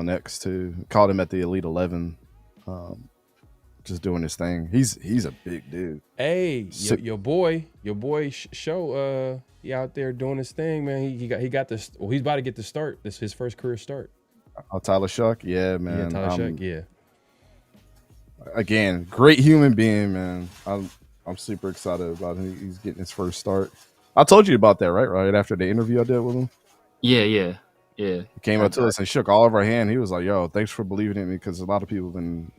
next too. Called him at the Elite 11, just doing his thing. He's a big dude. Hey, your boy, Show, he out there doing his thing, man. He got this. Well, he's about to get the start. This is his first career start. Oh, Tyler Shuck, yeah, man. Yeah, Tyler Shuck, yeah. Again, great human being, man. I'm super excited about him. He's getting his first start. I told you about that, right? Right after the interview I did with him. Yeah. He came up to us and shook all of our hand. He was like, "Yo, thanks for believing in me," because a lot of people have been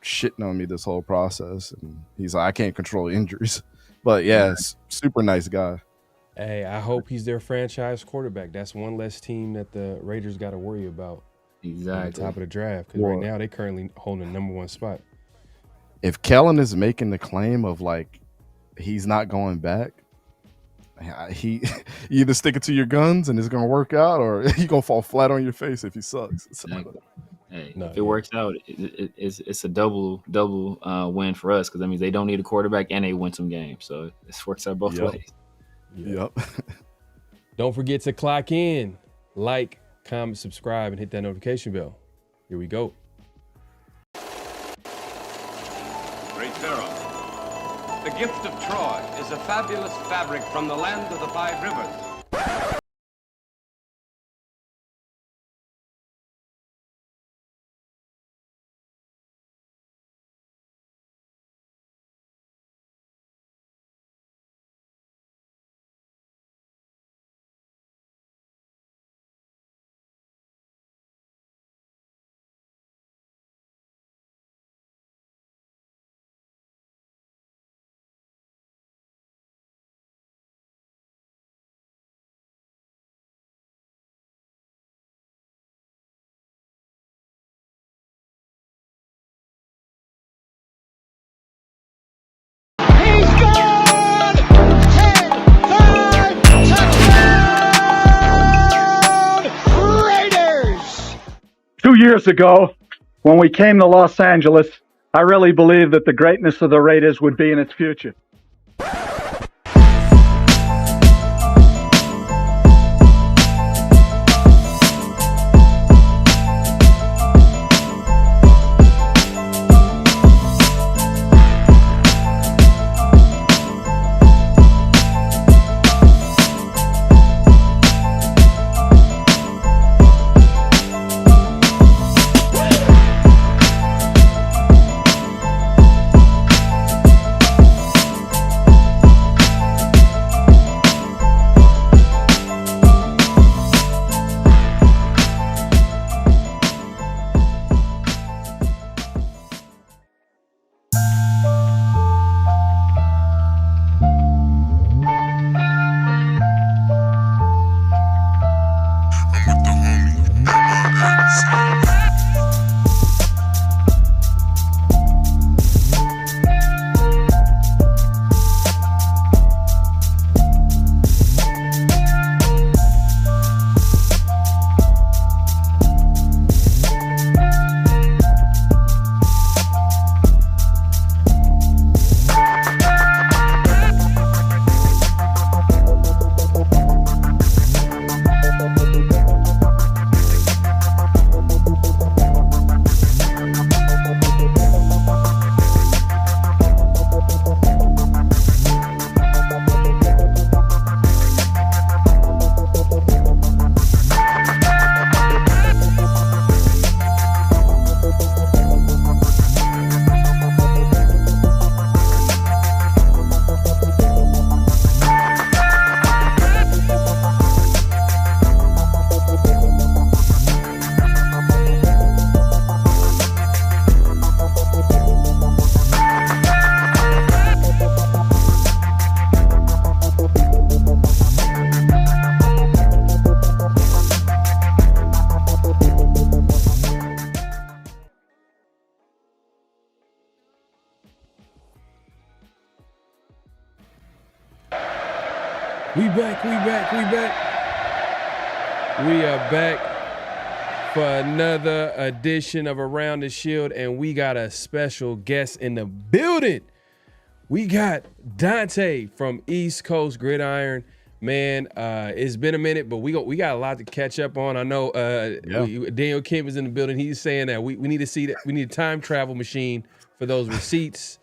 shitting on me this whole process. And he's like, "I can't control injuries," but yeah, super nice guy. Hey, I hope he's their franchise quarterback. That's one less team that the Raiders got to worry about. Exactly. At the top of the draft, because right now they currently holding the number 1 spot. If Kellen is making the claim of like he's not going back, you either stick it to your guns and it's gonna work out, or you gonna fall flat on your face if he sucks. Hey, if it works out, it's a double win for us, because that means they don't need a quarterback and they win some games. So this works out both ways. Yep. Don't forget to clock in, like, comment, subscribe, and hit that notification bell. Here we go. Great Pharaoh. The gift of Troy is a fabulous fabric from the land of the 5 rivers. Years ago, when we came to Los Angeles, I really believed that the greatness of the Raiders would be in its future. We back. We are back for another edition of Around the Shield, and we got a special guest in the building. We got Dante from East Coast Gridiron. Man, it's been a minute, but we got a lot to catch up on. I know Daniel Kim is in the building. He's saying that we need to see that we need a time travel machine for those receipts.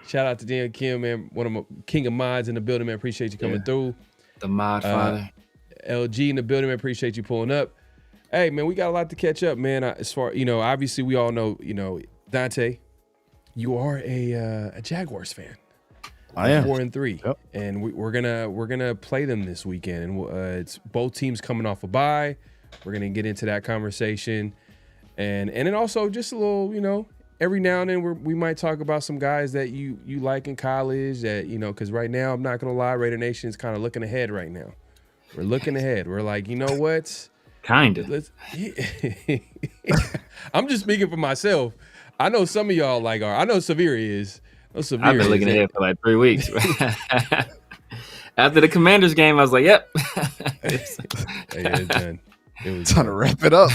Shout out to Daniel Kim, man, one of my king of mods in the building, man. Appreciate you coming through. The mod father. LG in the building, man. Appreciate you pulling up. Hey, man, we got a lot to catch up, man. As far obviously we all know, Dante, you are a Jaguars fan. I am 4-3, yep. And we're gonna play them this weekend, and it's both teams coming off a bye. We're gonna get into that conversation, and then also just a little, every now and then we might talk about some guys that you like in college that because right now I'm not gonna lie, Raider Nation is kind of looking ahead right now. We're looking ahead. We're like, you know what? Kinda. I'm just speaking for myself. I know some of y'all are. I know Severe is. I've been looking ahead for like 3 weeks. After the Commanders game, I was like, "Yep." It's done. It was time to wrap it up.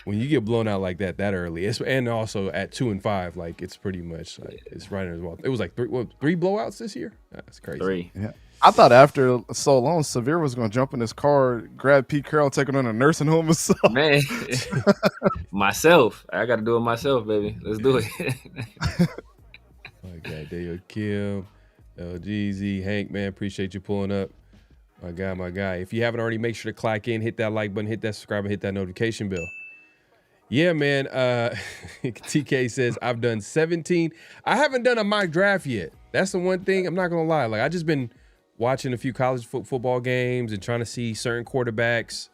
When you get blown out like that early, and also at 2-5, like it's pretty much it's right in his mouth. It was like three blowouts this year. That's crazy. 3. Yeah. I thought after so long, Severe was going to jump in his car, grab Pete Carroll, take him to a nursing home or something. Man, myself. I got to do it myself, baby. Let's do it. My God, Daniel Kim, LGZ, Hank, man, appreciate you pulling up. My guy. If you haven't already, make sure to clack in, hit that like button, hit that subscribe, and hit that notification bell. Yeah, man. TK says, I've done 17. I haven't done a mock draft yet. That's the one thing. I'm not going to lie. Like, I just been watching a few college football games and trying to see certain quarterbacks.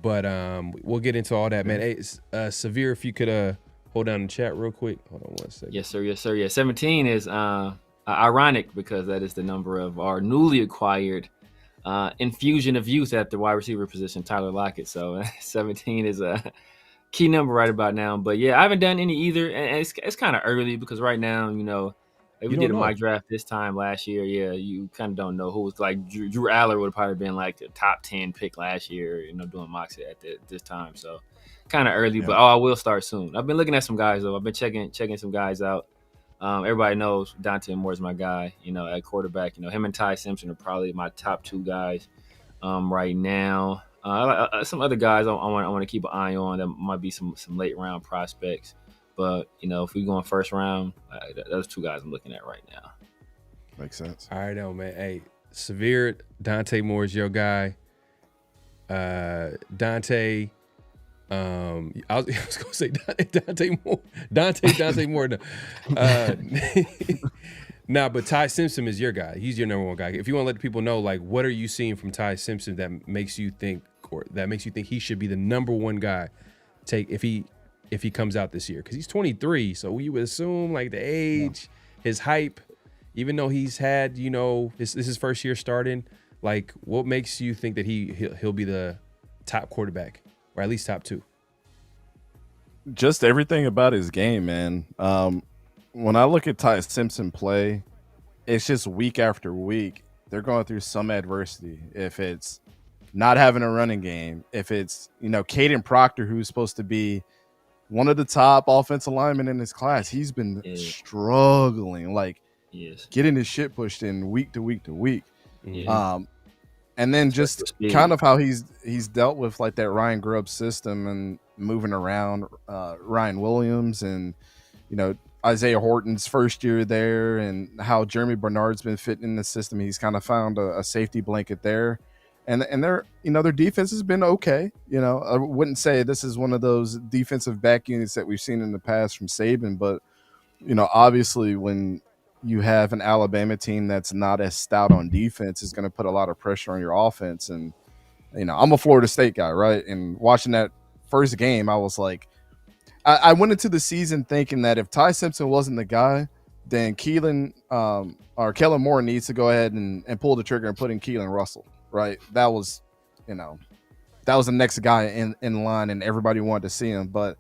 But we'll get into all that, man. Hey, Severe, if you could hold down the chat real quick. Hold on 1 second. Yes, sir. Yeah, 17 is ironic because that is the number of our newly acquired infusion of youth at the wide receiver position, Tyler Lockett. So 17 is a key number right about now. But yeah, I haven't done any either, and it's kind of early because right now, if we did a mock draft this time last year, you kind of don't know who was like Drew Aller would have probably been like the top 10 pick last year, doing mocks at this time. So kind of early, but I will start soon. I've been looking at some guys though. I've been checking some guys out. Everybody knows Dante Moore is my guy, at quarterback. Him and Ty Simpson are probably my top 2 guys right now. Some other guys I want to keep an eye on that might be some late round prospects. But, if we go in first round, those 2 guys I'm looking at right now. Makes sense. All right, man. Hey, Severe, Dante Moore is your guy. Dante, I was going to say Dante Moore. Dante Moore. No. But Ty Simpson is your guy. He's your number 1 guy. If you want to let the people know, like, what are you seeing from Ty Simpson that makes you think he should be the number 1 guy if he comes out this year? Because he's 23, so we would assume like the age, his hype, even though he's had, this is his first year starting. Like, what makes you think that he'll be the top quarterback, or at least top 2? Just everything about his game, man. When I look at Ty Simpson play, it's just week after week they're going through some adversity. If it's not having a running game, if it's Caden Proctor, who's supposed to be one of the top offensive linemen in his class, he's been struggling, getting his shit pushed in week to week to week. And then just kind of how he's dealt with like that Ryan Grubb system and moving around Ryan Williams and Isaiah Horton's first year there, and how Jeremy Bernard's been fitting in the system. He's kind of found a safety blanket there. And their defense has been okay. I wouldn't say this is one of those defensive back units that we've seen in the past from Saban, but obviously when you have an Alabama team that's not as stout on defense, is going to put a lot of pressure on your offense. And I'm a Florida State guy, right? And watching that first game, I was like, I went into the season thinking that if Ty Simpson wasn't the guy, then Kellen Moore needs to go ahead and pull the trigger and put in Keelan Russell. Right, that was the next guy in line, and everybody wanted to see him. But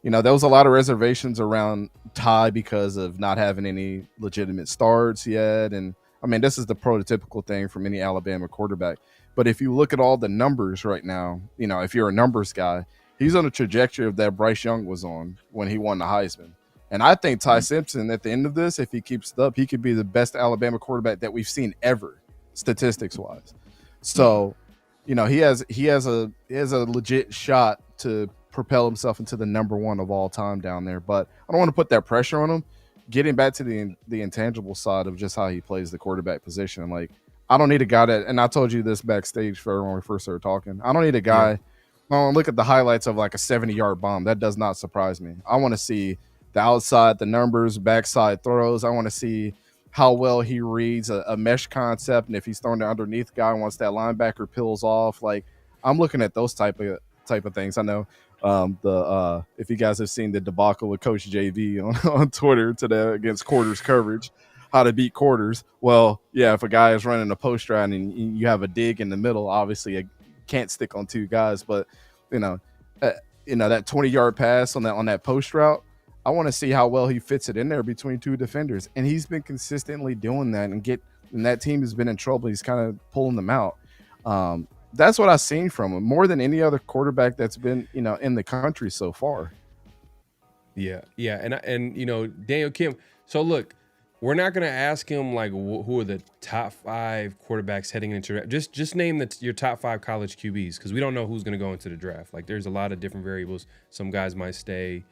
there was a lot of reservations around Ty because of not having any legitimate starts yet. And I mean, this is the prototypical thing from any Alabama quarterback. But if you look at all the numbers right now, if you're a numbers guy, he's on the trajectory of that Bryce Young was on when he won the Heisman. And I think Ty Simpson, at the end of this, if he keeps it up, he could be the best Alabama quarterback that we've seen ever. statistics wise. So, you know, he has a legit shot to propel himself into the number one of all time down there. But I don't want to put that pressure on him. Getting back to the intangible side of just how he plays the quarterback position, like I don't need a guy that, and I told you this backstage for when we first started talking. I don't need a guy. I don't look at the highlights of like a 70-yard bomb. That does not surprise me. I want to see the outside, the numbers, backside throws. I want to see how well he reads a mesh concept, and if he's throwing the underneath guy once that linebacker peels off. Like I'm looking at those type of things. I know if you guys have seen the debacle with Coach JV on Twitter today against quarters coverage, how to beat quarters. Well, yeah, if a guy is running a post route and you have a dig in the middle, obviously it can't stick on two guys. But that 20-yard pass on that post route, I want to see how well he fits it in there between two defenders, and he's been consistently doing that. And that team has been in trouble. He's kind of pulling them out. That's what I've seen from him more than any other quarterback that's been, in the country so far. Yeah. And Daniel Kim. So look, we're not going to ask him like who are the top 5 quarterbacks heading into just name your top 5 college QBs, because we don't know who's going to go into the draft. Like there's a lot of different variables. Some guys might stay.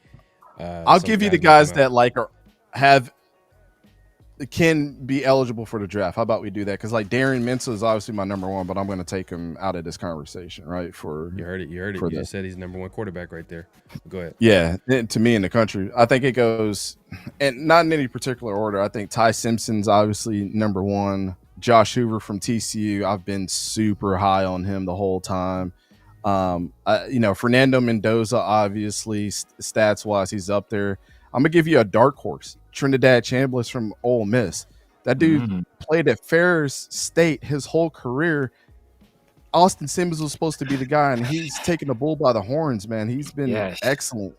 I'll give you the guys that can be eligible for the draft. How about we do that? Because like Darren Mensah is obviously my number one, but I'm going to take him out of this conversation, right? You heard it. You just said he's number one quarterback right there. Go ahead. Yeah, to me in the country, I think it goes, and not in any particular order. I think Ty Simpson's obviously number one. Josh Hoover from TCU, I've been super high on him the whole time. Fernando Mendoza, obviously stats wise, he's up there. I'm gonna give you a dark horse, Trinidad Chambliss from Ole Miss. That dude played at Ferris State his whole career. Austin Simmons was supposed to be the guy, and he's taking the bull by the horns, man. He's been excellent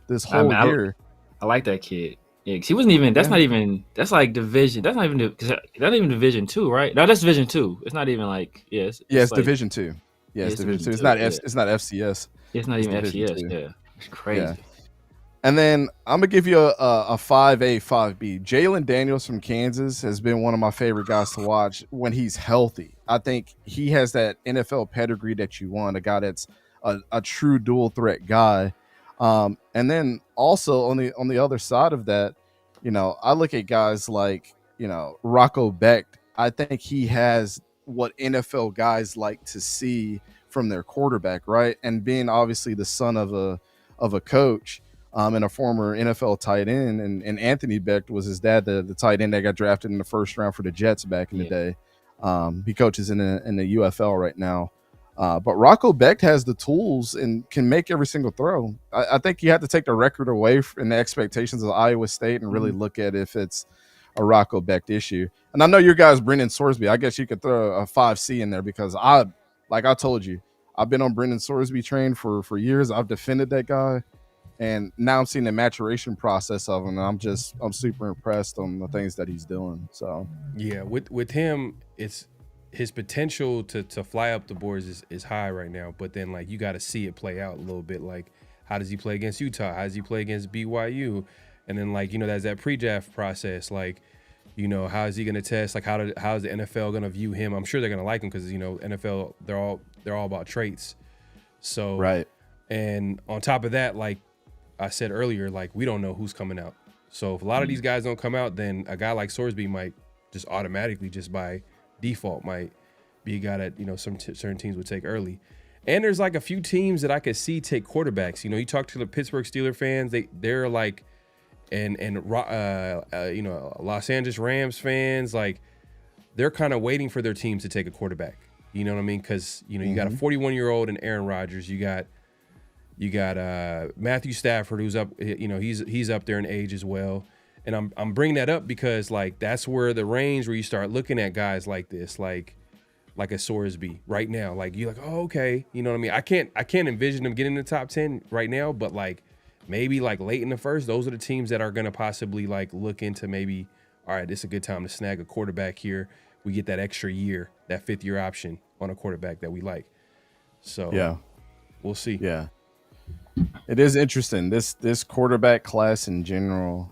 this whole year. I like that kid. Yeah, he wasn't even. That's not even. That's like division. That's not even Division 2, right? No, that's Division 2. It's not even like it's like, Division 2. Yeah, it's Division 2. It's not FCS. It's not even FCS. Yeah, it's crazy. Yeah. And then I'm gonna give you a 5A, 5B. Jalen Daniels from Kansas has been one of my favorite guys to watch when he's healthy. I think he has that NFL pedigree that you want, a guy that's a true dual threat guy. And then also on the other side of that, I look at guys like Rocco Becht. I think he has what NFL guys like to see from their quarterback, right? And being obviously the son of a coach. And a former NFL tight end, and Anthony Becht was his dad, the tight end that got drafted in the first round for the Jets back in the day. He coaches in the UFL right now. But Rocco Becht has the tools and can make every single throw. I think you have to take the record away from the expectations of Iowa State and really look at if it's a Rocco Becht issue. And I know your guy's Brendan Sorsby. I guess you could throw a 5C in there because like I told you, I've been on Brendan Sorsby train for years. I've defended that guy. And now I'm seeing the maturation process of him. And I'm super impressed on the things that he's doing. So yeah, with him, it's his potential to fly up the boards is high right now. But then like you got to see it play out a little bit. Like how does he play against Utah? How does he play against BYU? And then like there's that pre-draft process. Like how is he going to test? Like how is the NFL going to view him? I'm sure they're going to like him because NFL they're all about traits. So right. And on top of that, like I said earlier, like we don't know who's coming out. So if a lot of these guys don't come out, then a guy like Sorsby might just automatically, just by default, might be a guy that certain teams would take early. And there's like a few teams that I could see take quarterbacks. You talk to the Pittsburgh Steelers fans, they're like, and Los Angeles Rams fans, like they're kind of waiting for their teams to take a quarterback. You know what I mean? Because you got a 41-year-old and Aaron Rodgers. You got Matthew Stafford, who's up. He's up there in age as well. And I'm bringing that up because like that's where the range where you start looking at guys like this, like a Sorsby right now. Like you're like, oh, okay, you know what I mean? I can't envision them getting in the top 10 right now, but like maybe like late in the first, those are the teams that are gonna possibly like look into maybe, all right, this is a good time to snag a quarterback here. We get that extra year, that 5th year option on a quarterback that we like. So yeah, we'll see. Yeah. It is interesting. This quarterback class in general,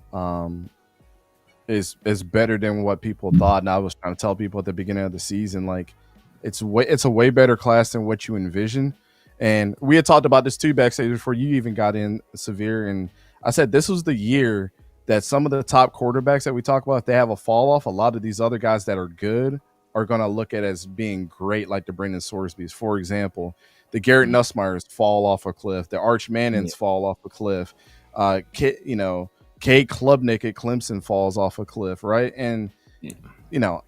is better than what people thought. And I was trying to tell people at the beginning of the season, like it's a way better class than what you envision. And we had talked about this too backstage before you even got in, Severe. And I said this was the year that some of the top quarterbacks that we talk about, if they have a fall off, a lot of these other guys that are good are going to look at as being great, like the Brendan Sorsbys. For example, the Garrett Nussmeyers fall off a cliff. The Arch Mannings fall off a cliff. Kate Klubnik at Clemson falls off a cliff, right? And,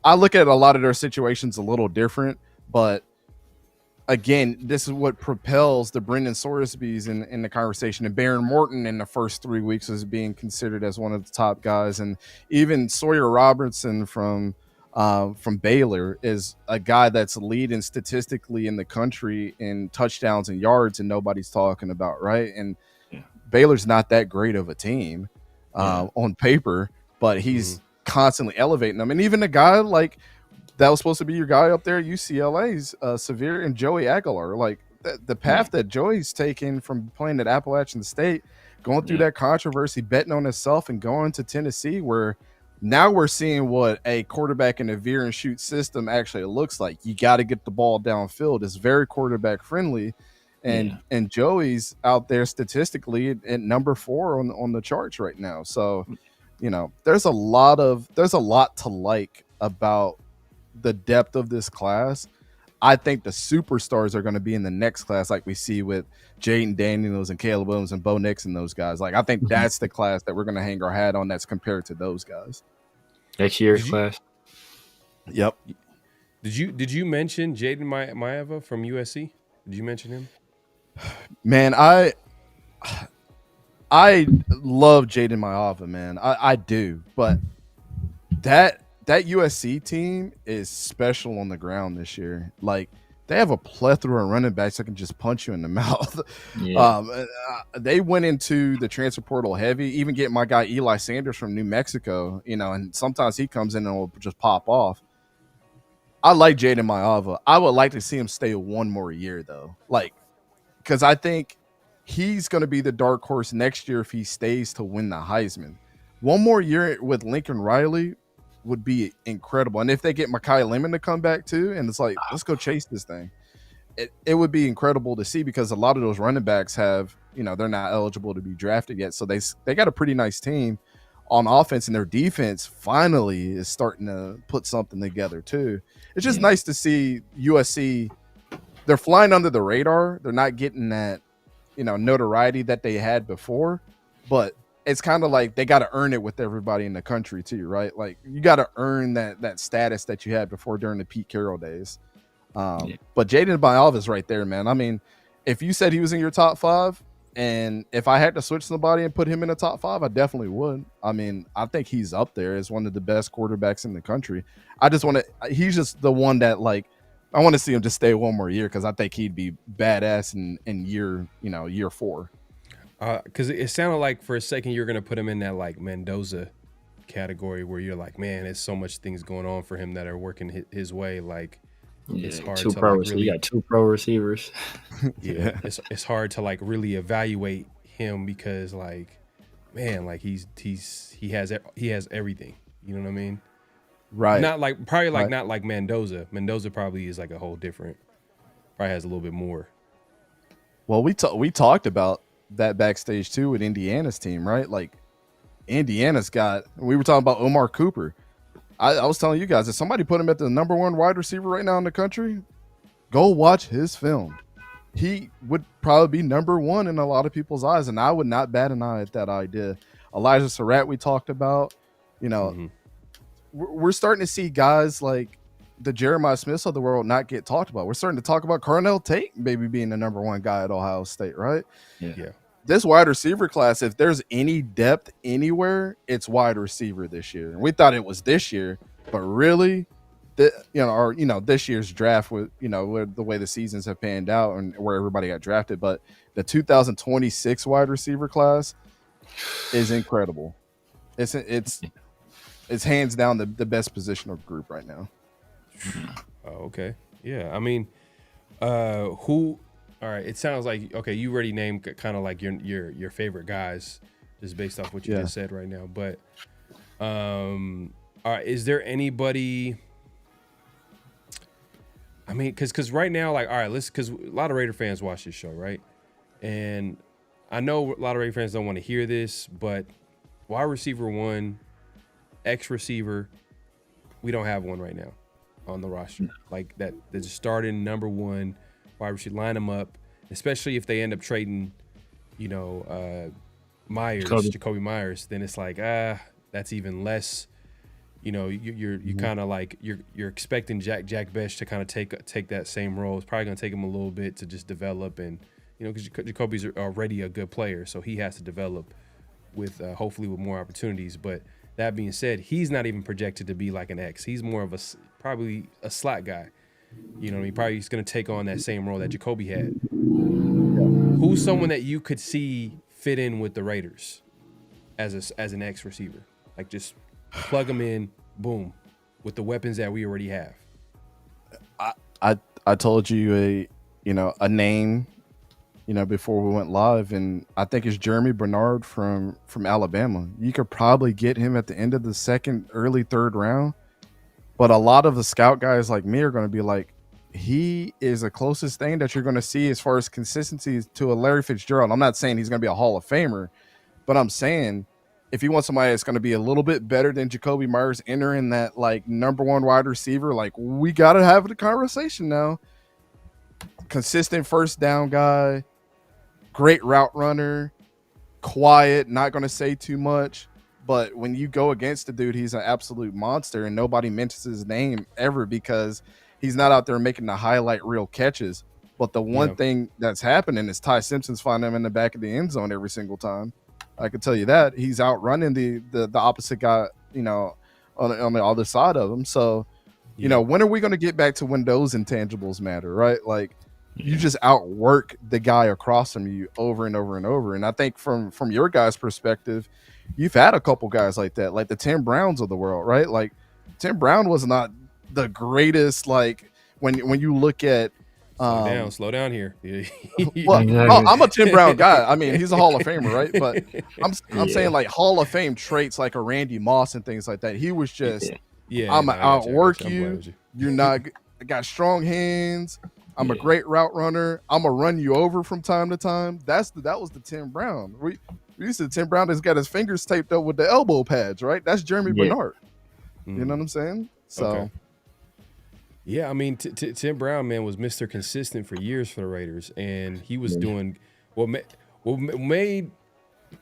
I look at a lot of their situations a little different, but again, this is what propels the Brendan Sorsbys in the conversation. And Baron Morton in the first 3 weeks is being considered as one of the top guys. And even Sawyer Robertson from Baylor is a guy that's leading statistically in the country in touchdowns and yards, and nobody's talking about, right? And Baylor's not that great of a team on paper, but he's constantly elevating them. And even a guy like that was supposed to be your guy up there at UCLA's Severe and Joey Aguilar. Like the path that Joey's taken from playing at Appalachian State, going through that controversy, betting on himself, and going to Tennessee, where now we're seeing what a quarterback in a veer and shoot system actually looks like. You got to get the ball downfield. It's very quarterback friendly. And Joey's out there statistically at number 4 on the charts right now. So, there's a lot to like about the depth of this class. I think the superstars are going to be in the next class, like we see with Jaden Daniels and Caleb Williams and Bo Nix and those guys. Like, I think that's the class that we're going to hang our hat on that's compared to those guys. Next year's class. Yep. Did you mention Jaden Maeva from USC? Did you mention him? Man, I love Jaden Maeva, man. I do, but that USC team is special on the ground this year. Like, they have a plethora of running backs that can just punch you in the mouth. They went into the transfer portal heavy, even getting my guy Eli Sanders from New Mexico, and sometimes he comes in and will just pop off. I like Jaden Maeva. I would like to see him stay one more year, though. Like, because I think he's going to be the dark horse next year if he stays to win the Heisman. One more year with Lincoln Riley would be incredible. And if they get Mekhi Lemon to come back too, and it's like, let's go chase this thing, it would be incredible to see, because a lot of those running backs have, they're not eligible to be drafted yet. So they got a pretty nice team on offense, and their defense finally is starting to put something together too. It's just nice to see USC. They're flying under the radar. They're not getting that, notoriety that they had before, but it's kind of like they got to earn it with everybody in the country too, right? Like, you got to earn that status that you had before during the Pete Carroll days. But Jaden Maeva is right there, man. I mean, if you said he was in your top 5, and if I had to switch somebody and put him in the top 5, I definitely would. I mean, I think he's up there as one of the best quarterbacks in the country. He's just the one that, like, I want to see him just stay one more year, because I think he'd be badass in year 4. Because it sounded like for a second you're going to put him in that, like, Mendoza category, where you're like, man, there's so much things going on for him that are working his way. Like, it's hard to you got 2 pro receivers. It's hard to, like, really evaluate him, because, like, man, like, he has everything. You know what I mean? Right. Not like not like Mendoza. Mendoza probably is like a whole different. Probably has a little bit more. Well, we talked about that backstage too with Indiana's team, right? Like, Indiana's we were talking about Omar Cooper. I was telling you guys, if somebody put him at the number 1 wide receiver right now in the country, go watch his film. He would probably be number 1 in a lot of people's eyes, and I would not bat an eye at that idea. Elijah Surratt, we talked about. We're starting to see guys like the Jeremiah Smiths of the world not get talked about. We're starting to talk about Carnell Tate maybe being the number 1 guy at Ohio State, right? Yeah. This wide receiver class, if there's any depth anywhere, it's wide receiver this year. And we thought it was this year, but really, this year's draft with, with the way the seasons have panned out and where everybody got drafted. But the 2026 wide receiver class is incredible. It's hands down the best positional group right now. Oh, okay. Yeah. I mean, who? All right. It sounds like, okay, you already named kind of like your favorite guys, just based off what you just said right now. But All right, is there anybody? I mean, because right now, like, all right, because a lot of Raider fans watch this show, right? And I know a lot of Raider fans don't want to hear this, but wide receiver 1, X receiver, we don't have one right now on the roster. Like that, that's starting number 1 wide receiver, line them up, especially if they end up trading, Jacoby Myers, then it's like, that's even less. You're kind of like you're expecting Jack Bech to kind of take that same role. It's probably gonna take him a little bit to just develop, and because Jacoby's already a good player, so he has to develop with hopefully with more opportunities. But that being said, he's not even projected to be like an X. He's more of probably a slot guy. Probably he's gonna take on that same role that Jacoby had. Who's someone that you could see fit in with the Raiders as an X receiver? Like just plug them in, boom, with the weapons that we already have. I told you a name, before we went live, and I think it's Jeremy Bernard from Alabama. You could probably get him at the end of the second, early third round, but a lot of the scout guys like me are going to be like, he is the closest thing that you're going to see as far as consistency to a Larry Fitzgerald. I'm not saying he's going to be a Hall of Famer, but I'm saying if you want somebody that's going to be a little bit better than Jacoby Myers entering that like number 1 wide receiver, like we got to have the conversation now. Consistent first down guy, great route runner, quiet, not going to say too much. But when you go against the dude, he's an absolute monster, and nobody mentions his name ever because he's not out there making the highlight reel catches. But the one thing that's happening is Ty Simpson's finding him in the back of the end zone every single time. I can tell you that. He's outrunning the opposite guy, on the other side of him. So, when are we going to get back to when those intangibles matter, right? Like, you just outwork the guy across from you over and over and over. And I think from your guys' perspective, you've had a couple guys like that, like the Tim Browns of the world, right? Like, Tim Brown was not the greatest, like, when you look at Slow down here. Well, I'm a Tim Brown guy. I mean, he's a Hall of Famer, right? But I'm saying like Hall of Fame traits like a Randy Moss and things like that. He was just, I'm gonna outwork you. You're not. I got strong hands. I'm a great route runner. I'm gonna run you over from time to time. That was the Tim Brown. We used to Tim Brown has got his fingers taped up with the elbow pads, right? That's Jeremy Bernard. You know what I'm saying? So. Okay. Yeah, I mean, Tim Brown, man, was Mr. Consistent for years for the Raiders, and he was doing what made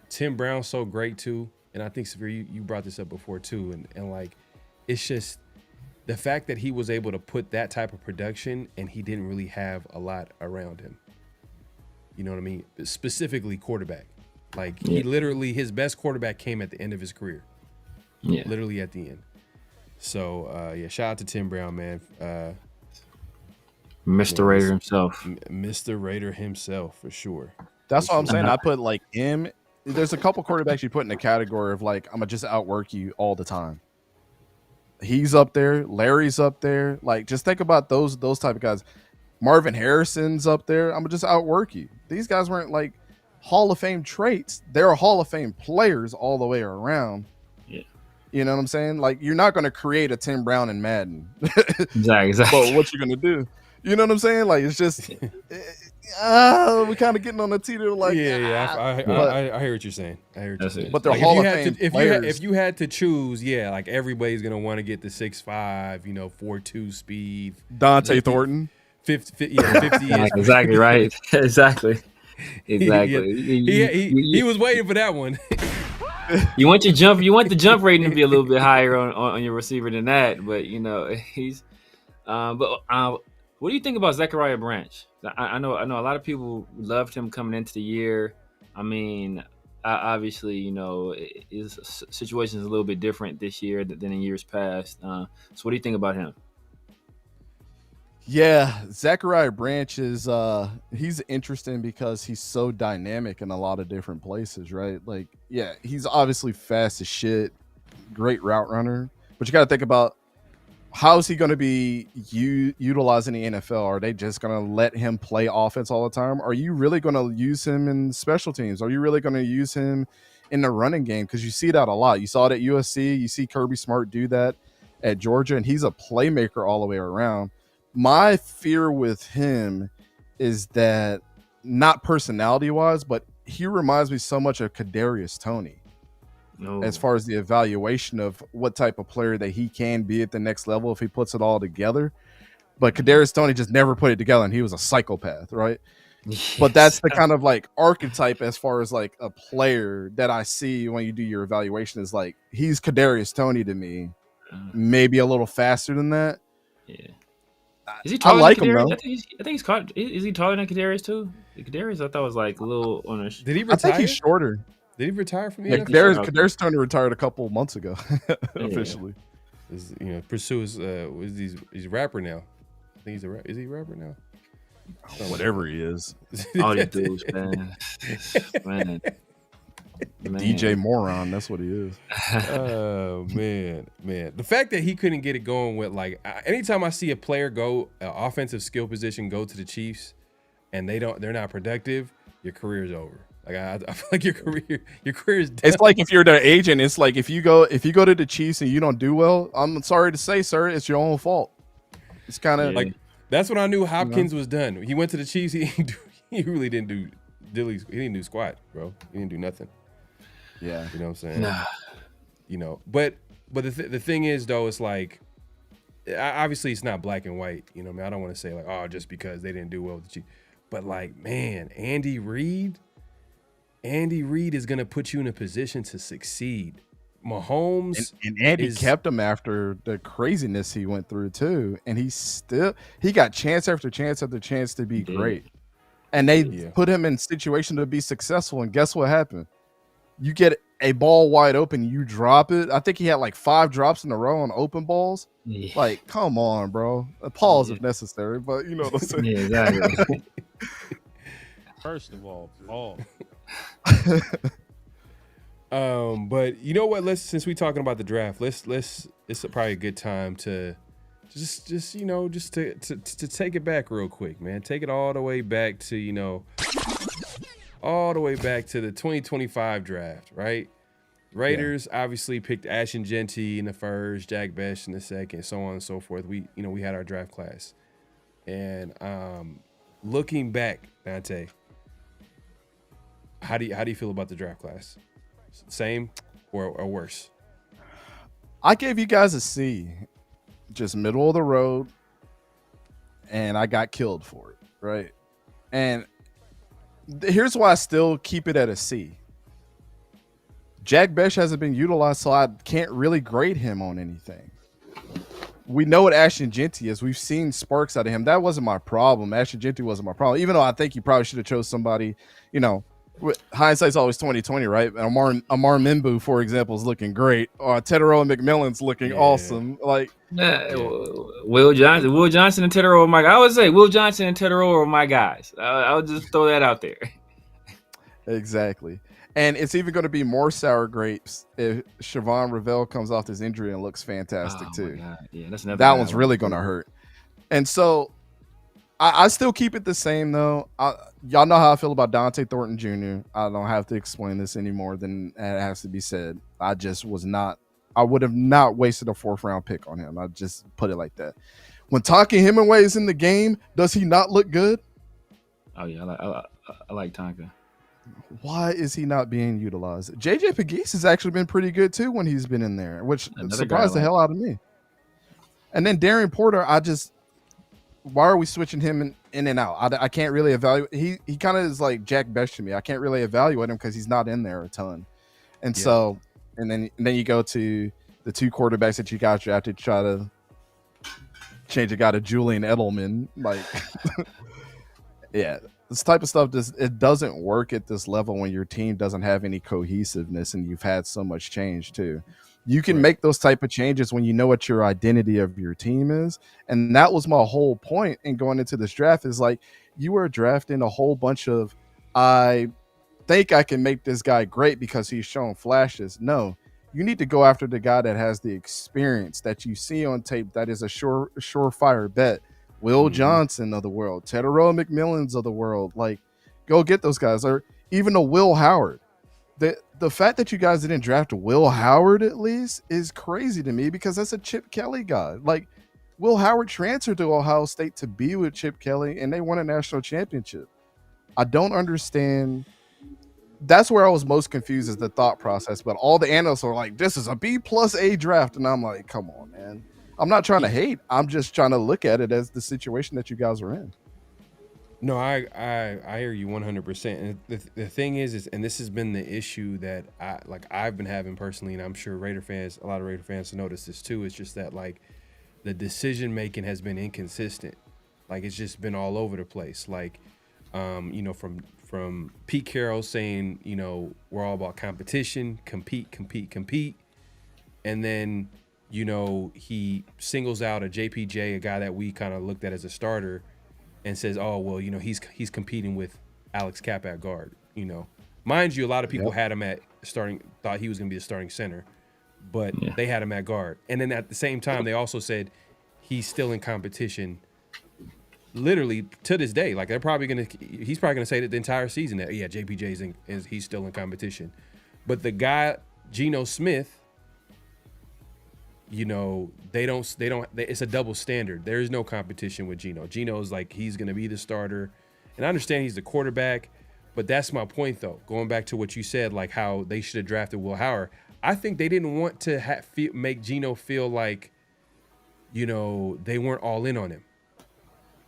Tim Brown so great too. And I think, Severe, you brought this up before too, and like, it's just the fact that he was able to put that type of production, and he didn't really have a lot around him. You know what I mean? Specifically, quarterback. Like he literally, his best quarterback came at the end of his career. Yeah, literally at the end. So, shout out to Tim Brown, man. Mr. Raider himself. Mr. Raider himself, for sure. That's what I'm saying. I put like him. There's a couple quarterbacks you put in the category of like, I'm going to just outwork you all the time. He's up there. Larry's up there. Like, just think about those type of guys. Marvin Harrison's up there. I'm going to just outwork you. These guys weren't like Hall of Fame traits. They're Hall of Fame players all the way around. You know what I'm saying? Like, you're not going to create a Tim Brown in Madden. Exactly. But what you're going to do? You know what I'm saying? Like, it's just, we're kind of getting on the teeter. Like, I hear what you're saying. But they're like, Hall of Fame players. If you had to choose, like everybody's going to want to get the 6'5", 4.2 speed. Dante Thornton. 50 exactly right. Exactly. He was waiting for that one. You want the jump rating to be a little bit higher on your receiver than that, but he's. But what do you think about Zachariah Branch? I know a lot of people loved him coming into the year. I mean, obviously, his situation is a little bit different this year than in years past. So, what do you think about him? Yeah, Zachariah Branch is he's interesting because he's so dynamic in a lot of different places, right? Like, yeah, he's obviously fast as shit, great route runner, but you got to think about how is he going to be utilized in the NFL? Are they just going to let him play offense all the time? Are you really going to use him in special teams? Are you really going to use him in the running game, because you see that a lot. You saw it at USC. You see Kirby Smart do that at Georgia, and he's a playmaker all the way around. My fear with him is that, not personality-wise, but he reminds me so much of Kadarius Toney. As far as the evaluation of what type of player that he can be at the next level if he puts it all together. But Kadarius Toney just never put it together, and he was a psychopath, right? Yes. But that's the kind of like archetype as far as like a player that I see when you do your evaluation, is like, he's Kadarius Toney to me, maybe a little faster than that. Yeah. Is he taller like than Kadarius? him, though. I think he's caught. Is he taller than Kadarius too? Kadarius, I thought was like a little on a. Did he retire? I think he's shorter. Did he retire from the NFL? Kadarius Toney retired a couple months ago, officially. Pursue his he's a rapper now. I think he's is he a rapper now? Whatever he is. All these dudes, man. DJ Moron, that's what he is. Oh man. The fact that he couldn't get it going with, like, anytime I see a player go offensive skill position go to the Chiefs and they're not productive, your career is over. Like, I feel like your career is done. It's like if you're their agent, it's like if you go to the Chiefs and you don't do well, I'm sorry to say, sir, it's your own fault. It's kind of like, that's when I knew Hopkins was done. He went to the Chiefs. He really didn't do he didn't do squat, bro. He didn't do nothing. Yeah, you know what I'm saying. Nah. But the thing is, though, it's like, obviously it's not black and white. You know what I mean? I don't want to say like, oh, just because they didn't do well with the Chiefs. But like, man, Andy Reid is gonna put you in a position to succeed. Mahomes and Andy kept him after the craziness he went through too, and he got chance after chance after chance to be great, and they put him in situation to be successful. And guess what happened? You get a ball wide open, you drop it. I think he had like 5 drops in a row on open balls. Yeah. Like, come on, bro. Pause if necessary, but you know what I'm saying. Yeah, exactly. First of all, pause. But you know what? Since we're talking about the draft, it's probably a good time to just to take it back real quick, man. Take it all the way back to the 2025 draft, right? Raiders obviously picked Ashton Genty in the first, Jack Bech in the second, so on and so forth. We had our draft class, and looking back, Dante, how do you feel about the draft class? Same or worse? I gave you guys a C, just middle of the road, and I got killed for it, right? And here's why I still keep it at a C. Jack Bech hasn't been utilized, so I can't really grade him on anything. We know what Ashton Genty is. We've seen sparks out of him. That wasn't my problem. Ashton Genty wasn't my problem, even though I think you probably should have chose somebody, hindsight's always 20/20, right? Amar Mimbu, for example, is looking great. Teteroa McMillan's looking awesome. Like, Will Johnson and Teteroa are my guys. I would say Will Johnson and Teteroa are my guys. I would just throw that out there. Exactly. And it's even going to be more sour grapes if Siobhan Ravel comes off this injury and looks fantastic too. Yeah, that's another. That one's really going to hurt. And so I still keep it the same though. Y'all know how I feel about Dante Thornton Jr. I don't have to explain this any more than it has to be said. I would have not wasted a 4th round pick on him. I just put it like that. When Tonka Hemingway is in the game, does he not look good? Oh yeah, I like Tonka. Why is he not being utilized? JJ Pegues has actually been pretty good too when he's been in there, which surprised the hell out of me. And then Darren Porter, why are we switching him in and out? I can't really evaluate. He kind of is like Jack Bech to me. I can't really evaluate him because he's not in there a ton. And so, and then you go to the 2 quarterbacks that you got drafted, try to change a guy to Julian Edelman. Like, yeah, this type of stuff it doesn't work at this level when your team doesn't have any cohesiveness and you've had so much change too. You can make those type of changes when you know what your identity of your team is. And that was my whole point in going into this draft, is like, you were drafting a whole bunch of, I think I can make this guy great because he's shown flashes. No, you need to go after the guy that has the experience that you see on tape, that is a surefire bet. Will Johnson of the world, Teteroa McMillan's of the world. Like, go get those guys. Or even a Will Howard. the fact that you guys didn't draft Will Howard at least is crazy to me because that's a Chip Kelly guy. Like, Will Howard transferred to Ohio State to be with Chip Kelly, and they won a national championship. I don't understand. That's where I was most confused is the thought process. But all the analysts are like, "This is a B+A draft," and I'm like, "Come on, man." I'm not trying to hate. I'm just trying to look at it as the situation that you guys are in. No, I hear you 100%. And the thing is, and this has been the issue that I've been having personally, and I'm sure a lot of Raider fans notice this too. It's just that like the decision making has been inconsistent. Like it's just been all over the place. Like, from Pete Carroll saying, we're all about competition, compete, and then he singles out a JPJ, a guy that we kind of looked at as a starter, and says, oh, well, he's competing with Alex Kapp at guard. Mind you, a lot of people had him at starting, thought he was going to be the starting center, but they had him at guard. And then at the same time, they also said he's still in competition literally to this day. Like he's probably going to say that the entire season that, JPJ he's still in competition. But the guy, Geno Smith, it's a double standard. There is no competition with Geno. Geno's like, he's going to be the starter. And I understand he's the quarterback, but that's my point, though. Going back to what you said, like how they should have drafted Will Howard. I think they didn't want to make Geno feel like, they weren't all in on him.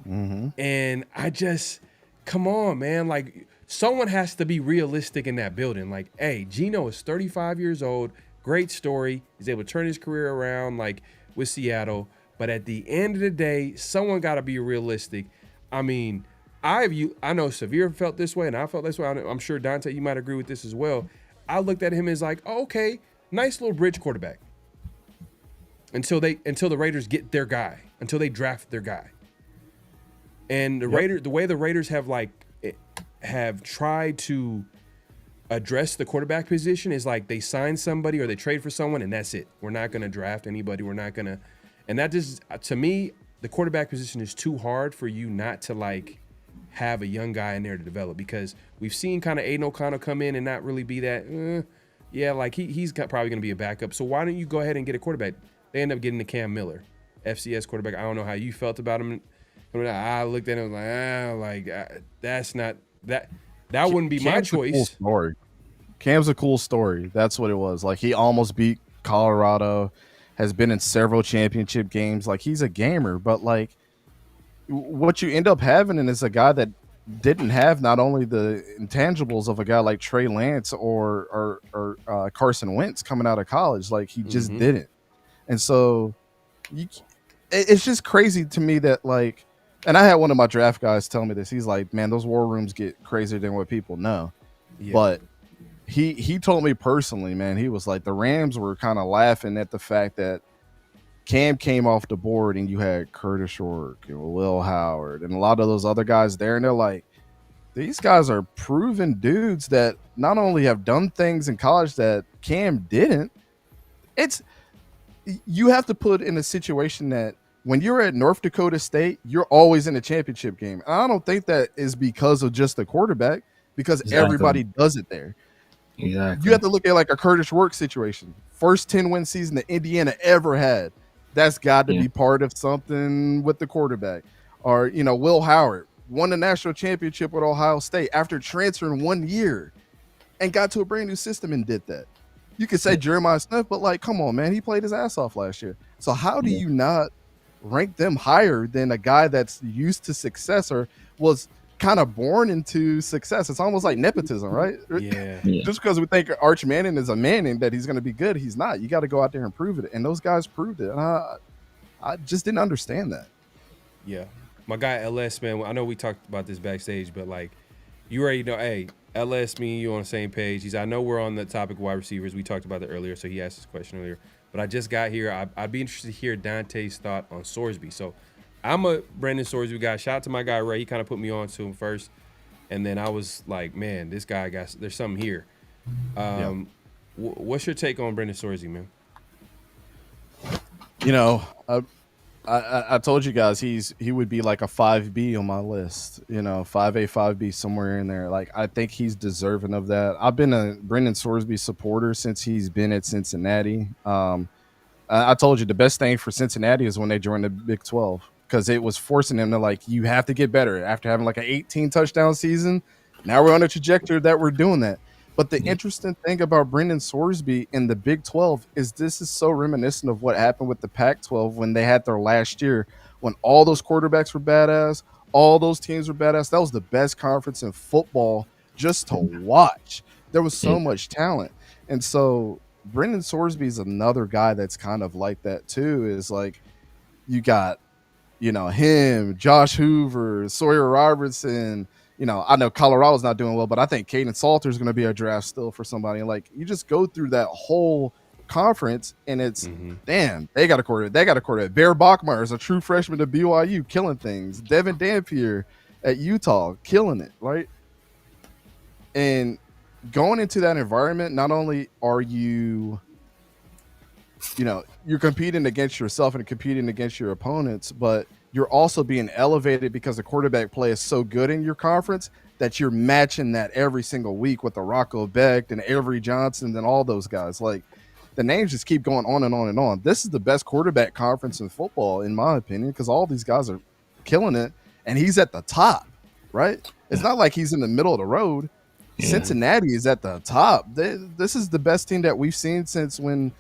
Mm-hmm. And I just, come on, man. Like, someone has to be realistic in that building. Like, hey, Geno is 35 years old. Great story. He's able to turn his career around, like with Seattle. But at the end of the day, someone got to be realistic. I mean, I know Severe felt this way, and I felt this way. I'm sure Dante, you might agree with this as well. I looked at him as like, oh, okay, nice little bridge quarterback. Until the Raiders get their guy, until they draft their guy. And the way the Raiders have tried to address the quarterback position is like they sign somebody or they trade for someone and that's it. We're not going to draft anybody. We're not going to, and that just, to me, the quarterback position is too hard for you not to like have a young guy in there to develop, because we've seen kind of Aiden O'Connell come in and not really be that, like he's probably going to be a backup. So why don't you go ahead and get a quarterback? They end up getting the Cam Miller, FCS quarterback. I don't know how you felt about him. I looked at him like, that's not that. That wouldn't be my choice. Cool story. Cam's a cool story. That's what it was. Like, he almost beat Colorado, has been in several championship games. Like, he's a gamer, but like what you end up having is a guy that didn't have not only the intangibles of a guy like Trey Lance or Carson Wentz coming out of college. Like, he just didn't. And so it's just crazy to me that like, and I had one of my draft guys tell me this. He's like, man, those war rooms get crazier than what people know. Yeah. But he told me personally, man, he was like, the Rams were kind of laughing at the fact that Cam came off the board and you had Curtis Rourke and Will Howard and a lot of those other guys there. And they're like, these guys are proven dudes that not only have done things in college that Cam didn't. You have to put in a situation that when you're at North Dakota State, you're always in a championship game. And I don't think that is because of just the quarterback, because everybody does it there. Exactly. You have to look at like a Curtis Rourke situation. First 10-win season that Indiana ever had. That's got to be part of something with the quarterback. Or, Will Howard won the national championship with Ohio State after transferring 1 year and got to a brand new system and did that. You could say Jeremiah Smith, but like, come on, man, he played his ass off last year. So how do you not rank them higher than a guy that's used to success or was kind of born into success? It's almost like nepotism, right? Yeah. Just because we think Arch Manning is a Manning that he's going to be good, he's not. You got to go out there and prove it. And those guys proved it. I just didn't understand that. Yeah. My guy LS, man, I know we talked about this backstage, but like, you already know, hey, LS, me and you on the same page. I know we're on the topic of wide receivers. We talked about that earlier, so he asked this question earlier. But I just got here. I'd be interested to hear Dante's thought on Sorsby. So I'm a Brandon Sorsby guy. Shout out to my guy Ray. He kind of put me on to him first. And then I was like, man, this guy there's something here. What's your take on Brandon Sorsby, man? I told you guys he would be like a 5B on my list, 5A, 5B, somewhere in there. Like, I think he's deserving of that. I've been a Brendan Sorsby supporter since he's been at Cincinnati. I told you the best thing for Cincinnati is when they joined the Big 12, because it was forcing them to, like, you have to get better after having like an 18 touchdown season. Now we're on a trajectory that we're doing that. But the interesting thing about Brendan Sorsby in the Big 12 is this is so reminiscent of what happened with the Pac-12 when they had their last year, when all those quarterbacks were badass, all those teams were badass. That was the best conference in football just to watch. There was so much talent. And so Brendan Sorsby is another guy that's kind of like that too, is like you got, him, Josh Hoover, Sawyer Robertson. I know Colorado's not doing well, but I think Caden Salter is going to be a draft still for somebody. Like, you just go through that whole conference, and it's damn, they got a quarterback. Bear Bachmeier is a true freshman to BYU, killing things. Devin Dampier at Utah, killing it, right? And going into that environment, not only are you're competing against yourself and competing against your opponents, but you're also being elevated because the quarterback play is so good in your conference that you're matching that every single week with the Rocco Becht and Avery Johnson and all those guys. Like, the names just keep going on and on and on. This is the best quarterback conference in football, in my opinion, because all these guys are killing it, and he's at the top, right? It's not like he's in the middle of the road. Yeah. Cincinnati is at the top. This is the best team that we've seen since when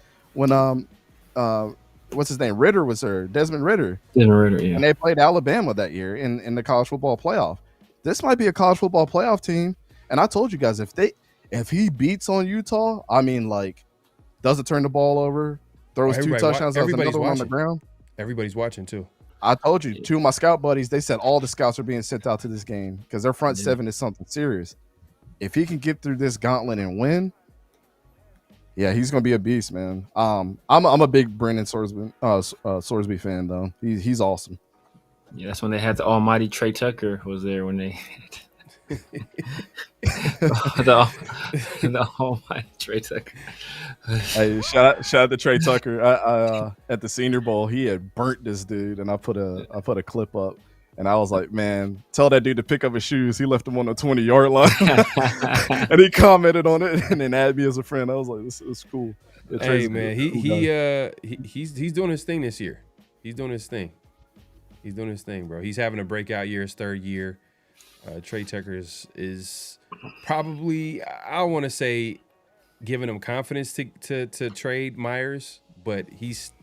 what's his name? Ritter was there. Desmond Ritter. And they played Alabama that year in the college football playoff. This might be a college football playoff team. And I told you guys, if he beats on Utah, I mean, like, doesn't turn the ball over, throws two touchdowns, another one on the ground. Everybody's watching too. I told you, two of my scout buddies, they said all the scouts are being sent out to this game because their front seven is something serious. If he can get through this gauntlet and win, yeah, he's gonna be a beast, man. I'm a big Brendan Sorsby fan, though. He's awesome. Yeah, that's when they had the almighty Trey Tucker was there when they the almighty Trey Tucker. Hey, shout out to Trey Tucker. I at the Senior Bowl, he had burnt this dude, and I put a clip up. And I was like, man, tell that dude to pick up his shoes. He left him on the 20-yard line. And he commented on it and then added me as a friend. I was like, this is cool. Hey, man, he's doing his thing this year. He's doing his thing. He's doing his thing, bro. He's having a breakout year, his third year. Trey Tucker is probably, I want to say, giving him confidence to trade Myers, but he's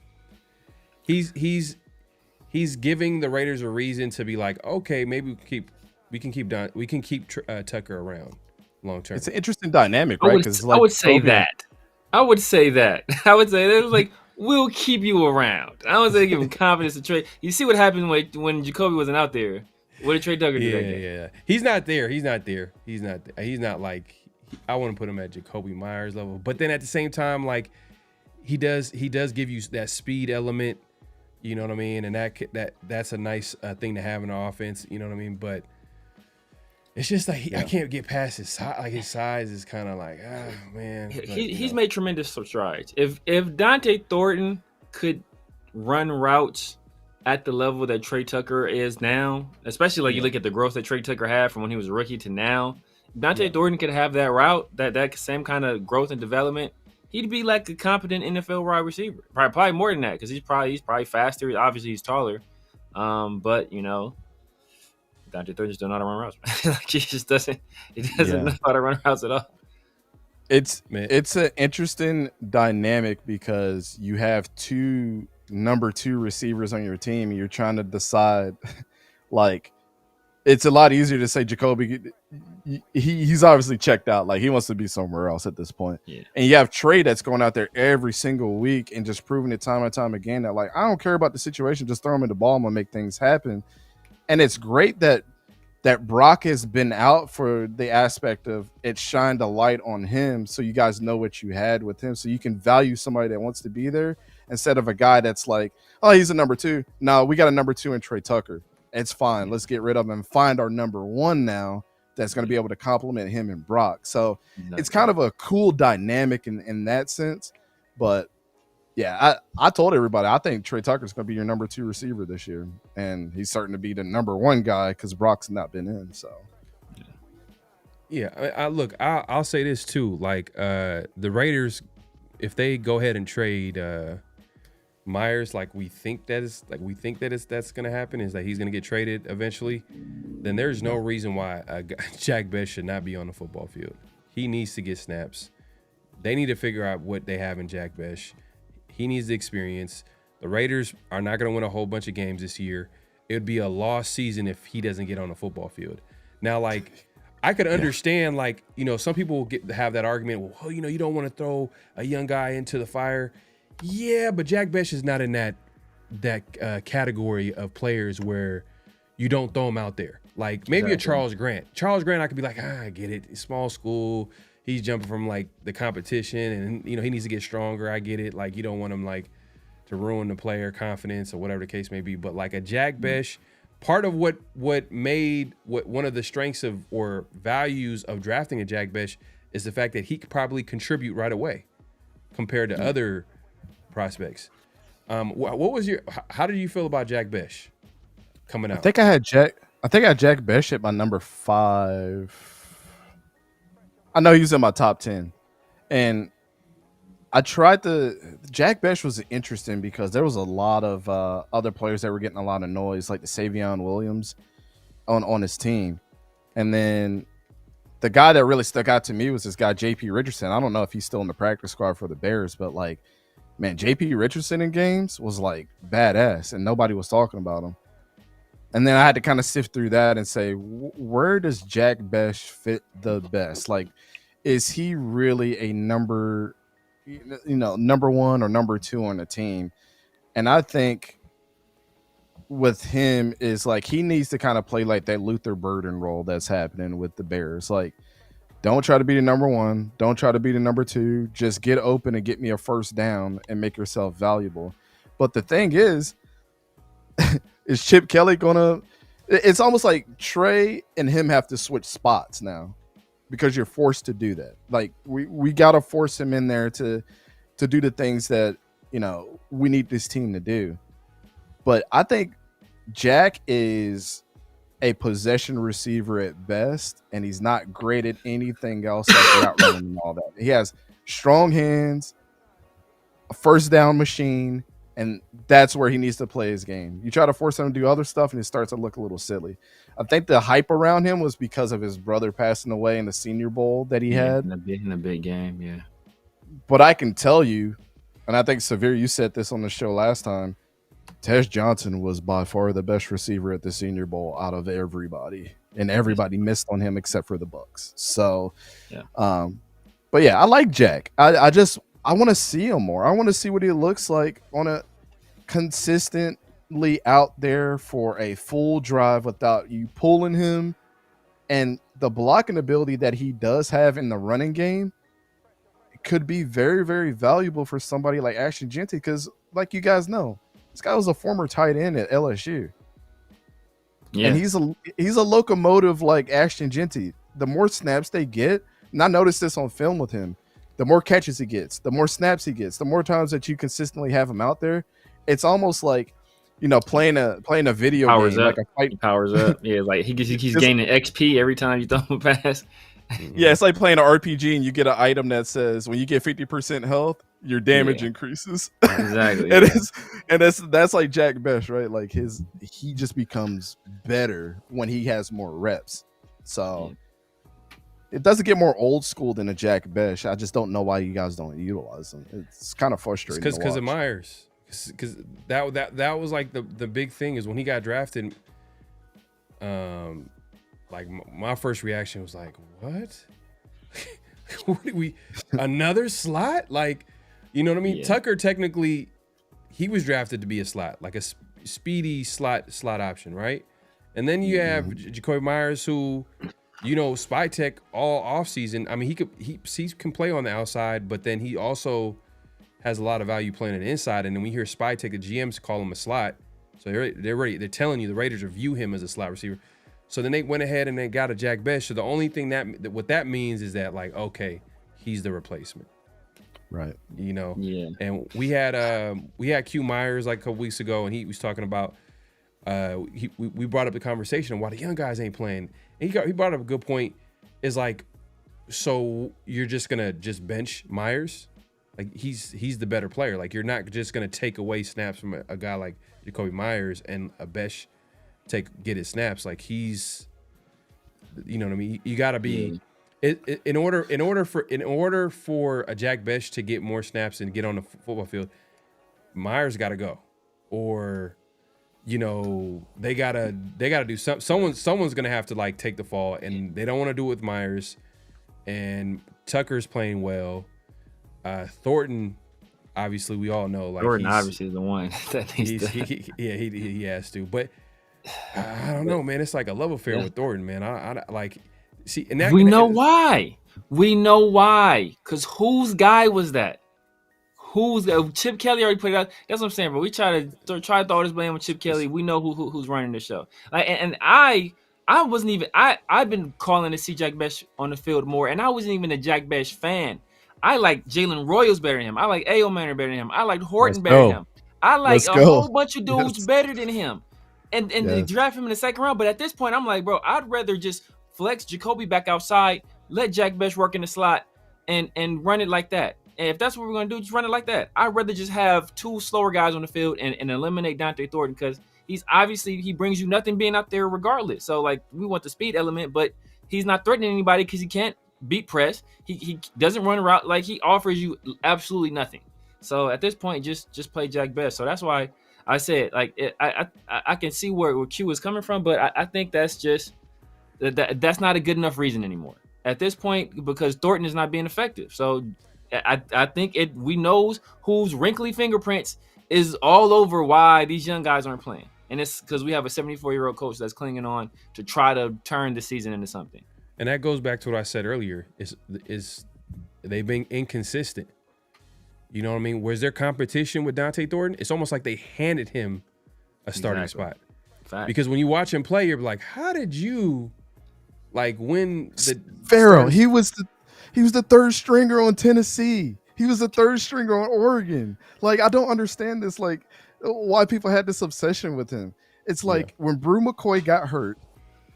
giving the Raiders a reason to be like, okay, maybe we can keep Tucker around long term. It's an interesting dynamic, right? I would say that. It was like, we'll keep you around. I would say give him confidence to trade. You see what happened when Jacoby wasn't out there. What did Trey Tucker do that game? Yeah. He's not there. He's not like, I want to put him at Jacoby Myers level. But then at the same time, like, he does give you that speed element. You know what I mean? And that's a nice thing to have in the offense. You know what I mean? But it's just like I can't get past his size. Like, his size is kind of like, man. He's made tremendous strides. If Dante Thornton could run routes at the level that Trey Tucker is now, especially like you look at the growth that Trey Tucker had from when he was a rookie to now, Dante Thornton could have that route, that same kind of growth and development. He'd be like a competent NFL wide receiver. Probably more than that, because he's probably faster. Obviously, he's taller. But Dante Thornton just don't know how to run routes. Like, he doesn't know how to run routes at all. It's an interesting dynamic because you have two number 2 receivers on your team, and you're trying to decide, like, it's a lot easier to say Jacoby. He's obviously checked out. Like, he wants to be somewhere else at this point. Yeah. And you have Trey that's going out there every single week and just proving it time and time again that, like, I don't care about the situation. Just throw him in the ball. I'm going to make things happen. And it's great that Brock has been out for the aspect of it shined a light on him, so you guys know what you had with him, so you can value somebody that wants to be there instead of a guy that's like, oh, he's a number 2. No, we got a number 2 in Trey Tucker. It's fine. Let's get rid of him and find our number 1 now that's going to be able to complement him and Brock. So it's kind of a cool dynamic in that sense. But Yeah, I told everybody I think Trey Tucker's going to be your number 2 receiver this year, and he's starting to be the number 1 guy because Brock's not been in. So, Yeah, look, I'll say this too. Like the Raiders, if they go ahead and trade Myers, like we think that's going to happen, is that he's going to get traded eventually, then there's no reason why Jack Best should not be on the football field. He needs to get snaps. They need to figure out what they have in Jack Best. He needs the experience. The Raiders are not going to win a whole bunch of games this year. It would be a lost season if he doesn't get on the football field. Now, like, I could understand, like, you know, some people will have that argument, well, you know, you don't want to throw a young guy into the fire. Yeah, but Jack Best is not in that category of players where you don't throw him out there. Like, maybe a Charles Grant. Charles Grant, I could be like, I get it. Small school. He's jumping from, like, the competition, and, you know, he needs to get stronger. I get it. Like, you don't want him, like, to ruin the player confidence or whatever the case may be. But, like, a Jack Best, part of what made one of the strengths of or values of drafting a Jack Best is the fact that he could probably contribute right away compared to other prospects. How did you feel about Jack Best coming out? I think I had Jack Best at my number 5. I know he was in my top 10, and I tried Jack Best was interesting because there was a lot of other players that were getting a lot of noise, like the Savion Williams on his team. And then the guy that really stuck out to me was this guy, JP Richardson. I don't know if he's still in the practice squad for the Bears, but like, man, JP Richardson in games was like badass and nobody was talking about him. And then I had to kind of sift through that and say, where does Jack Best fit the best? Like, is he really a number 1 or number 2 on the team? And I think with him is like, he needs to kind of play like that Luther Burden role that's happening with the Bears. Like, don't try to be the number 1. Don't try to be the number 2. Just get open and get me a first down and make yourself valuable. But the thing is Chip Kelly it's almost like Trey and him have to switch spots now because you're forced to do that. Like, we got to force him in there to do the things that, you know, we need this team to do. But I think Jack is a possession receiver at best, and he's not great at anything else like route running and all that. He has strong hands, a first down machine, and that's where he needs to play his game. You try to force him to do other stuff, and it starts to look a little silly. I think the hype around him was because of his brother passing away in the Senior Bowl that he had. In a big game, yeah. But I can tell you, and I think, Severe, you said this on the show last time, Tej Johnson was by far the best receiver at the Senior Bowl out of everybody. And everybody missed on him except for the Bucs. So, yeah. But yeah, I like Jack. I want to see him more. I want to see what he looks like on a consistently out there for a full drive without you pulling him. And the blocking ability that he does have in the running game could be very, very valuable for somebody like Ashton Jeanty because, like you guys know, this guy was a former tight end at LSU. Yeah. And he's a locomotive like Ashton Jeanty. The more snaps they get, and I noticed this on film with him, the more catches he gets, the more snaps he gets, the more times that you consistently have him out there, it's almost like, you know, playing a video powers game. Up. Like a fight. He powers up. Yeah, like he's gaining XP every time you throw him a pass. Yeah, it's like playing an RPG and you get an item that says when you get 50% health, your damage increases. Exactly. That's like Jack Best, right? Like he just becomes better when he has more reps. So it doesn't get more old school than a Jack Best. I just don't know why you guys don't utilize him. It's kind of frustrating. Because of Myers. Because that was like the big thing is when he got drafted. Like my first reaction was like, what? What did we another slot? Like, you know what I mean? Yeah. Tucker technically, he was drafted to be a slot, like a speedy slot option, right? And then you have Jacoby Myers, who, you know, spy tech all offseason. I mean, he can play on the outside, but then he also has a lot of value playing on the inside. And then we hear spy tech, the GMs call him a slot. So they're telling you the Raiders view him as a slot receiver. So then they went ahead and they got a Jack Best. So the only thing what that means is that, like, okay, he's the replacement. Right. You know. Yeah. And we had Q Myers like a couple weeks ago, and he was talking about we brought up the conversation why the young guys ain't playing. And he brought up a good point. Is like, so you're just gonna just bench Myers? Like he's the better player. Like you're not just gonna take away snaps from a guy like Jacoby Myers and a Besh get his snaps. Like he's, you know what I mean. You gotta be in order for a Jack Besh to get more snaps and get on the football field, Myers got to go, or you know they gotta do something. Someone's gonna have to like take the fall, and they don't want to do it with Myers. And Tucker's playing well. Thornton, obviously, we all know. Like Thornton obviously is the one that needs to. He has to. But I don't know, man. It's like a love affair with Thornton, man. I like see. And that, we know why. We know why. Because whose guy was that? Chip Kelly already put it out. That's what I'm saying, bro. We try to throw this blame with Chip Kelly. We know who's running the show. Like, and I wasn't even. I've been calling to see Jack Besh on the field more, and I wasn't even a Jack Besh fan. I like Jalen Royals better than him. I like A.O. Manor better than him. I like Horton better than him. I like a whole bunch of dudes better than him. And they draft him in the second round. But at this point, I'm like, bro, I'd rather just flex Jacoby back outside, let Jack Besh work in the slot, and run it like that. And if that's what we're going to do, just run it like that. I'd rather just have two slower guys on the field and eliminate Dante Thornton, because he brings you nothing being out there regardless. So, like, we want the speed element, but he's not threatening anybody because he can't beat press. He doesn't run a route. Like, he offers you absolutely nothing. So at this point, just play Jack Besh. So that's why I said, like, I can see where Q is coming from, but I think that's just that's not a good enough reason anymore at this point, because Thornton is not being effective. So I think we knows whose wrinkly fingerprints is all over why these young guys aren't playing, and it's because we have a 74-year-old coach that's clinging on to try to turn the season into something. And that goes back to what I said earlier: is they've been inconsistent. You know what I mean? Where's their competition with Dante Thornton? It's almost like they handed him a starting spot. Fact. Because when you watch him play, you're like, how did you like win the Pharaoh? He was the third stringer on Tennessee. He was the third stringer on Oregon. Like, I don't understand this. Like, why people had this obsession with him. It's like when Brew McCoy got hurt,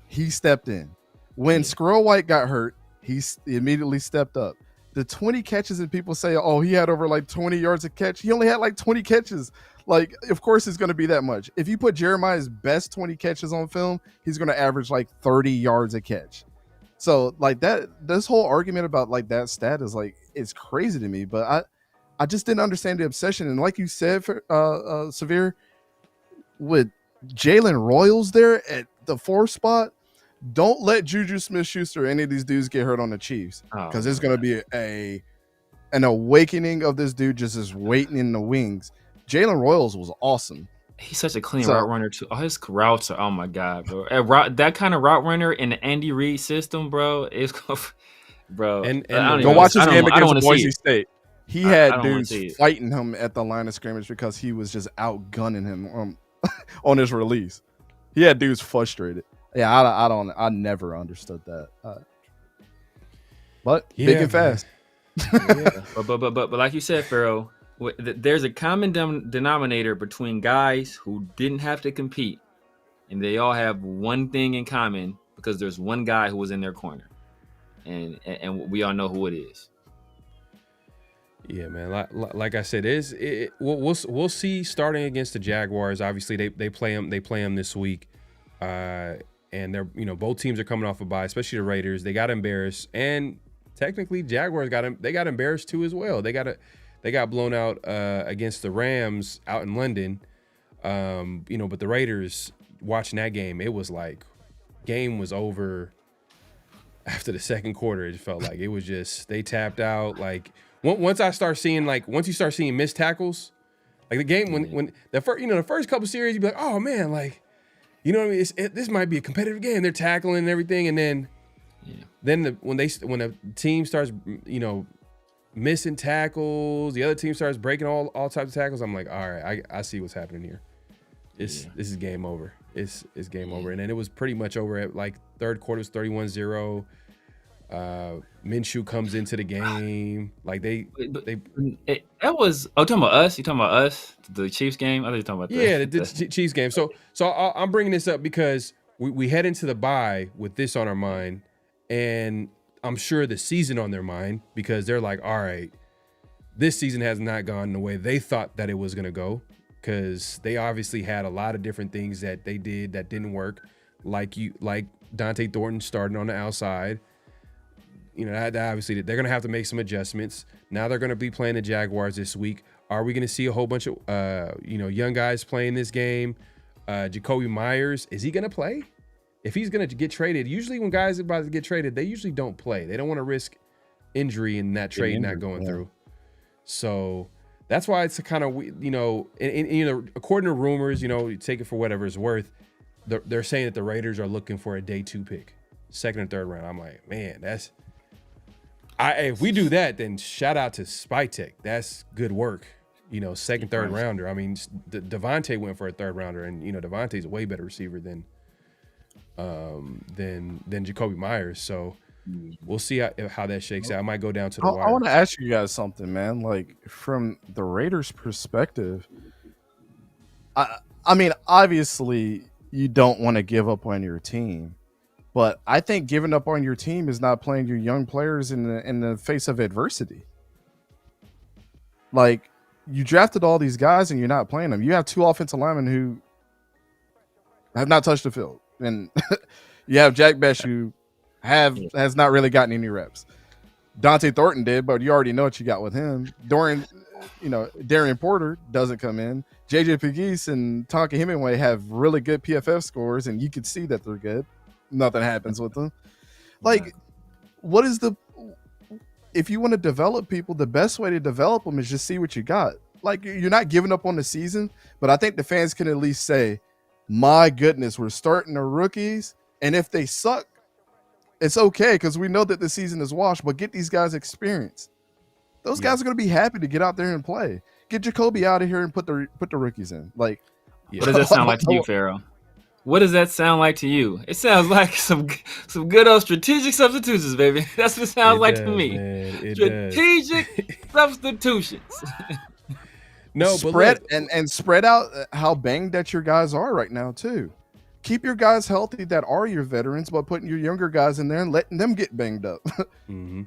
he stepped in. When Squirrel White got hurt, he immediately stepped up. The 20 catches that people say, oh, he had over like 20 yards a catch. He only had like 20 catches. Like, of course it's going to be that much. If you put Jeremiah's best 20 catches on film, he's going to average like 30 yards a catch. So like this whole argument about like that stat is like, it's crazy to me, but I just didn't understand the obsession. And like you said, Severe, with Jalen Royals there at the 4th spot, don't let Juju Smith-Schuster or any of these dudes get hurt on the Chiefs, because it's going to be an awakening of this dude just waiting in the wings. Jalen Royals was awesome. He's such a clean route runner too. Oh, his routes are, oh my god, bro! That kind of route runner in the Andy Reid system, bro, is bro. And go watch his game against Boise State. He had dudes fighting him at the line of scrimmage because he was just outgunning him on his release. He had dudes frustrated. Yeah, I never understood that. But big and fast. But like you said, Pharaoh, there's a common denominator between guys who didn't have to compete, and they all have one thing in common, because there's one guy who was in their corner, and we all know who it is. Yeah, man. Like I said, we'll see starting against the Jaguars. Obviously, they play them this week. And they're, both teams are coming off a bye, especially the Raiders. They got embarrassed, and technically Jaguars got embarrassed too as well. They got blown out against the Rams out in London. But the Raiders, watching that game, it was like game was over after the second quarter. It felt like it was just they tapped out. Like once you start seeing missed tackles, like the game when the first couple series, you'd be like, oh man, like. You know what I mean? This might be a competitive game. They're tackling and everything, and then when the team starts, missing tackles, the other team starts breaking all types of tackles. I'm like, all right, I see what's happening here. This is game over. It's game over. And then it was pretty much over at like third quarter was 31-0. Minshew comes into the game. Like that was. Oh, talking about us? You talking about us? The Chiefs game? I thought you were talking about the Chiefs game. So I'm bringing this up because we head into the bye with this on our mind, and I'm sure the season on their mind because they're like, all right, this season has not gone the way they thought that it was going to go because they obviously had a lot of different things that they did that didn't work, like Dante Thornton starting on the outside. You know, that obviously they're going to have to make some adjustments. Now they're going to be playing the Jaguars this week. Are we going to see a whole bunch of, young guys playing this game? Jacoby Myers, is he going to play? If he's going to get traded, usually when guys are about to get traded, they usually don't play. They don't want to risk injury in that trade not going through. So that's why it's a kind of, according to rumors, you take it for whatever it's worth. They're saying that the Raiders are looking for a day 2 pick, 2nd and 3rd round. I'm like, man, if we do that, then shout out to Spytech. That's good work. 2nd, 3rd rounder. I mean, Devontae went for a 3rd rounder, and Devontae's a way better receiver than Jacoby Myers. So we'll see how that shakes out. I might go down to the wire. I want to ask you guys something, man. Like from the Raiders' perspective, I mean, obviously you don't want to give up on your team. But I think giving up on your team is not playing your young players in the face of adversity. Like, you drafted all these guys and you're not playing them. You have 2 offensive linemen who have not touched the field. And you have Jack Besh who has not really gotten any reps. Dante Thornton did, but you already know what you got with him. Darian Porter doesn't come in. JJ Pegues and Tonka Hemingway have really good PFF scores, and you could see that they're good. Nothing happens with them. Like, if you want to develop people, the best way to develop them is just see what you got. Like, you're not giving up on the season, but I think the fans can at least say, my goodness, we're starting the rookies, and if they suck, it's okay because we know that the season is washed, but get these guys experience. Those guys are going to be happy to get out there and play. Get Jacoby out of here and put the rookies in. Like, what does that sound like to you, Pharaoh? What does that sound like to you? It sounds like some good old strategic substitutions, baby. That's what it sounds like to me. Strategic substitutions. No, spread and spread out how banged that your guys are right now too. Keep your guys healthy that are your veterans, but putting your younger guys in there and letting them get banged up. Mm-hmm.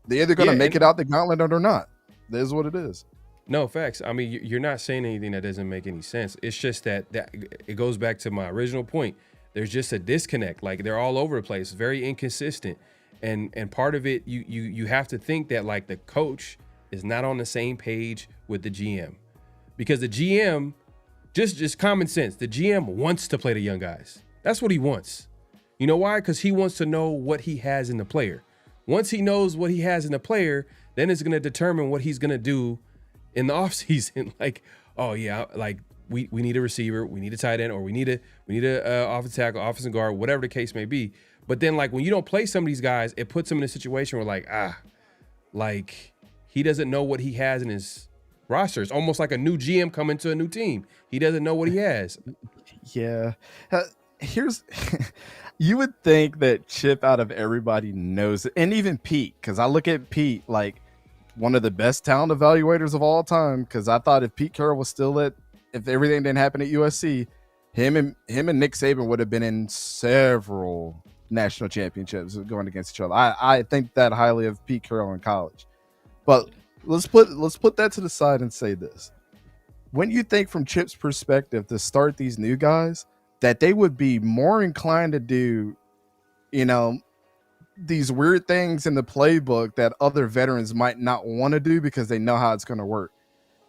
They're either going to make it out the gauntlet or not. That is what it is. No, facts. I mean, you're not saying anything that doesn't make any sense. It's just that it goes back to my original point. There's just a disconnect. Like, they're all over the place, very inconsistent. And part of it, you have to think that, like, the coach is not on the same page with the GM. Because the GM, just common sense, the GM wants to play the young guys. That's what he wants. You know why? Because he wants to know what he has in the player. Once he knows what he has in the player, then it's going to determine what he's going to do in the offseason. Like, oh yeah, like we need a receiver, we need a tight end, or we need a offensive tackle, offensive guard, whatever the case may be. But then, like, when you don't play some of these guys, it puts him in a situation where like he doesn't know what he has in his roster. It's almost like a new GM coming to a new team. He doesn't know what he has. Yeah. Here's you would think that Chip out of everybody knows it, and even Pete, because I look at Pete like one of the best talent evaluators of all time, because I thought if Pete Carroll was still if everything didn't happen at USC, him and Nick Saban would have been in several national championships going against each other. I think that highly of Pete Carroll in college. But let's put that to the side and say this. When you think from Chip's perspective to start these new guys, that they would be more inclined to do, these weird things in the playbook that other veterans might not want to do because they know how it's going to work.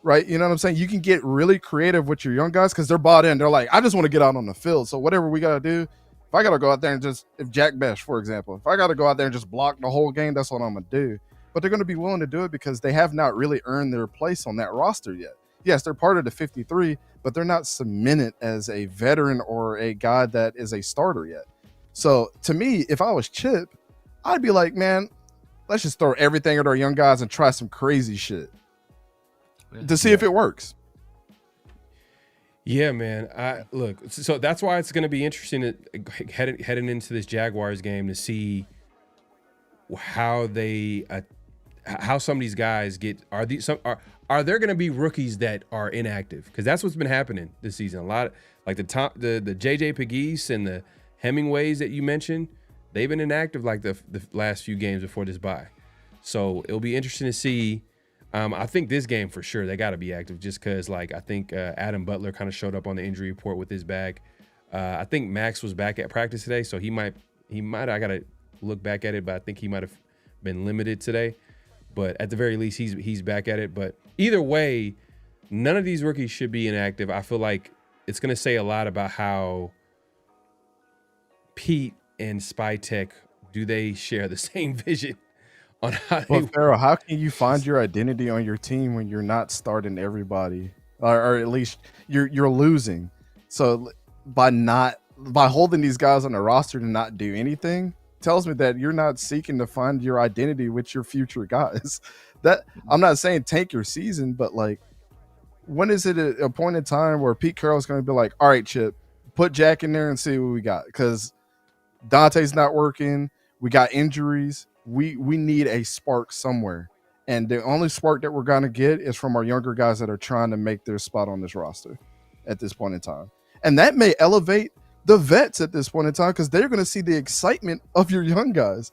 Right? You know what I'm saying? You can get really creative with your young guys because they're bought in. They're like, I just want to get out on the field. So whatever we got to do, if I got to go out there and if Jack Besh, for example, if I got to go out there and just block the whole game, that's what I'm going to do. But they're going to be willing to do it because they have not really earned their place on that roster yet. Yes, they're part of the 53, but they're not cemented as a veteran or a guy that is a starter yet. So to me, if I was Chip, I'd be like, man, let's just throw everything at our young guys and try some crazy shit to see if it works. Yeah, man. Look, so that's why it's going to be interesting heading into this Jaguars game to see how some of these guys are there going to be rookies that are inactive? Because that's what's been happening this season. A lot like the JJ Pegues and the Hemingways that you mentioned, they've been inactive like the last few games before this bye. So it'll be interesting to see. I think this game for sure they got to be active just because I think Adam Butler kind of showed up on the injury report with his bag. I think Max was back at practice today, so he might. I got to look back at it, but I think he might have been limited today. But at the very least, he's back at it. But either way, none of these rookies should be inactive. I feel like it's going to say a lot about how Pete and Spytech, do they share the same vision on how Well, Pharaoh, how can you find your identity on your team when you're not starting everybody, or at least you're losing? So by holding these guys on the roster to not do anything tells me that you're not seeking to find your identity with your future guys. That I'm not saying tank your season, but when is it a point in time where Pete Carroll's going to be like, all right, Chip, put Jack in there and see what we got? Because Dante's not working. We got injuries. We need a spark somewhere. And the only spark that we're going to get is from our younger guys that are trying to make their spot on this roster at this point in time. And that may elevate the vets at this point in time because they're going to see the excitement of your young guys.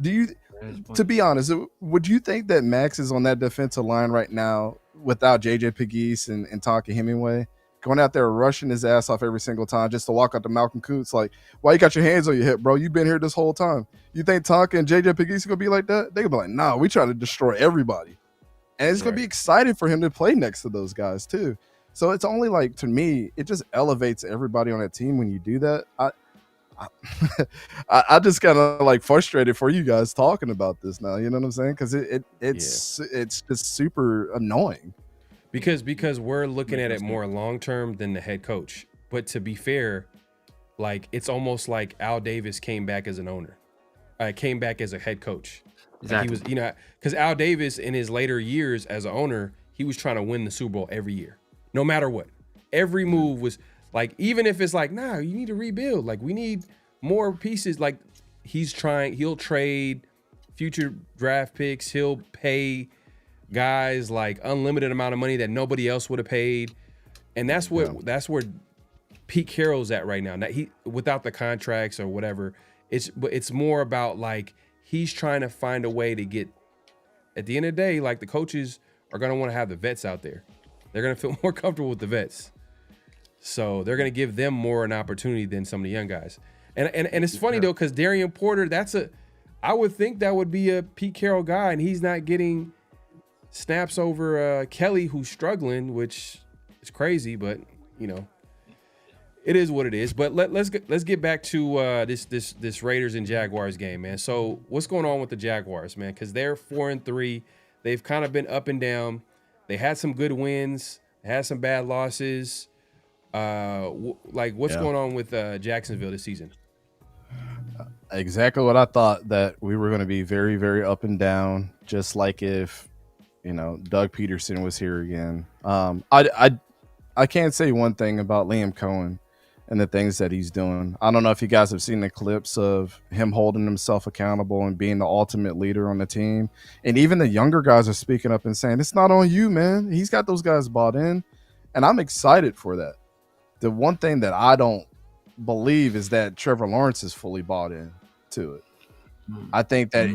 To be honest, would you think that Max is on that defensive line right now without JJ Pegues and Tonka Hemingway going out there rushing his ass off every single time just to walk out to Malcolm Coots? Like, why you got your hands on your hip, bro? You've been here this whole time. You think Tonka and JJ Pegues are going to be like that? They're going to be like, nah, we try to destroy everybody. And it's going to be exciting for him to play next to those guys too. So it's only to me, it just elevates everybody on that team when you do that. I just kind of frustrated for you guys talking about this now. You know what I'm saying? Because it's just super annoying. Because we're looking at it more long term than the head coach. But to be fair, it's almost like Al Davis came back as an owner, came back as a head coach. Exactly. He was, because Al Davis in his later years as an owner, he was trying to win the Super Bowl every year. No matter what, every move was even if it's nah, you need to rebuild. We need more pieces. He'll trade future draft picks. He'll pay guys unlimited amount of money that nobody else would have paid. And that's where Pete Carroll's at right now. Now he, without the contracts or whatever, it's more about he's trying to find a way to get, at the end of the day, the coaches are going to want to have the vets out there. They're going to feel more comfortable with the vets. So they're going to give them more an opportunity than some of the young guys. And it's funny, though, because Darian Porter, I would think that would be a Pete Carroll guy, and he's not getting snaps over Kelly, who's struggling, which is crazy, but, it is what it is. But let's get back to this Raiders and Jaguars game, man. So what's going on with the Jaguars, man? Because they're 4-3. They've kind of been up and down. They had some good wins. They had some bad losses. What's going on with Jacksonville this season? Exactly what I thought, that we were going to be very, very up and down, just like if, Doug Peterson was here again. I can't say one thing about Liam Cohen and the things that he's doing. I don't know if you guys have seen the clips of him holding himself accountable and being the ultimate leader on the team. And even the younger guys are speaking up and saying, it's not on you, man. He's got those guys bought in. And I'm excited for that. The one thing that I don't believe is that Trevor Lawrence is fully bought in to it. I think that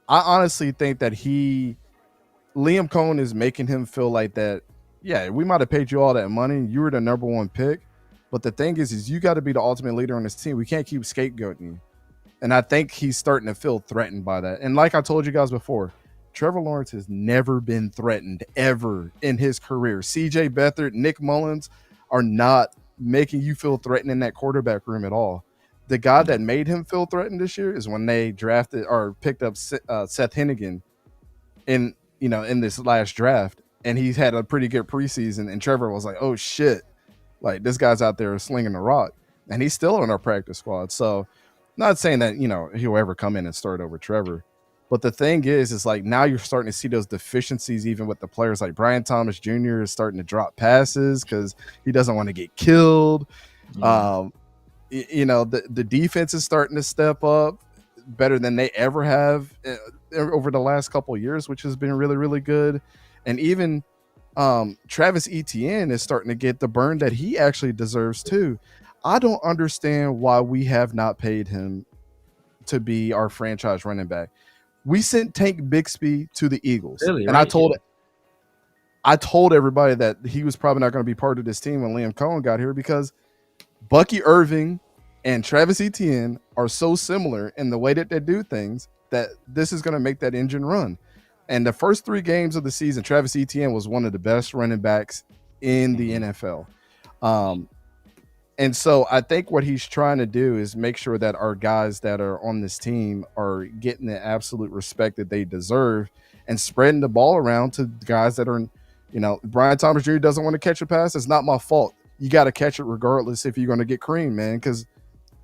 I honestly think that Liam Cohen is making him feel like that. Yeah, we might have paid you all that money. You were the number one pick. But the thing is you got to be the ultimate leader on this team. We can't keep scapegoating you. And I think he's starting to feel threatened by that. And like I told you guys before, Trevor Lawrence has never been threatened ever in his career. CJ Beathard, Nick Mullins are not making you feel threatened in that quarterback room at all. The guy that made him feel threatened this year is when they drafted or picked up Seth Hennigan in this last draft. And he's had a pretty good preseason. And Trevor was like, oh, shit. This guy's out there slinging the rock. And he's still on our practice squad. So not saying that, he'll ever come in and start over Trevor. But the thing is now you're starting to see those deficiencies even with the players. Like Brian Thomas Jr. is starting to drop passes because he doesn't want to get killed. The defense is starting to step up. better than they ever have over the last couple of years, which has been really, really good. And even Travis Etienne is starting to get the burn that he actually deserves too. I don't understand why we have not paid him to be our franchise running back. We sent Tank Bixby to the Eagles, Really, and right? I told everybody that he was probably not going to be part of this team when Liam Cohen got here because Bucky Irving and Travis Etienne are so similar in the way that they do things that this is going to make that engine run. And the first 3 games of the season, Travis Etienne was one of the best running backs in the NFL. And so I think what he's trying to do is make sure that our guys that are on this team are getting the absolute respect that they deserve and spreading the ball around to guys that are, Brian Thomas Jr. doesn't want to catch a pass. It's not my fault. You got to catch it regardless if you're going to get creamed, man, because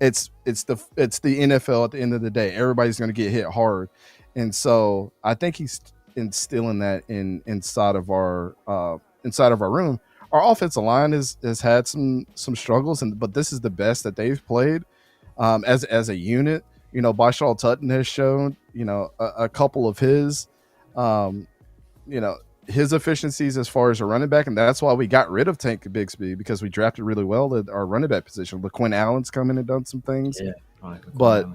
it's the NFL at the end of the day. Everybody's going to get hit hard. And so I think he's instilling that inside of our room. Our offensive line has had some struggles, but this is the best that they've played as a unit. Bashaw Tutton has shown a couple of his his efficiencies as far as a running back, and that's why we got rid of Tank Bixby, because we drafted really well at our running back position. LaQuinn Allen's come in and done some things, but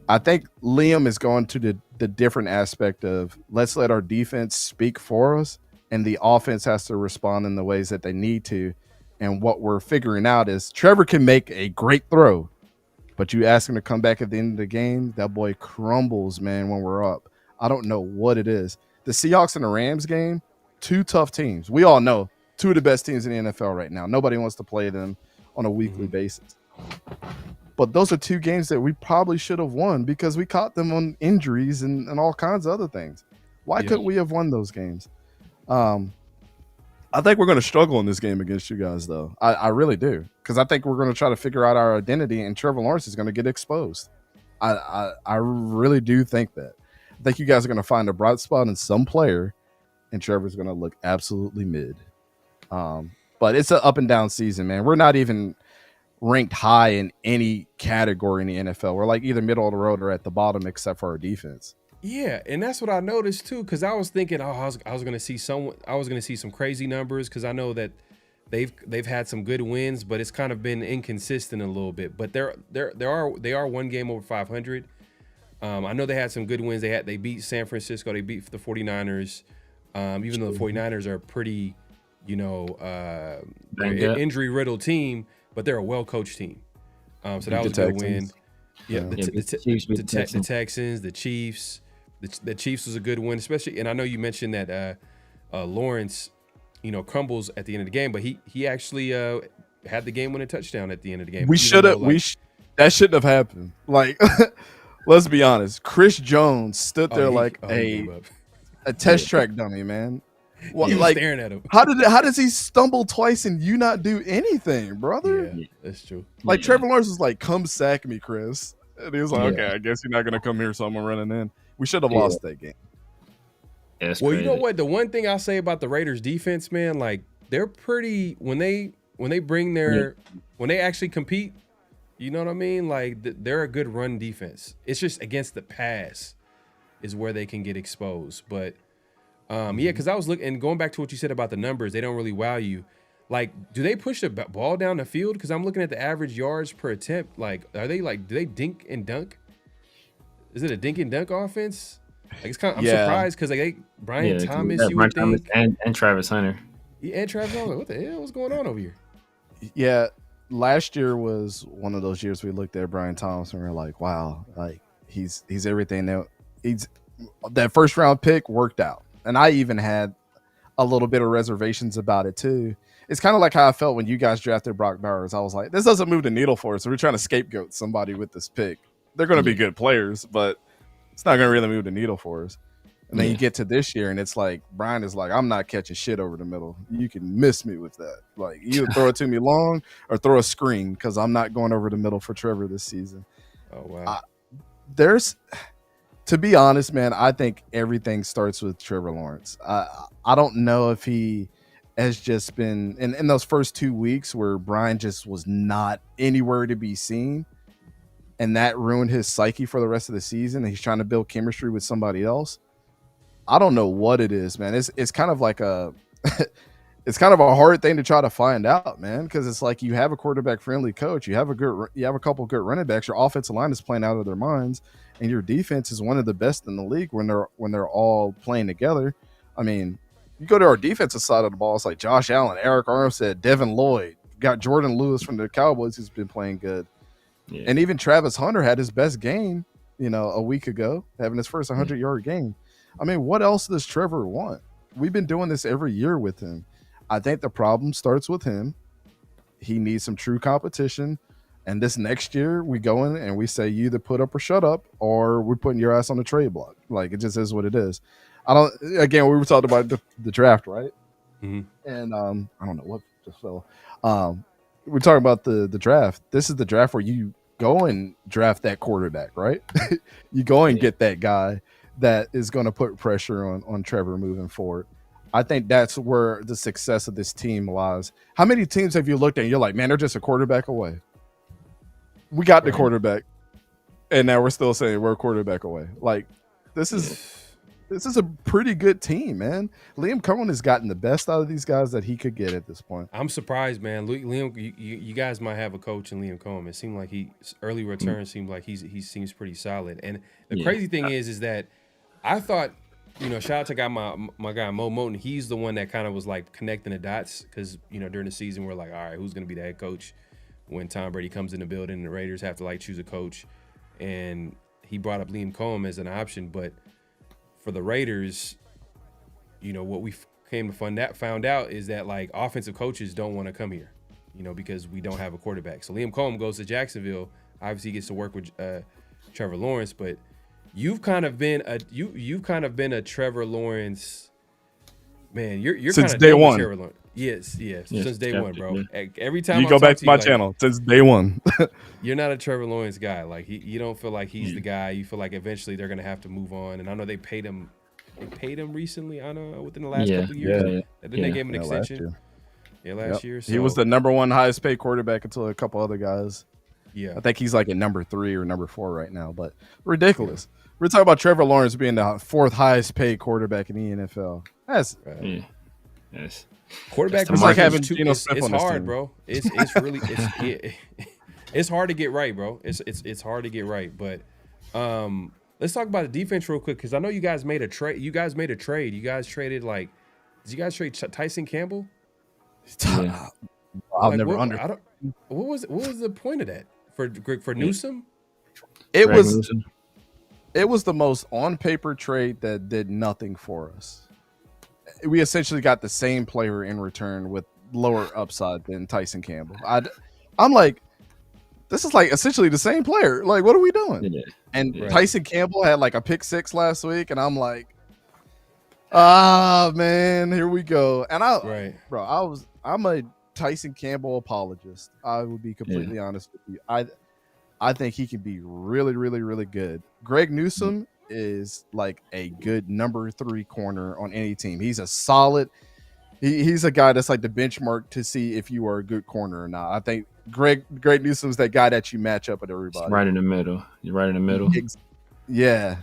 I think Liam is going to the different aspect of let's let our defense speak for us, and the offense has to respond in the ways that they need to. And what we're figuring out is Trevor can make a great throw, but you ask him to come back at the end of the game, that boy crumbles, man, when we're up. I don't know what it is. The Seahawks and the Rams game, 2 tough teams. We all know 2 of the best teams in the NFL right now. Nobody wants to play them on a weekly basis. But those are 2 games that we probably should have won because we caught them on injuries and all kinds of other things. Why couldn't we have won those games? I think we're going to struggle in this game against you guys, though. I really do, because I think we're going to try to figure out our identity, and Trevor Lawrence is going to get exposed. I really do think that. I think you guys are going to find a bright spot in some player, and Trevor's going to look absolutely mid. But it's an up and down season, man. We're not even ranked high in any category in the NFL. We're like either middle of the road or at the bottom, except for our defense. Yeah, and that's what I noticed too, because I was thinking, I was going to see some crazy numbers, because I know that they've had some good wins, but it's kind of been inconsistent a little bit. But they are 1 game over 500. I know they had some good wins. They beat San Francisco. They beat the 49ers. Even though the 49ers are a pretty, injury-riddled team, but they're a well-coached team. So that was a good win. Yeah, the Texans, the Chiefs. The Chiefs was a good win, especially. And I know you mentioned that Lawrence, crumbles at the end of the game, but he actually had the game-winning touchdown at the end of the game. We should have. That shouldn't have happened. Like, let's be honest. Chris Jones stood there like a test track dummy, man. Well, he was staring at him. How does he stumble twice and you not do anything, brother? Yeah, that's true. Like Trevor Lawrence was like, "Come sack me, Chris," and he was like, "Okay, I guess you're not gonna come here, so I'm running in." We should have lost that game. Yeah, well, crazy. You know what? The one thing I'll say about the Raiders defense, man, like they're pretty when they bring when they actually compete. You know what I mean? Like they're a good run defense. It's just against the pass is where they can get exposed. But because I was looking and going back to what you said about the numbers, they don't really wow you. Like, do they push the ball down the field? Because I'm looking at the average yards per attempt. Like, do they dink and dunk? Is it a dink and dunk offense? Like, it's kind of, I'm surprised because like Brian Thomas, you would think, and Travis Hunter. Yeah, and Travis Hunter. What the hell? What's going on over here? Yeah, last year was one of those years we looked at Brian Thomas and we were like, wow, like he's everything that that first round pick worked out. And I even had a little bit of reservations about it too. It's kind of like how I felt when you guys drafted Brock Bowers. I was like, this doesn't move the needle for us. So we're trying to scapegoat somebody with this pick. They're going to be good players, but it's not going to really move the needle for us. And then you get to this year, and it's like Brian is like, I'm not catching shit over the middle. You can miss me with that. Like, either throw it to me long or throw a screen, because I'm not going over the middle for Trevor this season. Oh, wow. To be honest, man, I think everything starts with Trevor Lawrence. I don't know if he has just been in those first 2 weeks where Brian just was not anywhere to be seen. and that ruined his psyche for the rest of the season, and he's trying to build chemistry with somebody else. I don't know what it is, man. It's kind of like a it's kind of a hard thing to try to find out, man, because it's like you have a quarterback friendly coach, you have a couple good running backs, your offensive line is playing out of their minds, and your defense is one of the best in the league when they're all playing together. I mean, you go to our defensive side of the ball, it's like Josh Allen, Eric Armstead, Devin Lloyd, got Jordan Lewis from the Cowboys who's been playing good. Yeah. And even Travis Hunter had his best game, a week ago, having his first 100-yard game. I mean, what else does Trevor want? We've been doing this every year with him. I think the problem starts with him. He needs some true competition. And this next year, we go in and we say, you either put up or shut up, or we're putting your ass on the trade block. Like, it just is what it is. We were talking about the draft, right? Mm-hmm. And I don't know what just fell. We're talking about the draft. This is the draft where you go and draft that quarterback, right? You go and get that guy that is going to put pressure on Trevor moving forward. I think that's where the success of this team lies. How many teams have you looked at and you're like, man, they're just a quarterback away? We got the quarterback, and now we're still saying we're a quarterback away. Like, this is a pretty good team, man. Liam Cohen has gotten the best out of these guys that he could get at this point. I'm surprised, man. Liam, you guys might have a coach in Liam Cohen. It seemed like early return seemed like he seems pretty solid. And the crazy thing is that I thought, shout out to my guy Mo Moten. He's the one that kind of was like connecting the dots because during the season we're like, all right, who's going to be the head coach when Tom Brady comes in the building and the Raiders have to like choose a coach, and he brought up Liam Cohen as an option, but for the Raiders, what we came to found out is that like offensive coaches don't want to come here, because we don't have a quarterback. So Liam Cohen goes to Jacksonville. Obviously, he gets to work with Trevor Lawrence, but you've kind of been a Trevor Lawrence man. You're since kind of day one. Trevor Lawrence. Yes, since day one, bro. Every time you go back to my channel, since day one. You're not a Trevor Lawrence guy. Like you don't feel like he's the guy. You feel like eventually they're gonna have to move on. And I know they paid him. They paid him recently. I know within the last couple of years. Then they gave him an extension. Last year. So. He was the number one highest paid quarterback until a couple other guys. Yeah, I think he's like at number 3 or number 4 right now. But ridiculous. Yeah. We're talking about Trevor Lawrence being the 4th highest paid quarterback in the NFL. That's yes. Quarterback is like having it's hard, bro. It's really it's hard to get right, bro. It's hard to get right. But let's talk about the defense real quick because I know you guys made a trade. You guys traded did you guys trade Tyson Campbell? Yeah. I'll like, never what was the point of that for Newsom? It was the most on paper trade that did nothing for us. We essentially got the same player in return with lower upside than Tyson Campbell. I'm like, this is like essentially the same player. Like, what are we doing? Yeah. And Tyson Campbell had like a pick 6 last week, and I'm like, man, here we go. And I'm a Tyson Campbell apologist. I would be completely honest with you. I think he can be really, really, really good. Greg Newsom is like a good number 3 corner on any team. He's a solid. He's a guy that's like the benchmark to see if you are a good corner or not. I think Greg Newsom's that guy that you match up with everybody. Right in the middle. You're right in the middle. Yeah.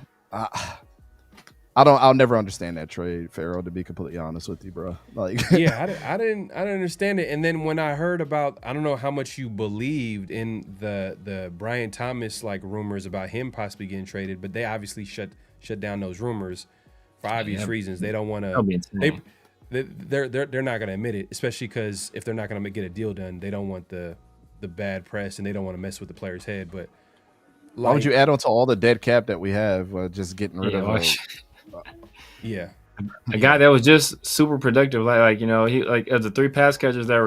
I'll never understand that trade, Pharaoh, to be completely honest with you, bro. Like, I didn't understand it. And then when I heard about, I don't know how much you believed in the Brian Thomas like rumors about him possibly getting traded, but they obviously shut down those rumors for obvious reasons. They don't want to. They're not going to admit it, especially because if they're not going to get a deal done, they don't want the bad press and they don't want to mess with the player's head. But why would you add on to all the dead cap that we have? Just getting rid of it. A guy that was just super productive, he like of the pass catchers that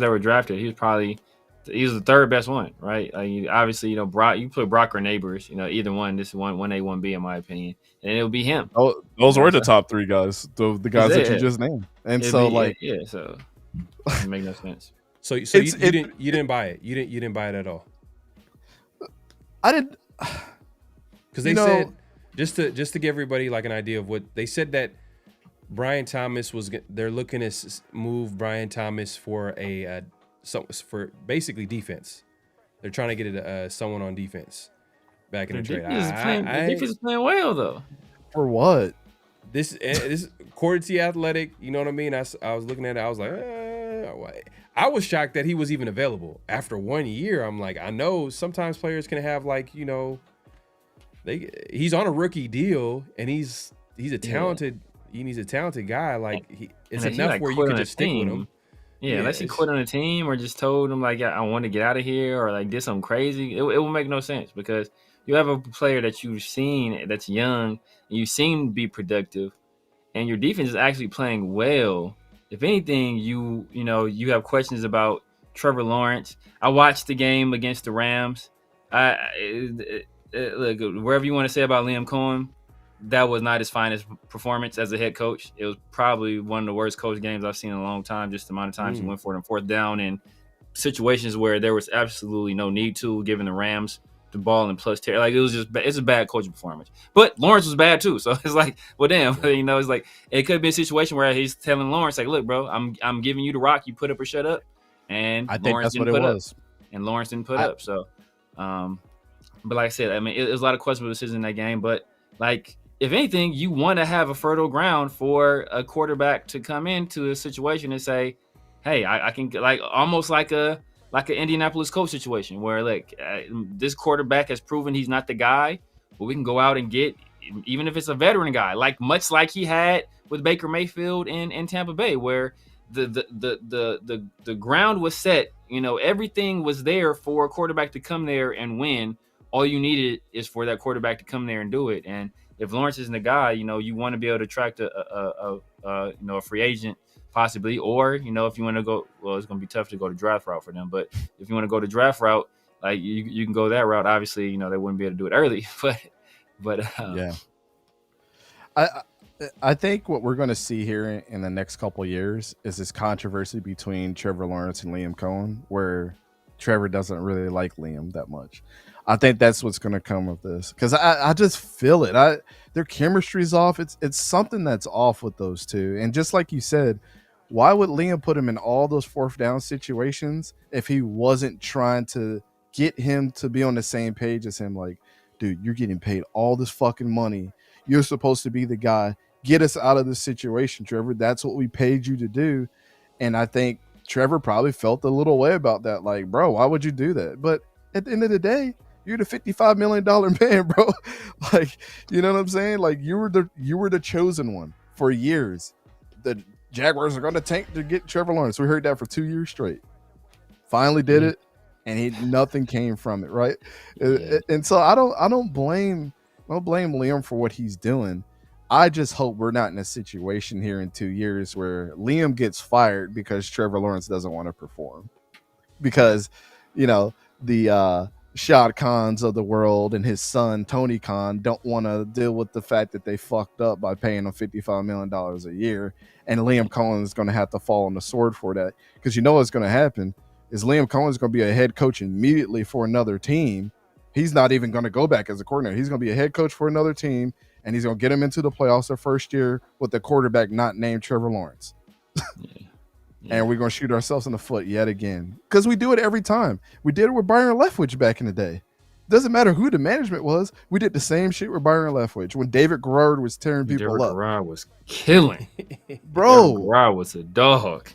were drafted, he was the 3rd best one, right? Like, obviously, Brock, you put Brock or Neighbors, either one. This is 1A, 1B in my opinion, and it'll be him. Oh, those were the top 3 guys, the guys that you just named, and so it make no sense. So you didn't buy it. You didn't buy it at all. I didn't, because they said. Just to give everybody like an idea of what they said, that Brian Thomas they're looking to move Brian Thomas for for basically defense, They're trying to get it someone on defense back in the trade. The defense is playing well though. For what? This Cordy Athletic, you know what I mean? I was looking at it. I was like, I was shocked that he was even available after 1 year. I'm like, I know sometimes players can have like, you know, he's on a rookie deal and he's a talented he's a talented guy. Like it's enough where you can just stick with him. Yeah, unless he quit on the team or just told him like, I want to get out of here or like did something crazy, it will make no sense because you have a player that you've seen that's young and you seem to be productive, and your defense is actually playing well. If anything, you have questions about Trevor Lawrence. I watched the game against the Rams. Look, wherever you want to say about Liam Cohen, that was not his finest performance as a head coach. It was probably one of the worst coach games I've seen in a long time, just the amount of times he went for it on fourth down in situations where there was absolutely no need to, giving the Rams the ball and plus tear. Like, it's a bad coaching performance. But Lawrence was bad too. So it's like, well, damn, it's like, it could be a situation where he's telling Lawrence, like, look, bro, I'm giving you the rock. You put up or shut up. And I think Lawrence that's what didn't it put was. up. And Lawrence didn't put up. So, but like I said, I mean, it was a lot of questionable decisions in that game. But like, if anything, you want to have a fertile ground for a quarterback to come into a situation and say, hey, I can, like, almost like an Indianapolis Colts situation where, like, this quarterback has proven he's not the guy, but we can go out and get, even if it's a veteran guy, much like he had with Baker Mayfield in Tampa Bay, where the ground was set. Everything was there for a quarterback to come there and win. All you needed is for that quarterback to come there and do it. And if Lawrence isn't the guy, you want to be able to attract a free agent possibly, or if you want to go, well, it's going to be tough to go to draft route for them. But if you want to go to draft route, like you can go that route. Obviously, they wouldn't be able to do it early, but yeah. I think what we're going to see here in the next couple of years is this controversy between Trevor Lawrence and Liam Cohen, where Trevor doesn't really like Liam that much. I think that's what's going to come of this, because I just feel it. Their chemistry's off. It's something that's off with those two. And just like you said, why would Liam put him in all those fourth down situations if he wasn't trying to get him to be on the same page as him? Like, dude, you're getting paid all this fucking money. You're supposed to be the guy. Get us out of this situation, Trevor. That's what we paid you to do. And I think Trevor probably felt a little way about that. Like, bro, why would you do that? But at the end of the day, you're the $55 million man, bro. Like, you know what I'm saying? Like, you were the chosen one for years. The Jaguars are going to tank to get Trevor Lawrence. We heard that for 2 years straight. Finally did it, and nothing came from it, right? Yeah. And so I don't blame Liam for what he's doing. I just hope we're not in a situation here in 2 years where Liam gets fired because Trevor Lawrence doesn't want to perform. Because, the Shad Khans of the world and his son, Tony Khan, don't want to deal with the fact that they fucked up by paying him $55 million a year. And Liam Cohen is going to have to fall on the sword for that. Because what's going to happen is Liam Cohen is going to be a head coach immediately for another team. He's not even going to go back as a coordinator. He's going to be a head coach for another team. And he's going to get him into the playoffs their first year with a quarterback not named Trevor Lawrence. Yeah. And we're going to shoot ourselves in the foot yet again. Because we do it every time. We did it with Byron Leftwich back in the day. Doesn't matter who the management was. We did the same shit with Byron Leftwich when David Garrard was tearing people up. Garrard was killing. Bro. Garrard was a dog.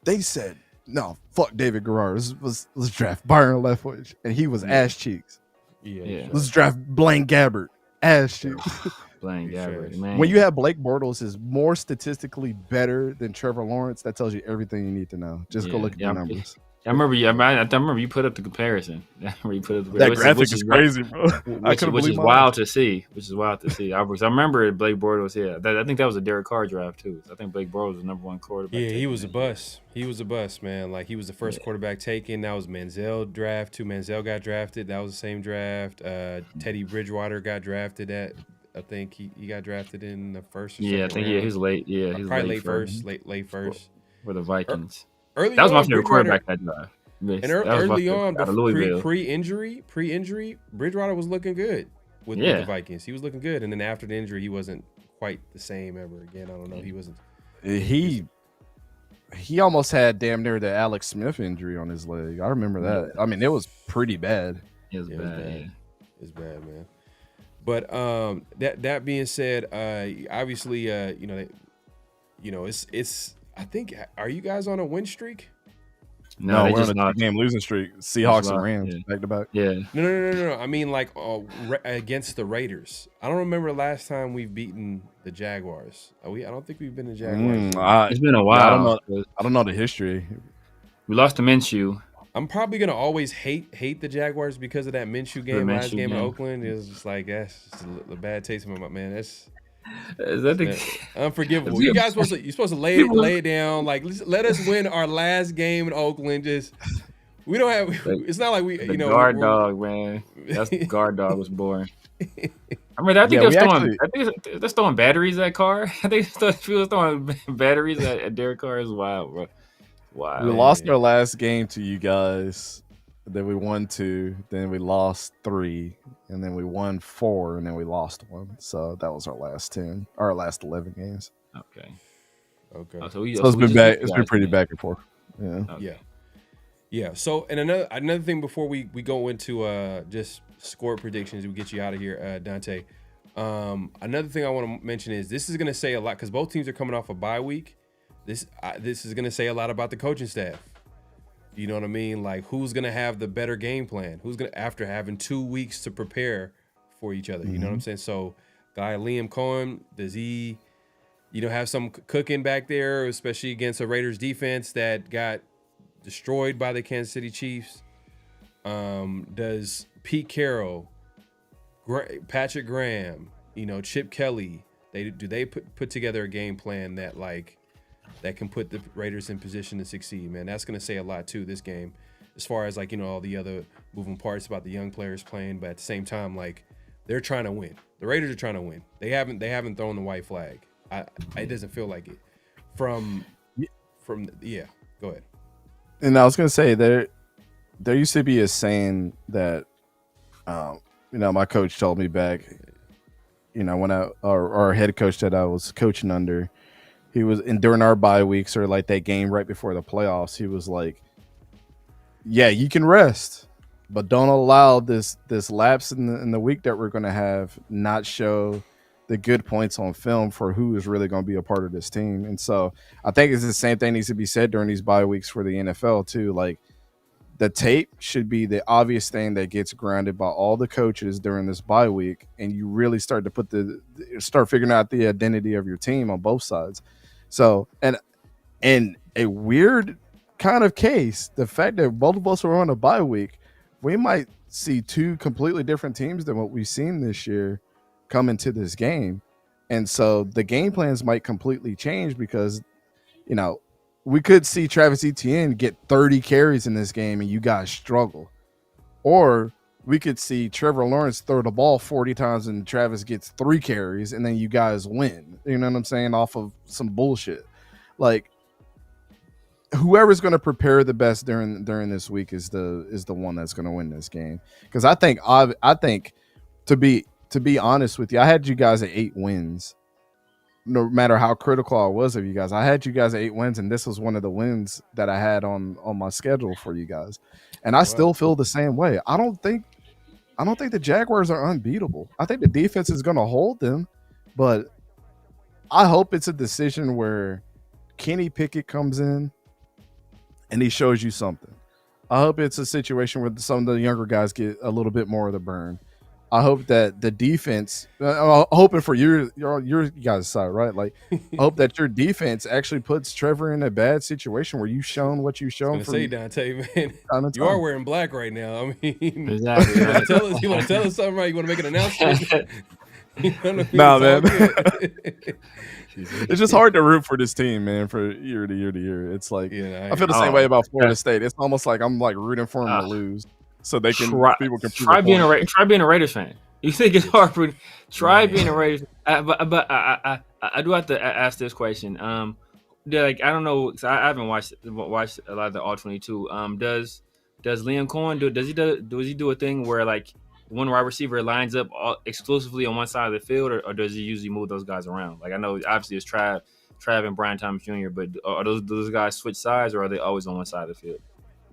They said, no, fuck David Garrard. Let's draft Byron Leftwich. And he was ass cheeks. Yeah. Let's draft Blaine Gabbert. Ass cheeks. Blaine Gabbert, man. When you have Blake Bortles is more statistically better than Trevor Lawrence, that tells you everything you need to know. Just go look at the numbers. I remember you put up the comparison. That graphic is crazy, bro. Which is wild to see. I remember Blake Bortles. Yeah, I think that was a Derek Carr draft too. I think Blake Bortles was the number one quarterback. Yeah, he was a bust. He was a bust, man. Like, he was the first quarterback taken. That was Manziel draft too. Manziel got drafted. That was the same draft. Teddy Bridgewater got drafted at. I think he got drafted in the first. Or I think round. he was late. Yeah, he was probably late first. For the Vikings. Early that was on, my favorite quarterback that draft. And early on, pre-injury, Bridgewater was looking good with the Vikings. He was looking good, and then after the injury, he wasn't quite the same ever again. I don't know. He wasn't. He he almost had damn near the Alex Smith injury on his leg. I remember that. I mean, it was pretty bad. It was bad. Yeah. It's bad, man. But that being said, obviously, it's. I think, are you guys on a win streak? No, we're on a game losing streak. Seahawks and Rams back to back. Yeah. No. I mean, like against the Raiders. I don't remember the last time we've beaten the Jaguars. I don't think we've been the Jaguars. It's been a while. I don't know the history. We lost to Minshew. I'm probably gonna always hate the Jaguars because of that Minshew game, last game in Oakland. It was just like that's just a bad taste in my mouth, man. That's unforgivable. You guys you're supposed to lay it down. Like let us win our last game in Oakland. Just we don't have. It's not like we guard dog, man. That's guard dog was boring. I mean, I think they're throwing batteries at Carr. I think he was throwing batteries at Derek Carr as well, bro. Wow. We lost our last game to you guys. Then we won 2. Then we lost 3. And then we won 4. And then we lost 1. So that was our last 10. Our last 11 games. Okay. Oh, so it's been back. It's been pretty back and forth. Yeah. Okay. Yeah. So, and another thing before we go into just score predictions, we get you out of here, Dante. Another thing I want to mention is this is going to say a lot because both teams are coming off a bye week. This is going to say a lot about the coaching staff. You know what I mean? Like, who's going to have the better game plan? Who's going to, after having 2 weeks to prepare for each other? You know what I'm saying? So, guy Liam Cohen, does he, have some cooking back there, especially against a Raiders defense that got destroyed by the Kansas City Chiefs? Does Pete Carroll, Patrick Graham, Chip Kelly, do they put together a game plan that can put the Raiders in position to succeed, man? That's going to say a lot too, this game, as far as all the other moving parts about the young players playing, but at the same time, they're trying to win. The Raiders are trying to win. They haven't thrown the white flag. It doesn't feel like it. From go ahead. And I was going to say there used to be a saying that, my coach told me back, when our head coach that I was coaching under, he was during our bye weeks or like that game right before the playoffs. He was like, "Yeah, you can rest, but don't allow this lapse in the week that we're going to have not show the good points on film for who is really going to be a part of this team." And so I think it's the same thing needs to be said during these bye weeks for the NFL too. Like the tape should be the obvious thing that gets grounded by all the coaches during this bye week, and you really start to start figuring out the identity of your team on both sides. So, and in a weird kind of case, the fact that both of us are on a bye week, we might see 2 completely different teams than what we've seen this year come into this game. And so the game plans might completely change because, we could see Travis Etienne get 30 carries in this game and you guys struggle. Or we could see Trevor Lawrence throw the ball 40 times and Travis gets 3 carries and then you guys win. You know what I'm saying? Off of some bullshit. Like whoever's going to prepare the best during this week is the one that's going to win this game. Because I think to be honest with you, I had you guys at 8 wins. No matter how critical I was of you guys, I had you guys at 8 wins, and this was one of the wins that I had on my schedule for you guys. And I still feel the same way. I don't think the Jaguars are unbeatable. I think the defense is going to hold them, but I hope it's a decision where Kenny Pickett comes in and he shows you something. I hope it's a situation where some of the younger guys get a little bit more of the burn. I hope that the defense, I'm hoping for your guys' side, right? Like, I hope that your defense actually puts Trevor in a bad situation where you've shown what you've shown. Say, Dante, man, you are wearing black right now. I mean, exactly. You want to tell us something, right? You want to make an announcement? Nah, man. It's just hard to root for this team, man, for year to year to year. It's like I feel the same way about Florida State. It's almost like I'm like rooting for them to lose. So they can people can try being a Raiders fan. You think it's hard for try being a Raiders, but I do have to ask this question. I don't know, cause I haven't watched a lot of the All 22. Does Liam Cohen does he do a thing where like one wide receiver lines up exclusively on one side of the field, or does he usually move those guys around? Like I know obviously it's Trav Trav and Brian Thomas Jr. But are those guys switch sides, or are they always on one side of the field?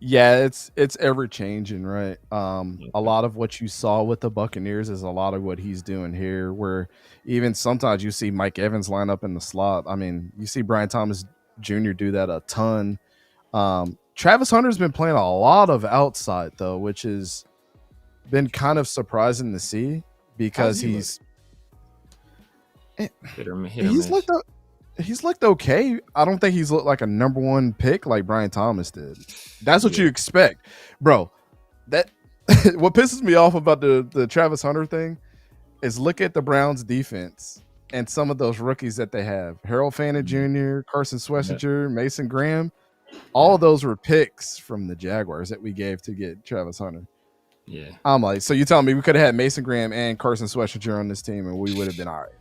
Yeah, it's ever changing, right? A lot of what you saw with the Buccaneers is a lot of what he's doing here, where even sometimes you see Mike Evans line up in the slot. I mean, you see Brian Thomas Jr. do that a ton. Travis Hunter's been playing a lot of outside though, which has been kind of surprising to see because he's looked okay. I don't think he's looked like a number one pick like Brian Thomas did. That's what you expect, bro. That what pisses me off about the Travis Hunter thing is look at the Browns defense and some of those rookies that they have. Harold Fannin Jr., Carson Schlesinger, Mason Graham. All of those were picks from the Jaguars that we gave to get Travis Hunter. Yeah. I'm like, so you telling me we could have had Mason Graham and Carson Schlesinger on this team and we would have been all right.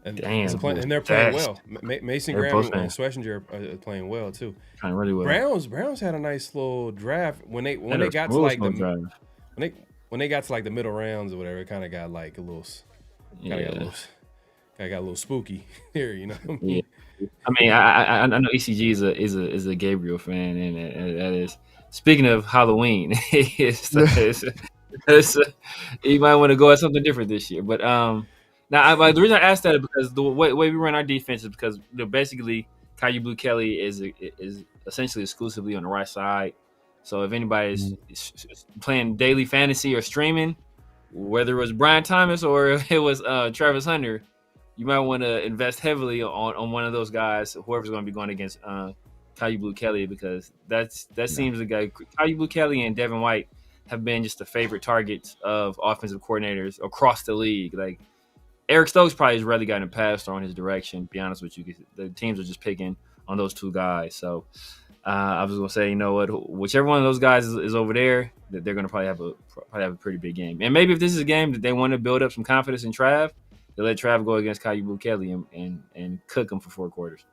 And Damn, they're playing well. Mason Graham and Schlesinger are playing well too. Playing really well. Browns had a nice little draft when they got to like when they got to like the middle rounds or whatever. It kind of got like a little, got a little spooky here, you know. Yeah. I mean, I know ECG is a Gabriel fan, and that is speaking of Halloween. You might want to go at something different this year, but now the reason I asked that is because the way we run our defense is because basically Caillou Blue Kelly is essentially exclusively on the right side. So if anybody is playing daily fantasy or streaming, whether it was Brian Thomas or it was Travis Hunter, you might want to invest heavily on one of those guys, whoever's going to be going against Caillou Blue Kelly, because that seems the guy. Caillou Blue Kelly and Devin White have been just the favorite targets of offensive coordinators across the league. Like Eric Stokes probably has rarely gotten a pass thrown his direction. To be honest with you, the teams are just picking on those two guys. So I was going to say, you know what, whichever one of those guys is over there, that they're going to probably have a pretty big game. And maybe if this is a game that they want to build up some confidence in Trav, they let Trav go against Caillou Blue Kelly and cook him for 4 quarters.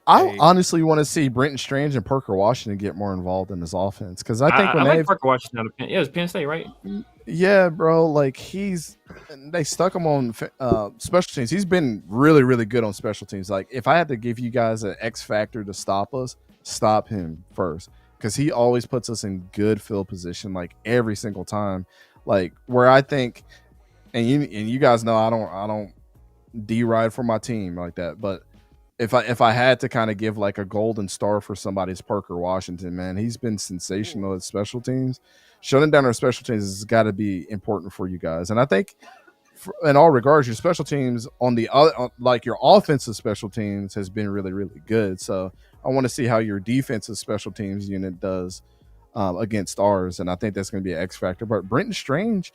I honestly want to see Brenton Strange and Parker Washington get more involved in this offense, because I think when like Parker Washington out of Penn, it was Penn State, right? Yeah, bro. Like they stuck him on special teams. He's been really, really good on special teams. Like if I had to give you guys an X factor to stop us, stop him first, because he always puts us in good field position, like every single time. Like where I think, and you guys know I don't deride for my team like that, but if I had to kind of give like a golden star for somebody's Parker Washington, man, he's been sensational at special teams. Shutting down our special teams has got to be important for you guys, and I think in all regards, your special teams on the other, like your offensive special teams, has been really, really good. So I want to see how your defensive special teams unit does against ours, and I think that's going to be an X factor. But Brenton Strange,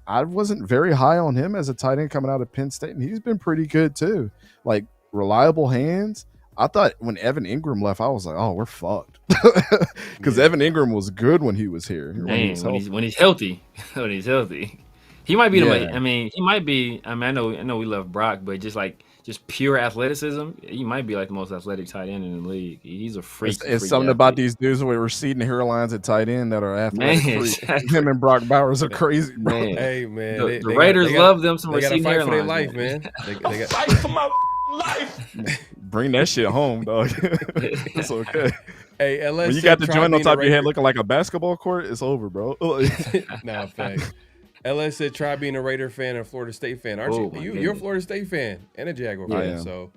I wasn't very high on him as a tight end coming out of Penn State, and he's been pretty good too. Like reliable hands. I thought when Evan Ingram left, I was like, oh, we're fucked. Because Evan Ingram was good when he was here. When he's healthy. When he's healthy. He might be I know we love Brock, but just pure athleticism, he might be like the most athletic tight end in the league. He's a freak. It's something about these dudes with receding hairlines at tight end that are athletic freaks. Him and Brock Bowers are crazy, bro. Man. Hey, man. The Raiders love them some receding hairlines. For their life, man. They got Fight for my life. Bring that shit home, dog. It's okay. Hey, LS, when you got the joint on top of your head looking like a basketball court, it's over, bro. Nah, thanks. LS said, try being a Raider fan and a Florida State fan. Aren't you? You're a Florida State fan and a Jaguar fan. So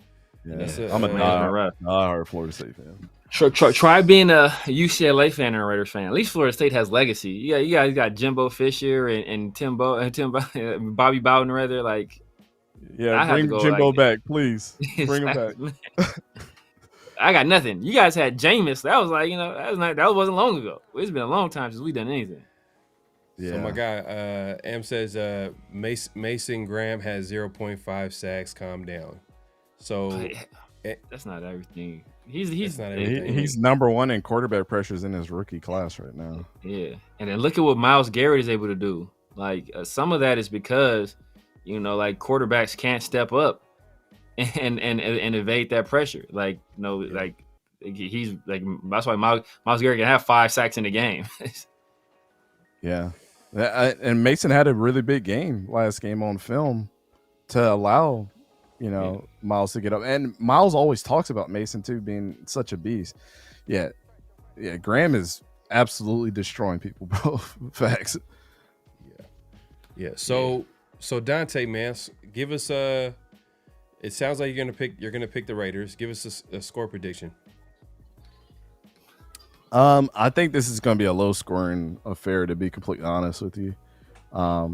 I'm a diehard Florida State fan. Try being a UCLA fan and a Raiders fan. At least Florida State has legacy. You guys got Jimbo Fisher and Bobby Bowden, rather. Like, bring Jimbo back, please. Bring him back. I got nothing. You guys had Jameis. That was like, that wasn't long ago. It's been a long time since we've done anything. Yeah. So my guy M says Mason Graham has 0.5 sacks. Calm down. So that's not everything. He's not everything. He's number one in quarterback pressures in his rookie class right now. Yeah, and then look at what Myles Garrett is able to do. Like some of that is because like quarterbacks can't step up and evade that pressure. Like he's like, that's why Myles Garrett can have 5 sacks in a game. Yeah. And Mason had a really big game last game on film to allow, Miles to get up. And Miles always talks about Mason too being such a beast. Yeah, Graham is absolutely destroying people, bro. Facts. Yeah. So Dante, man, give us it sounds like you're gonna pick the Raiders. Give us a score prediction. I think this is going to be a low scoring affair, to be completely honest with you. I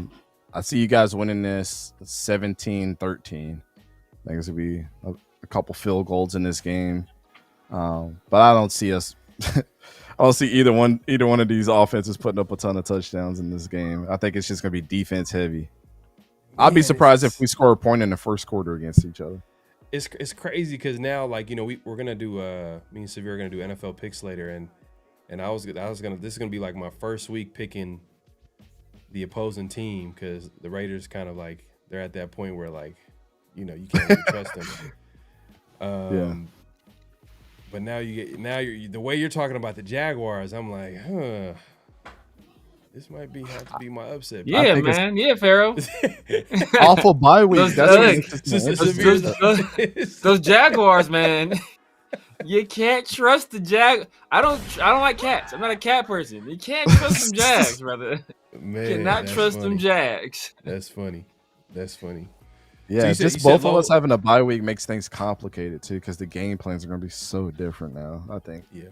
see you guys winning this 17-13. I think it's going to be a couple field goals in this game. But I don't see us I don't see either one of these offenses putting up a ton of touchdowns in this game. I think it's just going to be defense heavy. I'd be surprised if we score a point in the first quarter against each other. It's crazy because now, like, we're gonna do me and Severe are gonna do NFL picks later, and this is gonna be like my first week picking the opposing team because the Raiders kind of like they're at that point where, like, you can't really trust them. But now you're the way you're talking about the Jaguars, I'm like, this might have to be my upset. Yeah, man. Yeah, Pharaoh. Awful bye week. Those Jaguars, man. You can't trust the I don't like cats. I'm not a cat person. You can't trust them Jags, brother. Man, you cannot trust them Jags. That's funny. Yeah, so both of us having a bye week makes things complicated too, because the game plans are going to be so different now. I think. Yeah.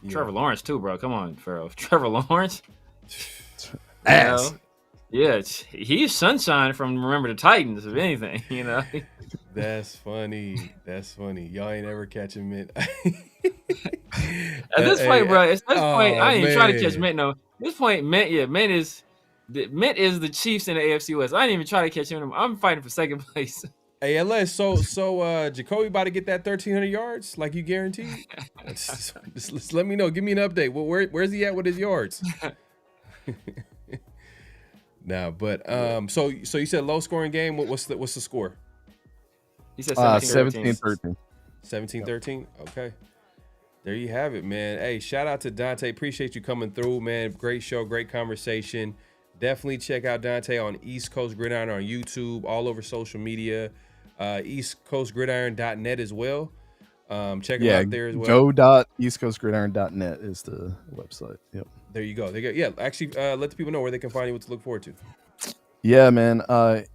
Trevor Lawrence too, bro. Come on, Pharaoh. Trevor Lawrence. Ass. Yeah, he's sunshine from Remember the Titans, if anything. That's funny. Y'all ain't ever catching Mint. At this point, bro. At this point, I ain't even trying to catch Mint. No, at this point, Mint is the Chiefs in the AFC West. I ain't even trying to catch him. I'm fighting for second place. Hey, LS, so Jacoby about to get that 1,300 yards, like you guaranteed? just let me know. Give me an update. Where's he at with his yards? Nah, but so you said low scoring game. What's the score? He said 17-13. 17-13. Okay, there you have it, man. Hey, shout out to Dante. Appreciate you coming through, man. Great show, great conversation. Definitely check out Dante on East Coast Gridiron on YouTube, all over social media, eastcoastgridiron.net as well. Check him out there as well. Go.eastcoastgridiron.net is the website. Yep. There you go. Yeah, actually, let the people know where they can find you, what to look forward to. Yeah, man.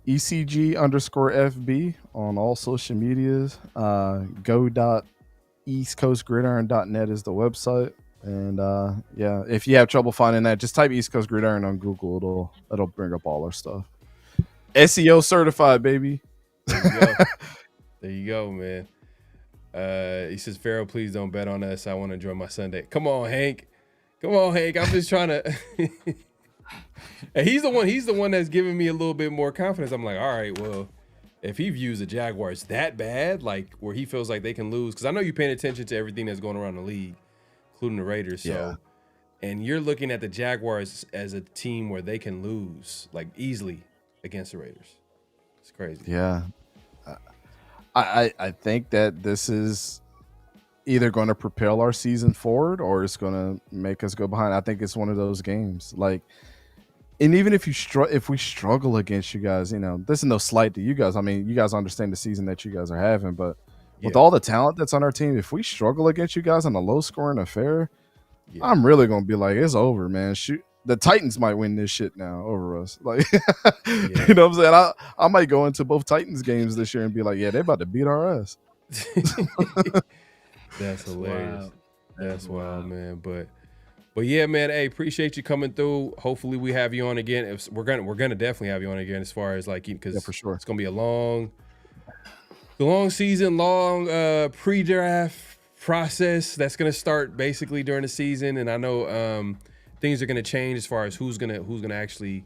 ECG_FB on all social medias. Go.eastcoastgridiron.net is the website. And yeah, if you have trouble finding that, just type East Coast Gridiron on Google. It'll bring up all our stuff. SEO certified, baby. There you go, man. He says, Pharaoh, please don't bet on us. I want to enjoy my Sunday. Come on, Hank. I'm just trying to. And he's the one that's giving me a little bit more confidence. I'm like, all right, well, if he views the Jaguars that bad, like where he feels like they can lose, because I know you're paying attention to everything that's going around the league, including the Raiders. So, and you're looking at the Jaguars as a team where they can lose like easily against the Raiders. It's crazy. Yeah. I think that this is either going to propel our season forward or it's going to make us go behind. I think it's one of those games. Like, and even if we struggle against you guys, this is no slight to you guys. I mean, you guys understand the season that you guys are having, but with all the talent that's on our team, if we struggle against you guys in a low scoring affair, I'm really going to be like, it's over, man. Shoot. The Titans might win this shit now over us. Like, you know what I'm saying? I might go into both Titans games this year and be like, yeah, they're about to beat our ass. That's hilarious. Wow. That's wild, man. But yeah, man. Hey, appreciate you coming through. Hopefully, we have you on again. We're gonna definitely have you on again. As far as like, because for sure, it's gonna be a long season, pre-draft process that's gonna start basically during the season. And I know things are gonna change as far as who's gonna actually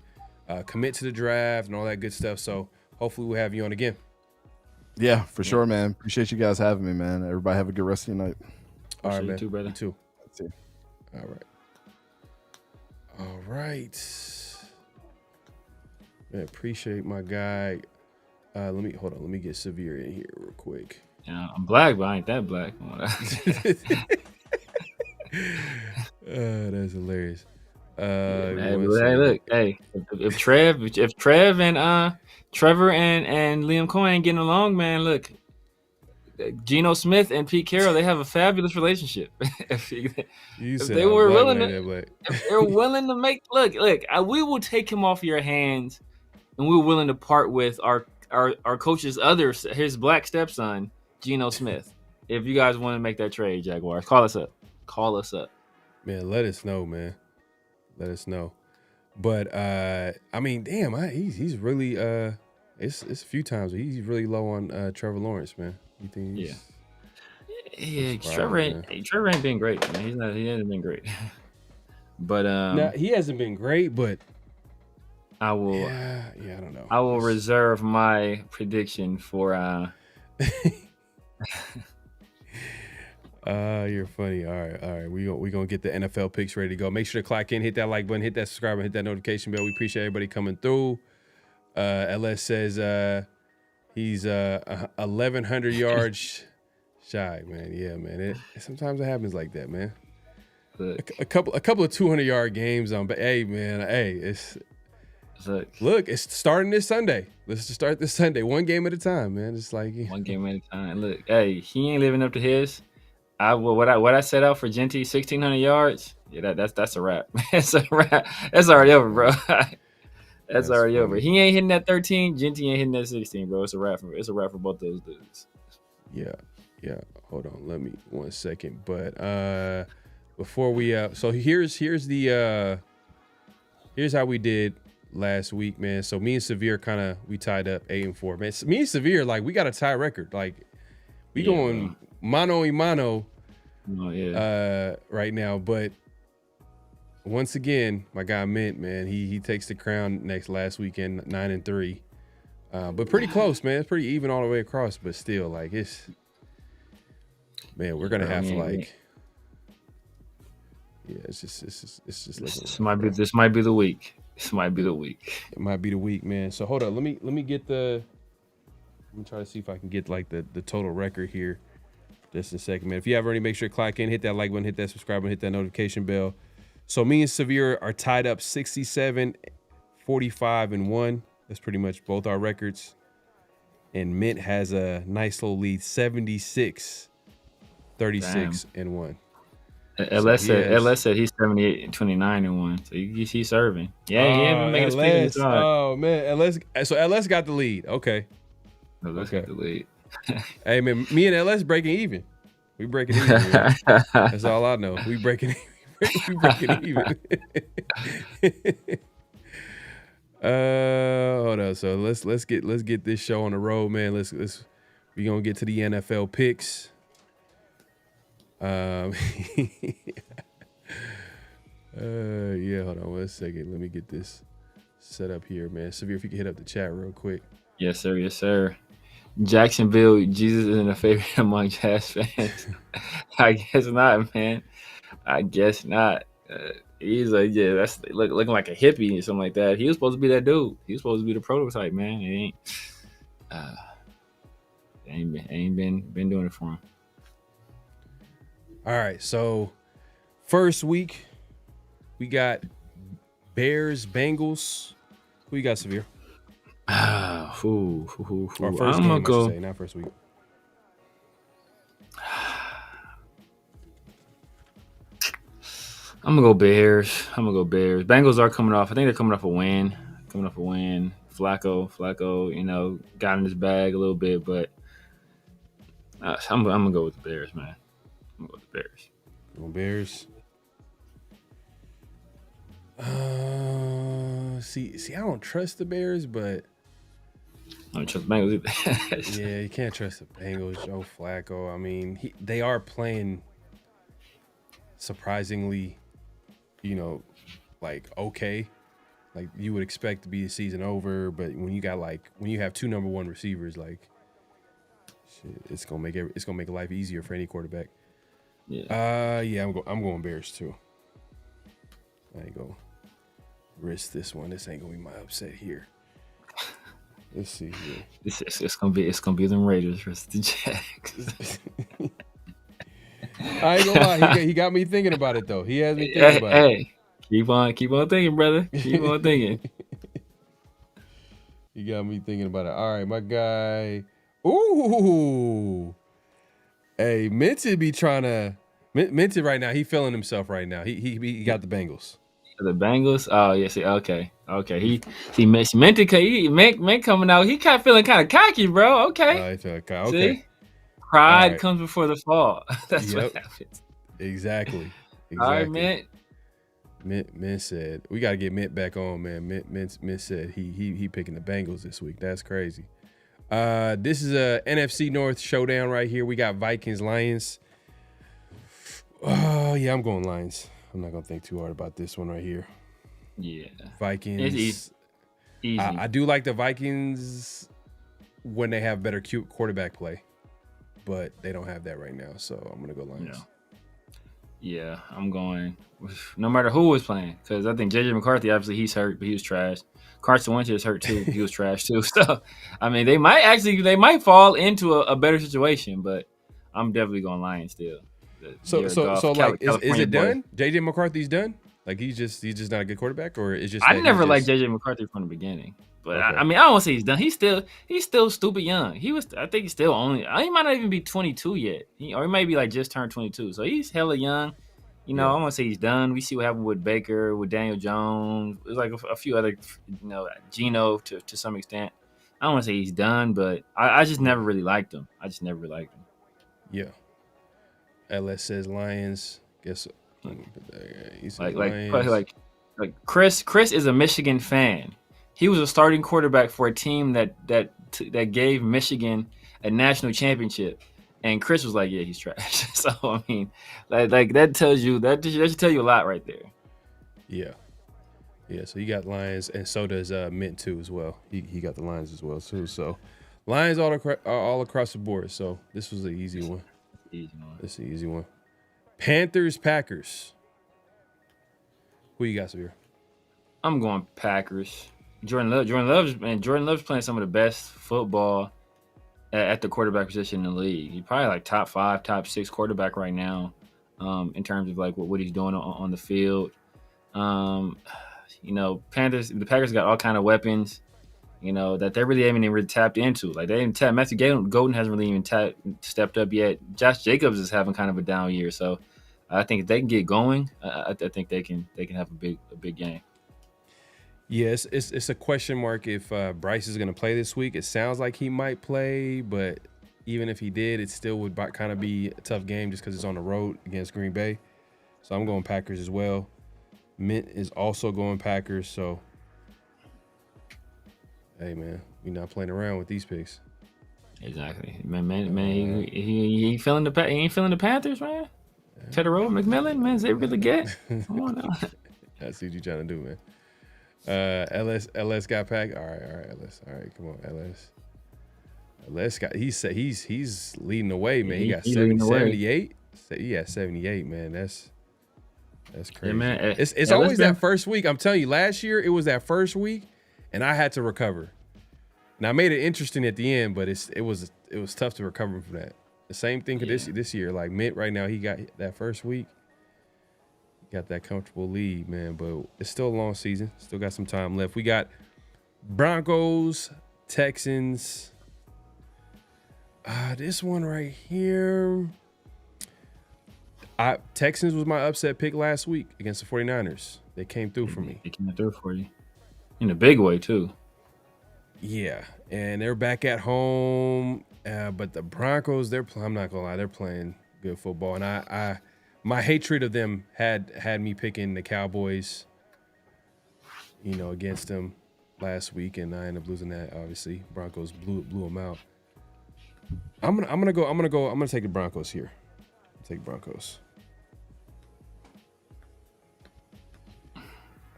commit to the draft and all that good stuff. So hopefully, we'll have you on again. Yeah, for sure, man. Appreciate you guys having me, man. Everybody have a good rest of your night. All right, man. You too, brother. You too. That's it. All right. Man, appreciate my guy. Let me get Severe in here real quick. Yeah, I'm black, but I ain't that black. That's hilarious. Hey, look, hey, if Trev Trevor and Liam Cohen getting along, man. Look, Geno Smith and Pete Carroll, they have a fabulous relationship. if they were willing to, if they're willing to make look, we will take him off your hands, and we're willing to part with our coach's his black stepson, Geno Smith. If you guys want to make that trade, Jaguars, call us up. Call us up. Man, let us know, man. Let us know. But I mean, damn, he's really it's a few times he's really low on Trevor Lawrence, man. You think? Yeah. Trevor ain't been great, man. He hasn't been great. But no, he hasn't been great, but I will. Yeah, I don't know. I will reserve my prediction for. You're funny. All right. We gonna get the NFL picks ready to go. Make sure to clock in, hit that like button, hit that subscribe, and hit that notification bell. We appreciate everybody coming through. LS says he's 1,100 yards shy, man. Yeah, man. Sometimes it happens like that, man. A couple of 200-yard games on, but hey, man, it's starting this Sunday. Let's just start this Sunday, one game at a time, man. It's like one game at a time. Look, hey, he ain't living up to his. What I set out for Genty, 1,600 yards. Yeah, that's a wrap. That's a wrap. That's already over, bro. That's already over. He ain't hitting that 13. Genty ain't hitting that 16, bro. It's a wrap for both those dudes. Yeah. Hold on, let me 1 second. But before we so here's how we did last week, man. So me and Severe we tied up 8-4. Man, me and Severe, like, we got a tie record. Like, we going mano y mano right now. But once again, my guy Mint, man, he takes the crown last weekend, 9-3. But pretty close, man. It's pretty even all the way across. But still, like, we're gonna have to like. Yeah, it's just like this might be the week. This might be the week. It might be the week, man. So hold on, let me get the. I'm gonna try to see if I can get like the total record here. Just a second, man. If you haven't already, make sure to clock in, hit that like button, hit that subscribe button, hit that notification bell. So me and Severe are tied up 67, 45, and 1. That's pretty much both our records. And Mint has a nice little lead, 76, 36, and 1. LS said he's 78 and 29 and 1. So he's serving. Yeah, he ain't been making his feet in his side. Oh man, LS got the lead. Okay. LS got the lead. Hey man, me and LS breaking even. We breaking even. Man. That's all I know. We breaking even. Hold on. So let's get this show on the road, man. We gonna get to the NFL picks. Yeah, hold on 1 second. Let me get this set up here, man. Severe, if you can hit up the chat real quick. Yes, sir. Jacksonville, Jesus isn't a favorite among Jazz fans. I guess not, man. I guess not. He's like, that's looking like a hippie or something like that. He was supposed to be that dude. He was supposed to be the prototype, man. He ain't been doing it for him. All right, so first week we got Bears, Bengals. Who you got, Severe? Or first game, I should say, not first week. I'm gonna go Bears. Bengals are coming off. I think they're coming off a win. Flacco, got in his bag a little bit, but I'm gonna go with the Bears, man. I'm gonna go with the Bears. Bears. See, I don't trust the Bears, but I don't trust the Bengals either. Yeah, you can't trust the Bengals. Joe Flacco. I mean, they are playing surprisingly, like okay, like you would expect to be the season over, but when you have two number one receivers, like shit, it's gonna make life easier for any quarterback. Yeah. I'm going Bears too. I ain't gonna risk this one. This ain't gonna be my upset here. Let's see here. It's gonna be them Raiders versus the Jags. I ain't gonna lie. He got me thinking about it though. He has me thinking about it. Keep on thinking, brother. Keep on thinking. You got me thinking about it. All right, my guy. Ooh. Hey, Minty be trying to. Minty right now, he feeling himself right now. He got the Bengals. The Bengals. Oh yeah. See. Okay. He meant to. He meant coming out. He kind of feeling kind of cocky, bro. Okay. Okay. See. Pride right. comes before the fall. That's what happens. Exactly. All right, Mint. Mint said we got to get Mint back on, man. Mint said he picking the Bengals this week. That's crazy. This is a NFC North showdown right here. We got Vikings, Lions. Oh yeah, I'm going Lions. I'm not gonna think too hard about this one right here. Yeah, Vikings. It's easy. I do like the Vikings when they have better quarterback play, but they don't have that right now. So I'm gonna go Lions. Yeah, I'm going. No matter who was playing, because I think JJ McCarthy, obviously he's hurt, but he was trash. Carson Wentz is hurt too. He was trash too. So, I mean, they might fall into a better situation, but I'm definitely going Lions still. So like, is it done? JJ McCarthy's done? Like he's just not a good quarterback, or it's just I never liked JJ McCarthy from the beginning. But okay. I mean, I don't want to say he's done. He's still stupid young. I think he's still he might not even be 22 yet. Or he might be like just turned 22. So he's hella young. I don't want to say he's done. We see what happened with Baker, with Daniel Jones. There's like a few other, Geno to some extent. I don't want to say he's done, but I just never really liked him. Yeah. LS says Lions. Guess he's like Chris is a Michigan fan. He was a starting quarterback for a team that gave Michigan a national championship. And Chris was like, "Yeah, he's trash." So I mean, like that should tell you a lot right there. Yeah. So he got Lions, and so does Mint too as well. He got the Lions as well too. So Lions all across the board. So this was an easy one. This is an easy one. Panthers, Packers. Who you got, Sabir? I'm going Packers. Jordan Love's playing some of the best football at the quarterback position in the league. He's probably like top 5, top 6 quarterback right now, in terms of like what he's doing on the field. The Packers got all kind of weapons, that they really haven't even tapped into. Like they didn't tap. Matthew Golden hasn't really even stepped up yet. Josh Jacobs is having kind of a down year, so I think if they can get going, I think they can have a big game. Yes, it's a question mark if Bryce is going to play this week. It sounds like he might play, but even if he did, it still would kind of be a tough game just because it's on the road against Green Bay. So I'm going Packers as well. Mint is also going Packers. So, hey, man, we're not playing around with these picks. Exactly. Man, he ain't feeling the Panthers, man. Federal McMillan, man, is they really get? Come on now. That's what you trying to do, man. LS got packed. All right, LS. All right, come on, LS. LS got. He's leading the way, man. He got 78. Yeah, 78, man. That's crazy. Yeah, man. It's always that first week. I'm telling you, last year it was that first week, and I had to recover. Now I made it interesting at the end, but it was tough to recover from that. The same thing for this year. Like Mint right now, he got that first week. Got that comfortable lead, man, but it's still a long season. Still got some time left. We got Broncos, Texans. This one right here. Texans was my upset pick last week against the 49ers. They came through for me. They came through for you. In a big way, too. Yeah, and they're back at home. But the Broncos, I'm not going to lie, they're playing good football. And my hatred of them had me picking the Cowboys, against them last week, and I ended up losing that. Obviously, Broncos blew them out. I'm gonna take the Broncos here. Take Broncos.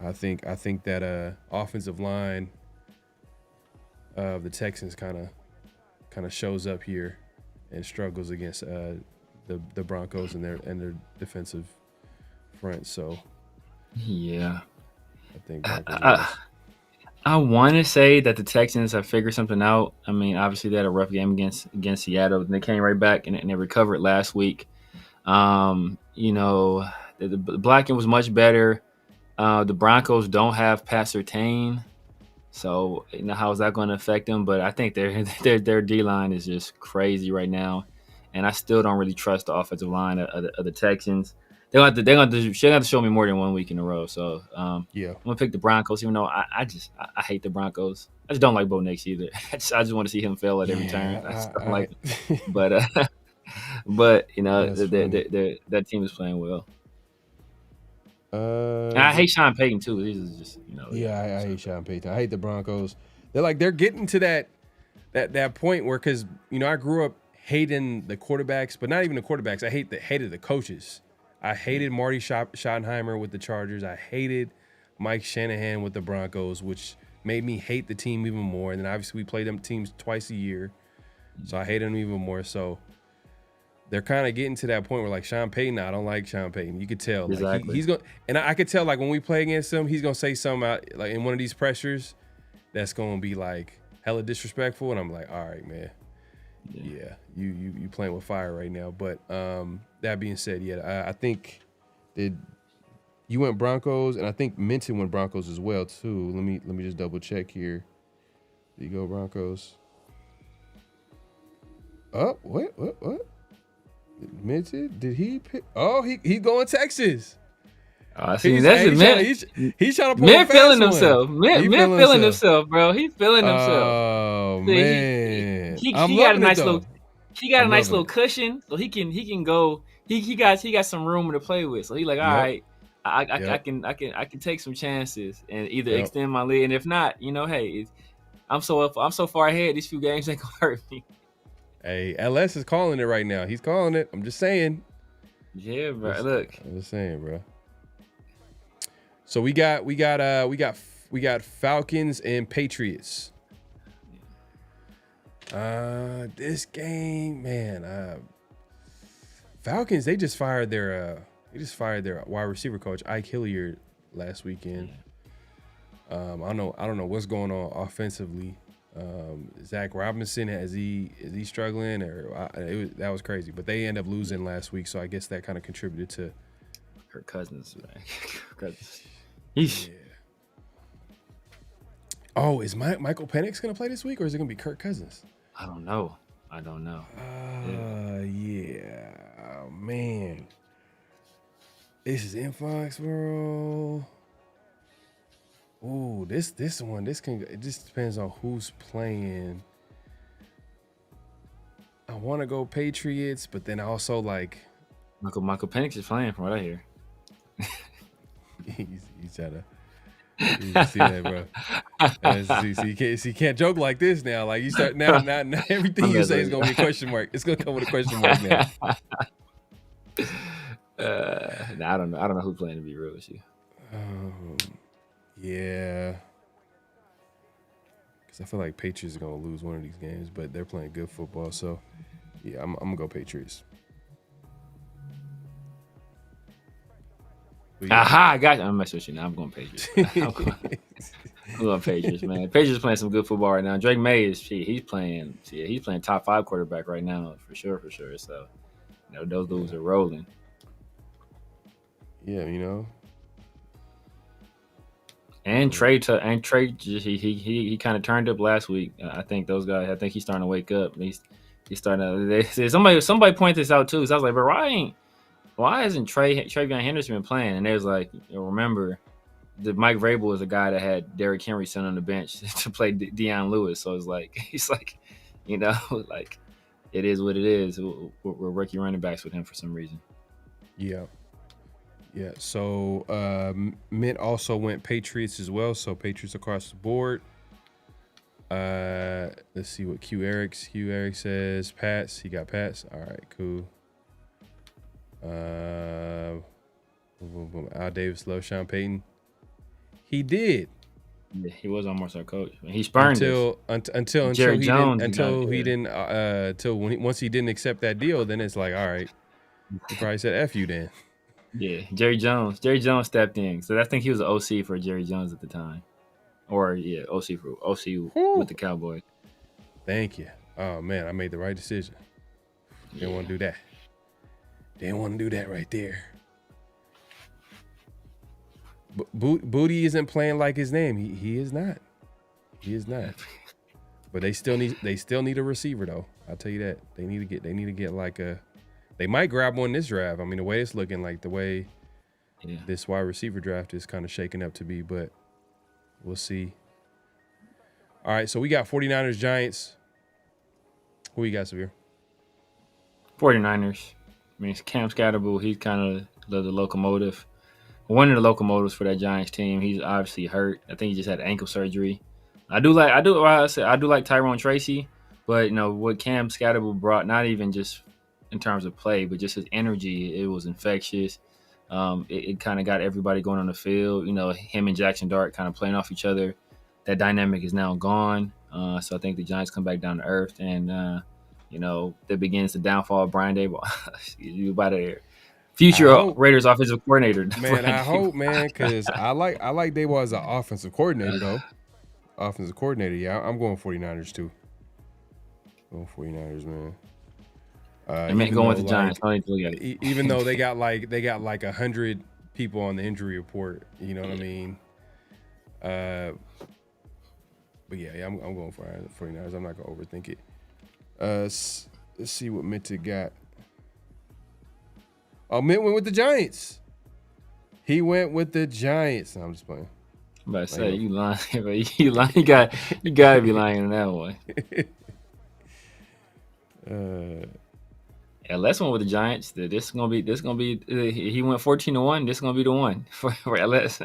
I think that offensive line of the Texans kind of shows up here and struggles against the Broncos and their defensive front. So yeah, I think I want to say that the Texans have figured something out. I mean, obviously they had a rough game against Seattle, and they came right back and they recovered last week. The blocking was much better. The Broncos don't have Pat Surtain, So how is that going to affect them? But I think their D line is just crazy right now, and I still don't really trust the offensive line of the they're gonna have to show me more than 1 week in a row. So Yeah. I'm gonna pick the Broncos, even though I hate the Broncos. I just don't like Bo Nix either. I just want to see him fail at every turn. I just don't like him. But that team is playing well. And I hate Sean Payton too. This is just I hate Sean Payton. I hate the Broncos. They're getting to that point where, because I grew up hating the quarterbacks, but not even the quarterbacks. I hated the coaches. I hated Marty Schottenheimer with the Chargers. I hated Mike Shanahan with the Broncos, which made me hate the team even more. And then obviously we play them teams twice a year, so I hate them even more. So they're kind of getting to that point where, like, Sean Payton, I don't like Sean Payton. You could tell. Like, exactly. he's going, and I could tell, like, when we play against him, he's going to say something out, like, in one of these pressures that's going to be, like, hella disrespectful. And I'm like, all right, man. Yeah, you playing with fire right now. But that being said, I think that you went Broncos, and I think Minton went Broncos as well, too. Let me just double check here. There you go, Broncos. Oh, what? Minton, did he pick? Oh, he going Texas. See, that's he's trying to pull Mint a feeling fast himself. one. Mint feeling himself, bro. He's feeling himself. Oh, See, man. he I'm got a loving nice it, though. little. He got a I'm nice loving little cushion, so he can go. He got some room to play with. So he like, all right, I can take some chances and either extend my lead, and if not, hey, I'm so far ahead. These few games ain't gonna hurt me. Hey, LS is calling it right now. He's calling it. I'm just saying. Yeah, bro. Look, I'm just saying, bro. So we got Falcons and Patriots. This game, man. Falcons, they just fired their wide receiver coach, Ike Hilliard, last weekend. I don't know what's going on offensively. Zach Robinson, is he struggling, or that was crazy. But they end up losing last week, so I guess that kind of contributed to Kirk Cousins, man. Yeah. Oh, is Michael Penix gonna play this week, or is it gonna be Kirk Cousins? I don't know. Yeah. Oh, man. This is in Foxborough. Ooh, this one, it just depends on who's playing. I want to go Patriots, but then I also like Michael Penix is playing from what I hear. he's trying to. You see that, bro? You can't joke like this now. Like, you start now everything you say is gonna be a question mark. It's gonna come with a question mark now. I don't know who's playing, to be real with you. Yeah, because I feel like Patriots are gonna lose one of these games, but they're playing good football. So yeah, I'm gonna go Patriots. Yeah. Aha, I got you. I'm messing with you now. I'm going Patriots. I'm going Patriots, man. Patriots playing some good football right now. Drake May he's playing top 5 quarterback right now for sure. So those dudes are rolling. Yeah, And Trey he kind of turned up last week. I think those guys. I think he's starting to wake up. He's starting to. Somebody pointed this out too. So I was like, but why hasn't Travion Henderson been playing? And they was like, remember, Mike Vrabel is a guy that had Derrick Henry sitting on the bench to play Deion Lewis. So it's like, he's like, like, it is what it is. We're rookie running backs with him for some reason. Yeah. So Mint also went Patriots as well. So Patriots across the board. Let's see what Q Eric says. Pats. He got Pats. All right, cool. Al Davis loves Sean Payton. He did. Yeah, he was almost our coach. He spurned until Jerry he Jones didn't once he didn't accept that deal. Then it's like, all right, he probably said F you then. Yeah, Jerry Jones stepped in. So I think he was an OC for Jerry Jones at the time, or OC with the Cowboys. Thank you. Oh man, I made the right decision. Didn't want to do that. Didn't want to do that right there. Booty isn't playing like his name. He is not. He is not. But they still need a receiver though. I'll tell you that. They need to get like a. They might grab one this draft. I mean, the way it's looking, like the way this wide receiver draft is kind of shaking up to be, but we'll see. All right, so we got 49ers, Giants. Who you got, Severe? 49ers. I mean, it's Cam Scatterbull. He's kind of the locomotive. One of the locomotives for that Giants team. He's obviously hurt. I think he just had ankle surgery. I do like Tyrone Tracy, but what Cam Scatterbull brought, not even just in terms of play, but just his energy, it was infectious. It kind of got everybody going on the field. Him and Jackson Dart kind of playing off each other. That dynamic is now gone. So I think the Giants come back down to earth, and that begins the downfall of Brian Daboll. You about to future Raiders offensive coordinator. Man, I hope, man, because I like Daboll as an offensive coordinator though. Offensive coordinator, yeah, I'm going 49ers too. Going 49ers, man. I meant going with the Giants. Even though they got like 100 people on the injury report, you know what I mean. But yeah, I'm going for 49ers. I'm not gonna overthink it. Let's see what Minted got. Oh, Mint went with the Giants. He went with the Giants. No, I'm just playing. I'm about to say you lying, but you lying. You gotta be lying in that one. LS went with the Giants. This gonna be. He went 14-1. This is gonna be the one for LS.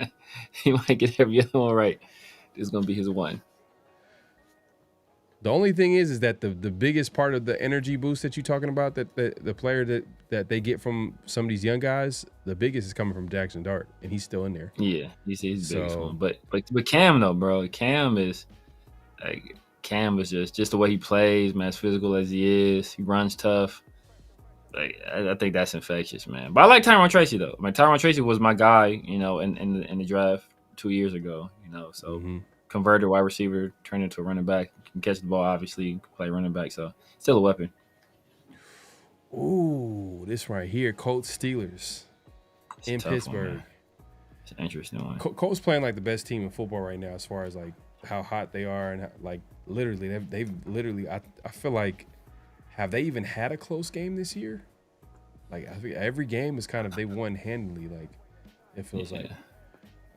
He might get every other one right. This is gonna be his one. The only thing is that the biggest part of the energy boost that you're talking about, that the player that they get from some of these young guys, the biggest is coming from Jackson Dart, and he's still in there. Yeah, he's the biggest one. But Cam though, bro, Cam is just the way he plays, man. As physical as he is, he runs tough. I think that's infectious, man. But I like Tyrone Tracy though. Tyrone Tracy was my guy, in the draft 2 years ago, so converted wide receiver, turned into a running back. Can catch the ball, obviously, play running back, so still a weapon. Ooh, this right here, Colts Steelers in Pittsburgh. One, it's an interesting one. Colts playing like the best team in football right now, as far as like how hot they are, and literally they've literally. I feel like, have they even had a close game this year? Like I think every game is kind of they won handily. Like it feels like.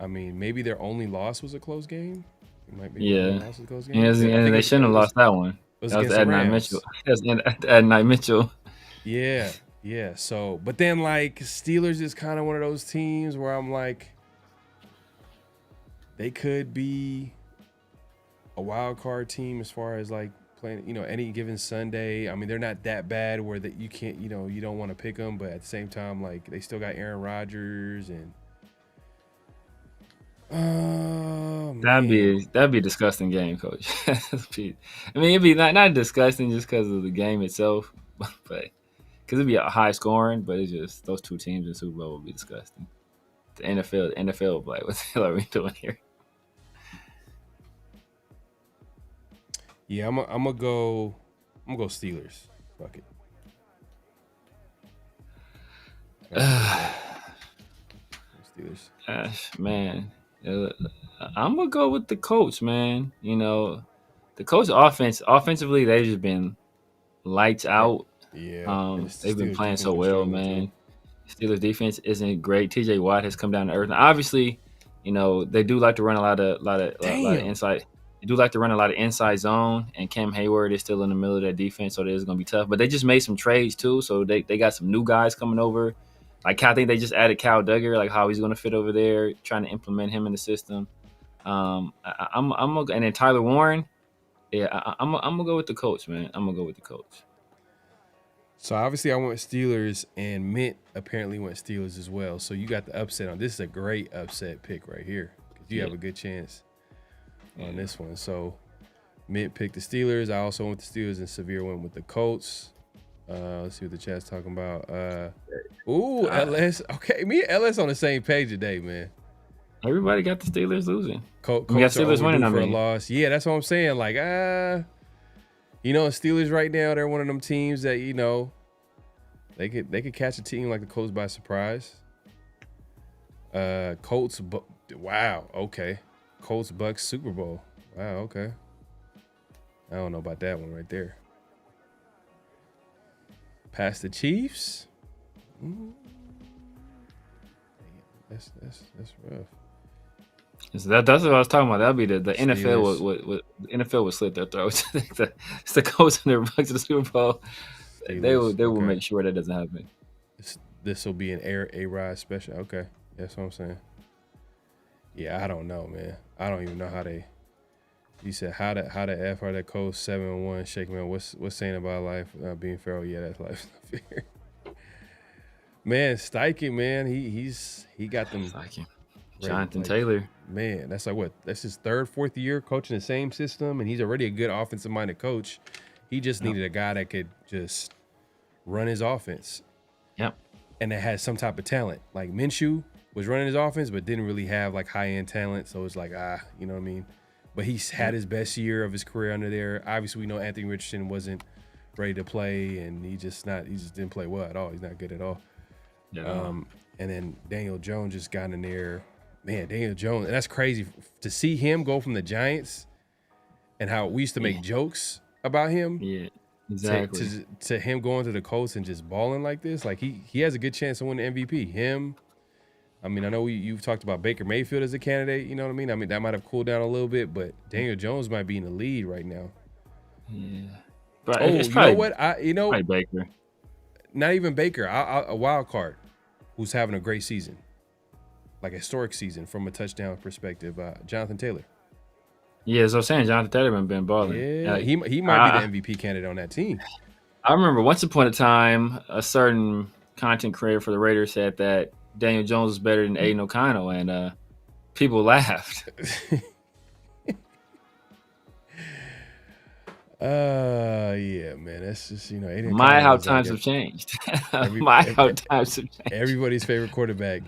I mean, maybe their only loss was a close game. It might be loss was a close game. And they shouldn't have lost that one. That was Adonai Mitchell. Adonai Mitchell. Yeah. So, but then like Steelers is kind of one of those teams where I'm like, they could be a wild card team as far as like playing, any given Sunday. I mean, they're not that bad where that you can't, you don't want to pick them, but at the same time, like they still got Aaron Rodgers and. Oh, that'd be a disgusting game, Coach. It'd be not disgusting just because of the game itself, but because it'd be a high scoring. But it's just those two teams in the Super Bowl would be disgusting. The NFL would be like, what the hell are we doing here? Yeah, I'm gonna go Steelers. Fuck it. Steelers. Gosh, man. I'm gonna go with the Colts, man. The Colts offensively, they've just been lights out. Yeah, they've been playing so well, man. Steelers defense isn't great. TJ Watt has come down to earth. Now, obviously, they do like to run a lot of inside. They do like to run a lot of inside zone, and Cam Hayward is still in the middle of that defense, so it is gonna be tough. But they just made some trades too, so they got some new guys coming over. Like I think they just added Kyle Duggar, like how he's going to fit over there, trying to implement him in the system. And then Tyler Warren, I'm gonna go with the Colts, man. I'm gonna go with the Colts. So obviously I went Steelers, and Mint apparently went Steelers as well. So you got the upset on this. Is a great upset pick right here because you have a good chance on this one. So Mint picked the Steelers. I also went the Steelers, and Severe went with the Colts. Let's see what the chat's talking about. LS. Okay, me and LS on the same page today, man. Everybody got the Steelers losing. Colts got Steelers winning for a loss. Yeah, that's what I'm saying. Like, Steelers right now, they're one of them teams that they could catch a team like the Colts by surprise. Colts. Wow. Okay. Colts Bucks Super Bowl. Wow, okay. I don't know about that one right there. Past the Chiefs? That's rough. So that's what I was talking about. That'd be the NFL Steelers. would the NFL would slit their throats. It's the Colts and the Bucs to the Super Bowl. They Steelers, will okay. make sure that doesn't happen. This will be an A-Rod special. Okay, that's what I'm saying. Yeah, I don't know, man. I don't even know how they. You said how the F are that Colts 7-1 shake, man. What's saying about life being Pharaoh? Yeah, that's life. Man, Steichen, man, he got them. Steichen. Jonathan like, Taylor. Man, that's like what? That's his third, fourth year coaching the same system, and he's already a good offensive-minded coach. He just needed a guy that could just run his offense. Yep. And that has some type of talent. Like Minshew was running his offense, but didn't really have like high-end talent. So it's like, you know what I mean? But he's had his best year of his career under there. Obviously, we know Anthony Richardson wasn't ready to play, and he just didn't play well at all. He's not good at all. Yeah. And then Daniel Jones just got in there. Man, Daniel Jones, and that's crazy to see him go from the Giants and how we used to make jokes about him. Yeah, exactly. To him going to the Colts and just balling like this. Like he has a good chance to win the MVP. Him. I mean, I know you've talked about Baker Mayfield as a candidate. You know what I mean? I mean, that might have cooled down a little bit, but Daniel Jones might be in the lead right now. Yeah. But it's probably, you know what? Probably Baker. Not even Baker. A wild card who's having a great season. Like a historic season from a touchdown perspective. Jonathan Taylor. Yeah, so I'm saying Jonathan Taylor been balling. Yeah, he might be the MVP candidate on that team. I remember once upon a time, a certain content creator for the Raiders said that Daniel Jones was better than Aiden O'Connell, and people laughed. Yeah, man. That's just, you know, Aiden How times have changed. How times have changed. Everybody's favorite quarterback.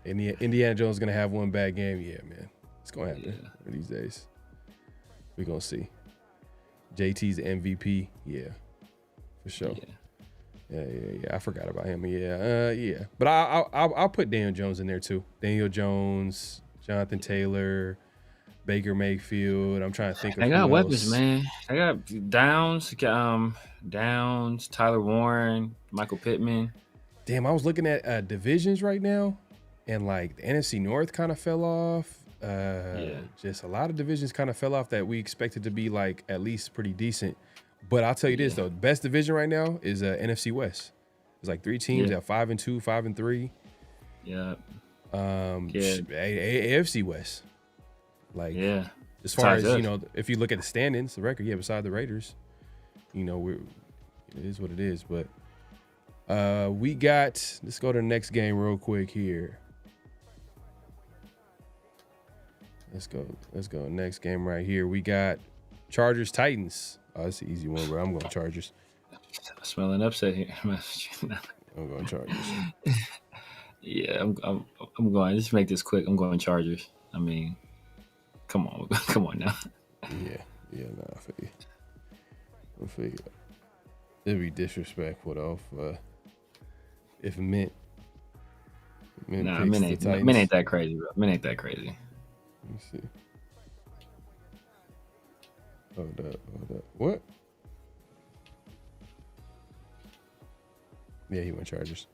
Indiana Jones is going to have one bad game. Yeah, man. It's going to happen one of these days. We're going to see. JT's MVP. Yeah, for sure. Yeah. I forgot about him. Yeah. But I'll put Daniel Jones in there too. Daniel Jones, Jonathan Taylor, Baker Mayfield. I'm trying to think of I got weapons, else. man. I got Downs, Tyler Warren, Michael Pittman. Damn, I was looking at divisions right now, and like the NFC North kind of fell off. Just a lot of divisions kind of fell off that we expected to be like at least pretty decent. But I'll tell you this though, the best division right now is NFC West. There's like 3 teams at 5-2, 5-3. Yeah. AFC West. Like as far as, you know, if you look at the standings, the record, beside the Raiders, you know, it is what it is. But let's go to the next game real quick here. Let's go. Next game right here. We got Chargers Titans. Oh, that's an easy one, bro. I'm going Chargers. I'm smelling upset here. I'm going Chargers. Yeah, I'm going. Just make this quick. I'm going Chargers. I mean, come on now. Yeah, no, I feel you. It'd be disrespectful though if Mint ain't that crazy, bro. Mint ain't that crazy. Let me see. Hold up. What? Yeah, he went Chargers.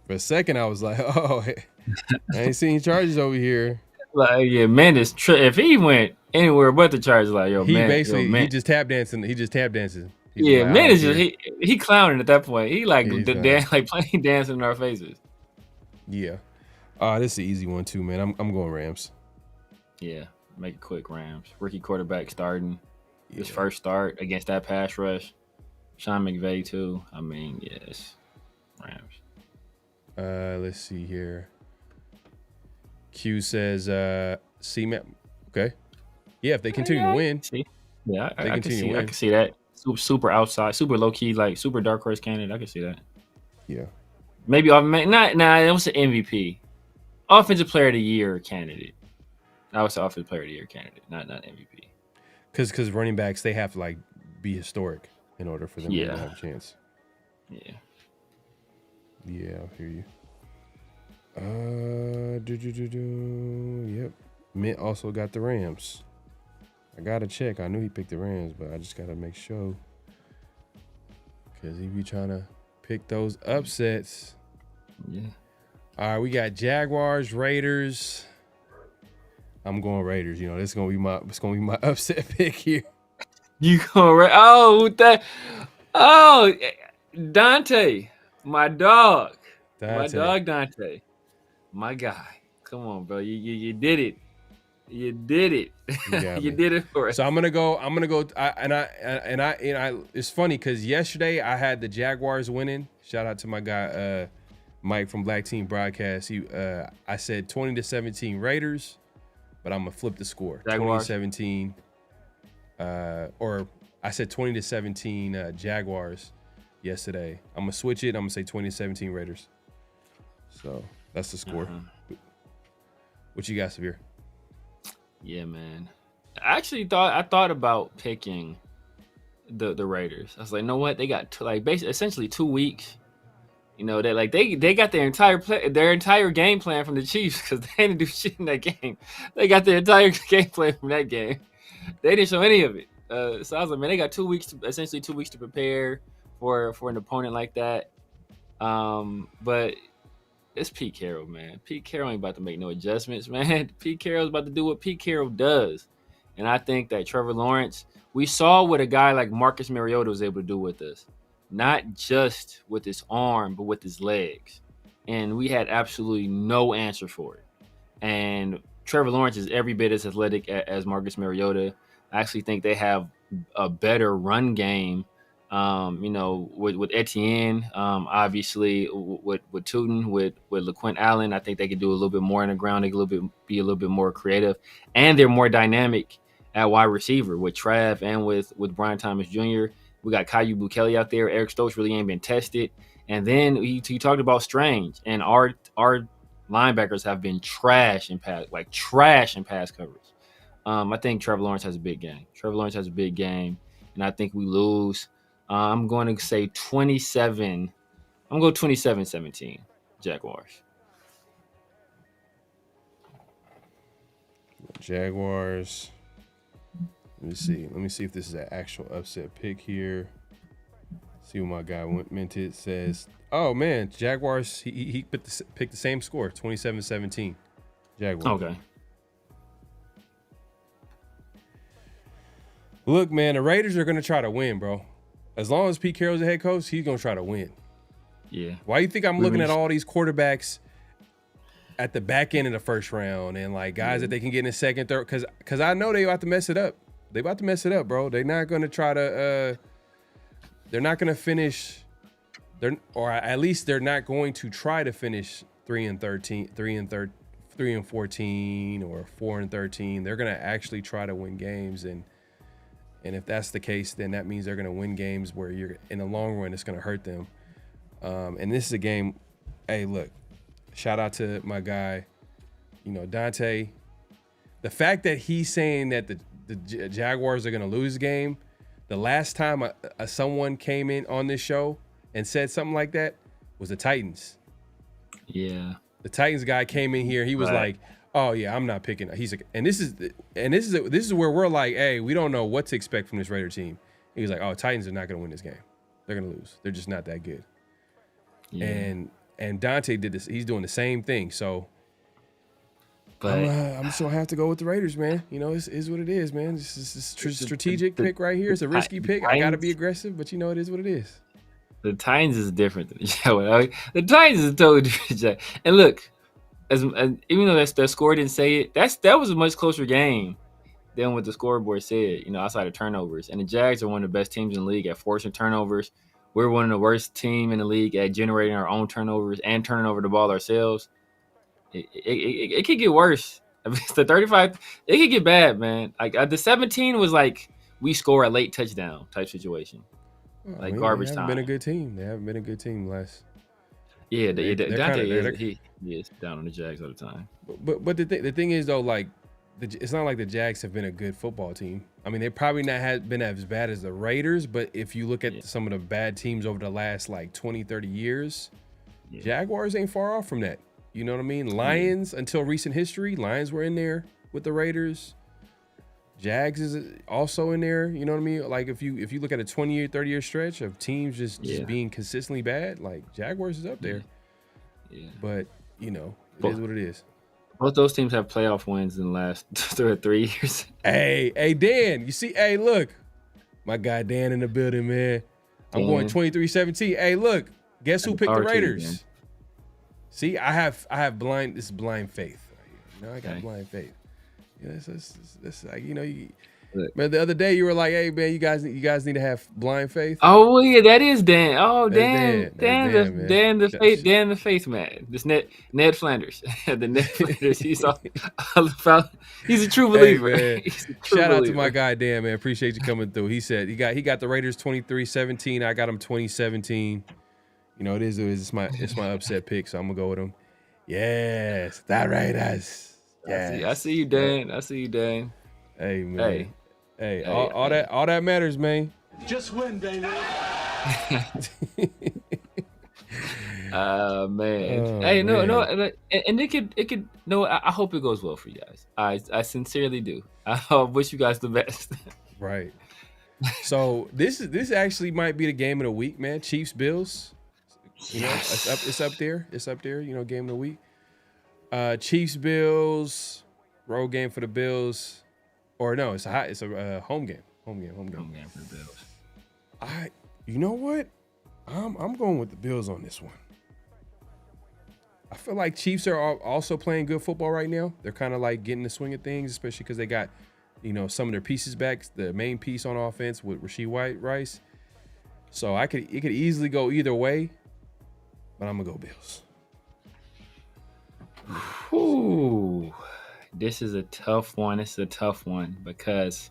For a second, I was like, oh, I ain't seen Chargers over here. Like, yeah, man, if he went anywhere but the Chargers, like, yo, he just tap dancing. Yeah, like, man is just he clowning at that point. He like playing dancing in our faces. Yeah. This is an easy one too, man. I'm going Rams. Yeah, make it quick, Rams. Rookie quarterback starting his first start against that pass rush. Sean McVay too. I mean, yes, Rams. Let's see here. Q says, C-Map. Okay. Yeah, if they continue to win. See? Yeah, I can see that. Super outside, super low key, like super dark horse candidate. I can see that. Yeah. Maybe it was an MVP. Offensive player of the year candidate. I was the offensive player of the year candidate, not MVP. Because running backs, they have to like be historic in order for them to have a chance. Yeah. Yeah, I hear you. Yep. Mint also got the Rams. I gotta check. I knew he picked the Rams, but I just gotta make sure. Because he be trying to pick those upsets. Yeah. All right, we got Jaguars, Raiders. I'm going Raiders. You know, it's gonna be my upset pick here. You going right? Oh, Dante, my dog, Dante, my guy. Come on, bro. You did it. You did it. You did it for us. So I'm gonna go. It's funny because yesterday I had the Jaguars winning. Shout out to my guy Mike from Black Team Broadcast. I said 20-17 Raiders, but I'm gonna flip the score. Jaguars. 20-17. Or I said 20-17 Jaguars yesterday. I'm gonna switch it. I'm gonna say 20-17 Raiders. So that's the score. What you got, Severe? Yeah, man. I thought about picking the Raiders. I was like, you know what? They got essentially 2 weeks. You know, they got their entire game plan from the Chiefs because they didn't do shit in that game. They got their entire game plan from that game. They didn't show any of it. So I was like, man, they got 2 weeks, essentially 2 weeks to prepare for an opponent like that. But it's Pete Carroll, man. Pete Carroll ain't about to make no adjustments, man. Pete Carroll's about to do what Pete Carroll does. And I think that Trevor Lawrence, we saw what a guy like Marcus Mariota was able to do with us. Not just with his arm, but with his legs. And we had absolutely no answer for it. And Trevor Lawrence is every bit as athletic as Marcus Mariota. I actually think they have a better run game. You know, with Etienne, obviously with Tootin, with LaQuint Allen, I think they could do a little bit more on the ground. They could be a little bit more creative, and they're more dynamic at wide receiver with Trav and with Brian Thomas Jr. We got Caillou Bukele out there. Eric Stokes really ain't been tested. And then he talked about Strange, and our linebackers have been trash in pass coverage. I think Trevor Lawrence has a big game. And I think we lose. I'm going to say 27. I'm going to go 27-17 Jaguars. Jaguars. Let me see if this is an actual upset pick here. See what my guy Minted says. Oh man, Jaguars. He picked the same score, 27-17. Jaguars. Okay. Look, man, the Raiders are gonna try to win, bro. As long as Pete Carroll's the head coach, he's gonna try to win. Yeah. Why do you think I'm looking at all these quarterbacks at the back end of the first round and like guys that they can get in the second, third? Because I know they about to mess it up. They about to mess it up, bro. They're not gonna try to. They're not gonna finish. Or at least they're not going to try to finish 3-13, 3-14, or 4-13. They're gonna actually try to win games, and if that's the case, then that means they're gonna win games where you're in the long run it's gonna hurt them. And this is a game. Hey, look, shout out to my guy, you know, Dante. The fact that he's saying that the Jaguars are gonna lose the game. The last time someone came in on this show and said something like that was the Titans. Yeah. The Titans guy came in here. He was like, "Oh yeah, I'm not picking." He's like, this is where we're like, "Hey, we don't know what to expect from this Raider team." He was like, "Oh, Titans are not going to win this game. They're going to lose. They're just not that good." Yeah. And Dante did this. He's doing the same thing. So, but I'm just gonna have to go with the Raiders, man. You know, it is what it is, man. This is a strategic pick right here. It's a risky pick. I got to be aggressive, but you know, it is what it is. The Titans is different than the Jaguars. The Titans is totally different. And look, as even though that score didn't say it, that was a much closer game than what the scoreboard said. You know, outside of turnovers. And the Jags are one of the best teams in the league at forcing turnovers. We're one of the worst team in the league at generating our own turnovers and turning over the ball ourselves. It could get worse. I mean, it's the 35. It could get bad, man. Like the 17 was like we score a late touchdown type situation, like garbage time. They haven't been a good team. They haven't been a good team last. Yeah, Dante is down on the Jags all the time. But the thing is though, like it's not like the Jags have been a good football team. I mean, they probably not been as bad as the Raiders, but if you look at some of the bad teams over the last like 20, 30 years, Jaguars ain't far off from that. You know what I mean? Lions, until recent history, Lions were in there with the Raiders. Jags is also in there. You know what I mean? Like if you look at a 20-year, 30-year stretch of teams just being consistently bad, like Jaguars is up there. Yeah. But, you know, it is what it is. Both those teams have playoff wins in the last 3 years. Hey, Dan, you see, hey, look. My guy Dan in the building, man. I'm going 23-17. Hey, look, guess who picked the Raiders? See, I have blind faith. You know, I got blind faith. Yeah, that's like, you know, man, the other day you were like, hey man, you guys need to have blind faith. Oh yeah, that is Dan. Oh, Dan the faith man. This Ned Flanders. The Ned Flanders. He's all about, he's a true believer. Hey, shout out to my guy Dan, man. Appreciate you coming through. He said he got the Raiders 23-17. I got him 2017. You know, it is it's my upset pick, so I'm gonna go with him. Yes, the Raiders. Yeah, I see you, Dan. Hey, man. Hey, all that matters, man. Just win, baby. Man. Oh, Hey, no, and it could. No, I hope it goes well for you guys. I sincerely do. I wish you guys the best. Right. So this actually might be the game of the week, man. Chiefs Bills. You know, it's up there. You know, game of the week. Chiefs Bills, road game for the Bills, or no, it's a home game. Home game for the Bills. You know what? I'm going with the Bills on this one. I feel like Chiefs are also playing good football right now. They're kind of like getting the swing of things, especially because they got, you know, some of their pieces back. The main piece on offense with Rashee Rice. So it could easily go either way, but I'm gonna go Bills. Ooh, this is a tough one. It's a tough one because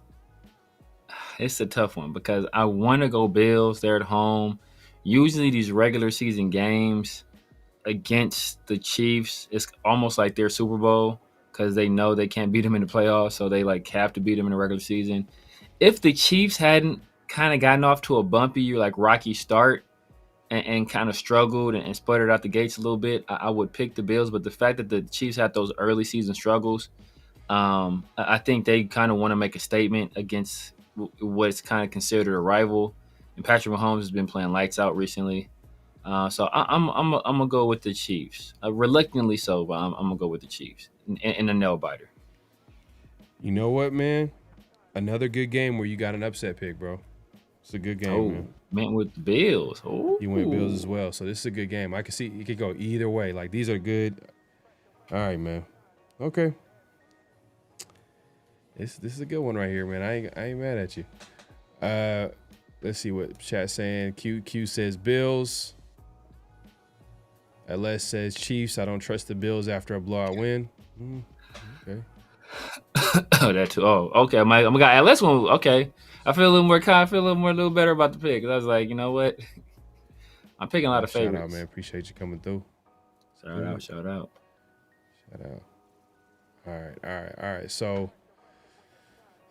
I want to go Bills. They're at home. Usually these regular season games against the Chiefs, it's almost like their Super Bowl because they know they can't beat them in the playoffs, so they like have to beat them in the regular season. If the Chiefs hadn't kind of gotten off to a bumpy, rocky start and kind of struggled and sputtered out the gates a little bit, I would pick the Bills. But the fact that the Chiefs had those early season struggles, I think they kind of want to make a statement against what's kind of considered a rival. And Patrick Mahomes has been playing lights out recently. So I'm gonna go with the Chiefs, reluctantly so, but I'm gonna go with the Chiefs in a nail biter. You know what, man? Another good game where you got an upset pick, bro. It's a good game, man. With the Bills. Ooh. You went Bills as well, so this is a good game. I can see you could go either way. Like these are good. All right, man. Okay. This is a good one right here, man. I ain't mad at you. Let's see what chat's saying. Q says Bills. LS says Chiefs. I don't trust the Bills after a blowout win. Okay. That too. Oh, okay. My guy LS one. Okay. I feel a little better about the pick. I was like, you know what? I'm picking a lot of favorites. Shout out, man. Appreciate you coming through. Shout out. All right. So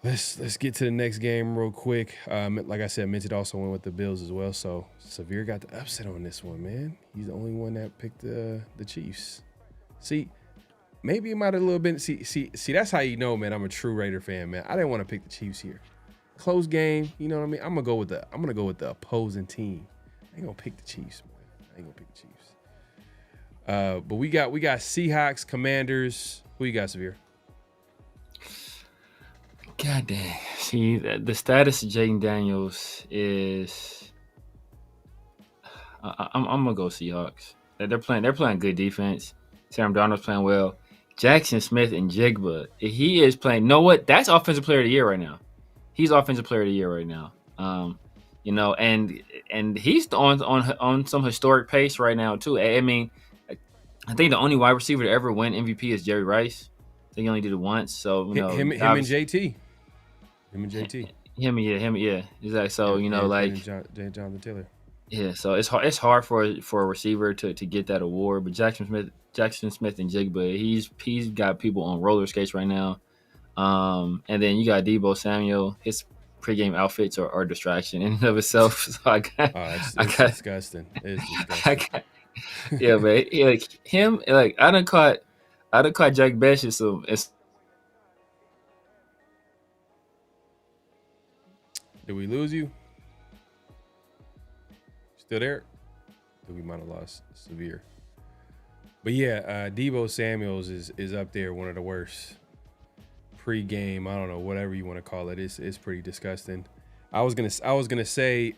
let's get to the next game real quick. Like I said, Minted also went with the Bills as well. So Severe got the upset on this one, man. He's the only one that picked the Chiefs. See, maybe it might have a little bit. See, that's how you know, man. I'm a true Raider fan, man. I didn't want to pick the Chiefs here. Close game, you know what I mean? I'm gonna go with the opposing team. I ain't gonna pick the Chiefs, man. But we got Seahawks, Commanders. Who you got, Severe? God dang. See, the status of Jaden Daniels is I'm gonna go Seahawks. They're playing good defense. Sam Darnold's playing well. Jackson Smith and Jigba, he is playing. You know what? That's offensive player of the year right now. He's offensive player of the year right now. You know, and he's on some historic pace right now too. I mean, I think the only wide receiver to ever win MVP is Jerry Rice. I think he only did it once. So you know, him and JT. Yeah. Exactly. So you know, like Jonathan Taylor. Yeah. So it's hard for a receiver to get that award. But Jackson Smith and Jigba, he's got people on roller skates right now. And then you got Deebo Samuel. His pregame outfits are a distraction in and of itself. So it's disgusting. It's disgusting. Yeah, man. Like him, like I done caught Jack Bash in some. Did we lose you? Still there? I think we might have lost Severe. But yeah, Deebo Samuels is up there, one of the worst pre-game. I don't know, whatever you want to call it. It's pretty disgusting. I was gonna say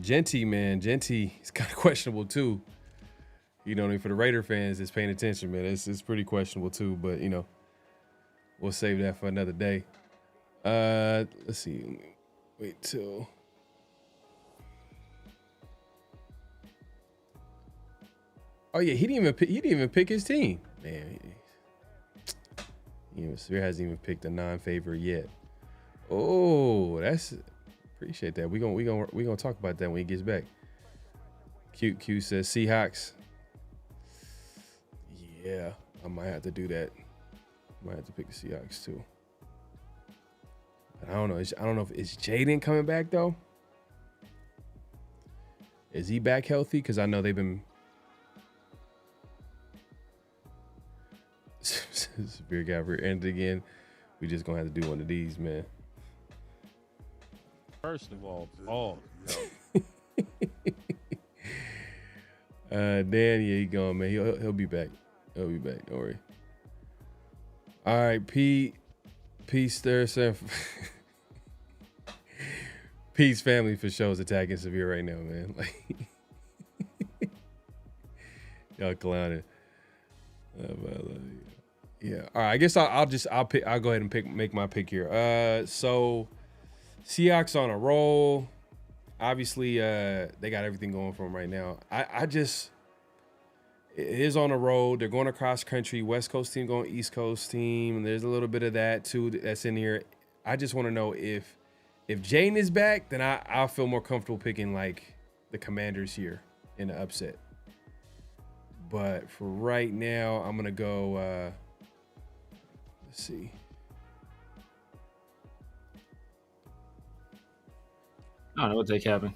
Genty, man. Genty is kind of questionable too. You know what I mean? For the Raider fans that's paying attention, man, it's pretty questionable too. But you know, we'll save that for another day. Let's see. Wait till. Oh yeah, he didn't even pick his team, man. Severe hasn't even picked a non-favorite yet. Oh, appreciate that. We gonna talk about that when he gets back. Q says Seahawks. Yeah, I might have to do that. Might have to pick the Seahawks too. But I don't know. I don't know if is Jaden coming back though. Is he back healthy? Because I know they've been. Severe guy ended again. We just gonna have to do one of these, man. First of all, Dan, yeah, he gone, man. He'll be back. He'll be back. Don't worry. All right, Peace Thursday. Peace family for shows attacking Severe right now, man. Like y'all clowning. Yeah. All right. I guess I'll go ahead and make my pick here. So Seahawks on a roll. Obviously, they got everything going for them right now. It is on the road. They're going across country. West Coast team going East Coast team. And there's a little bit of that too that's in here. I just want to know if Jaden is back, then I'll feel more comfortable picking like the Commanders here in the upset. But for right now, I'm gonna go. Let's see. I don't know what they happened.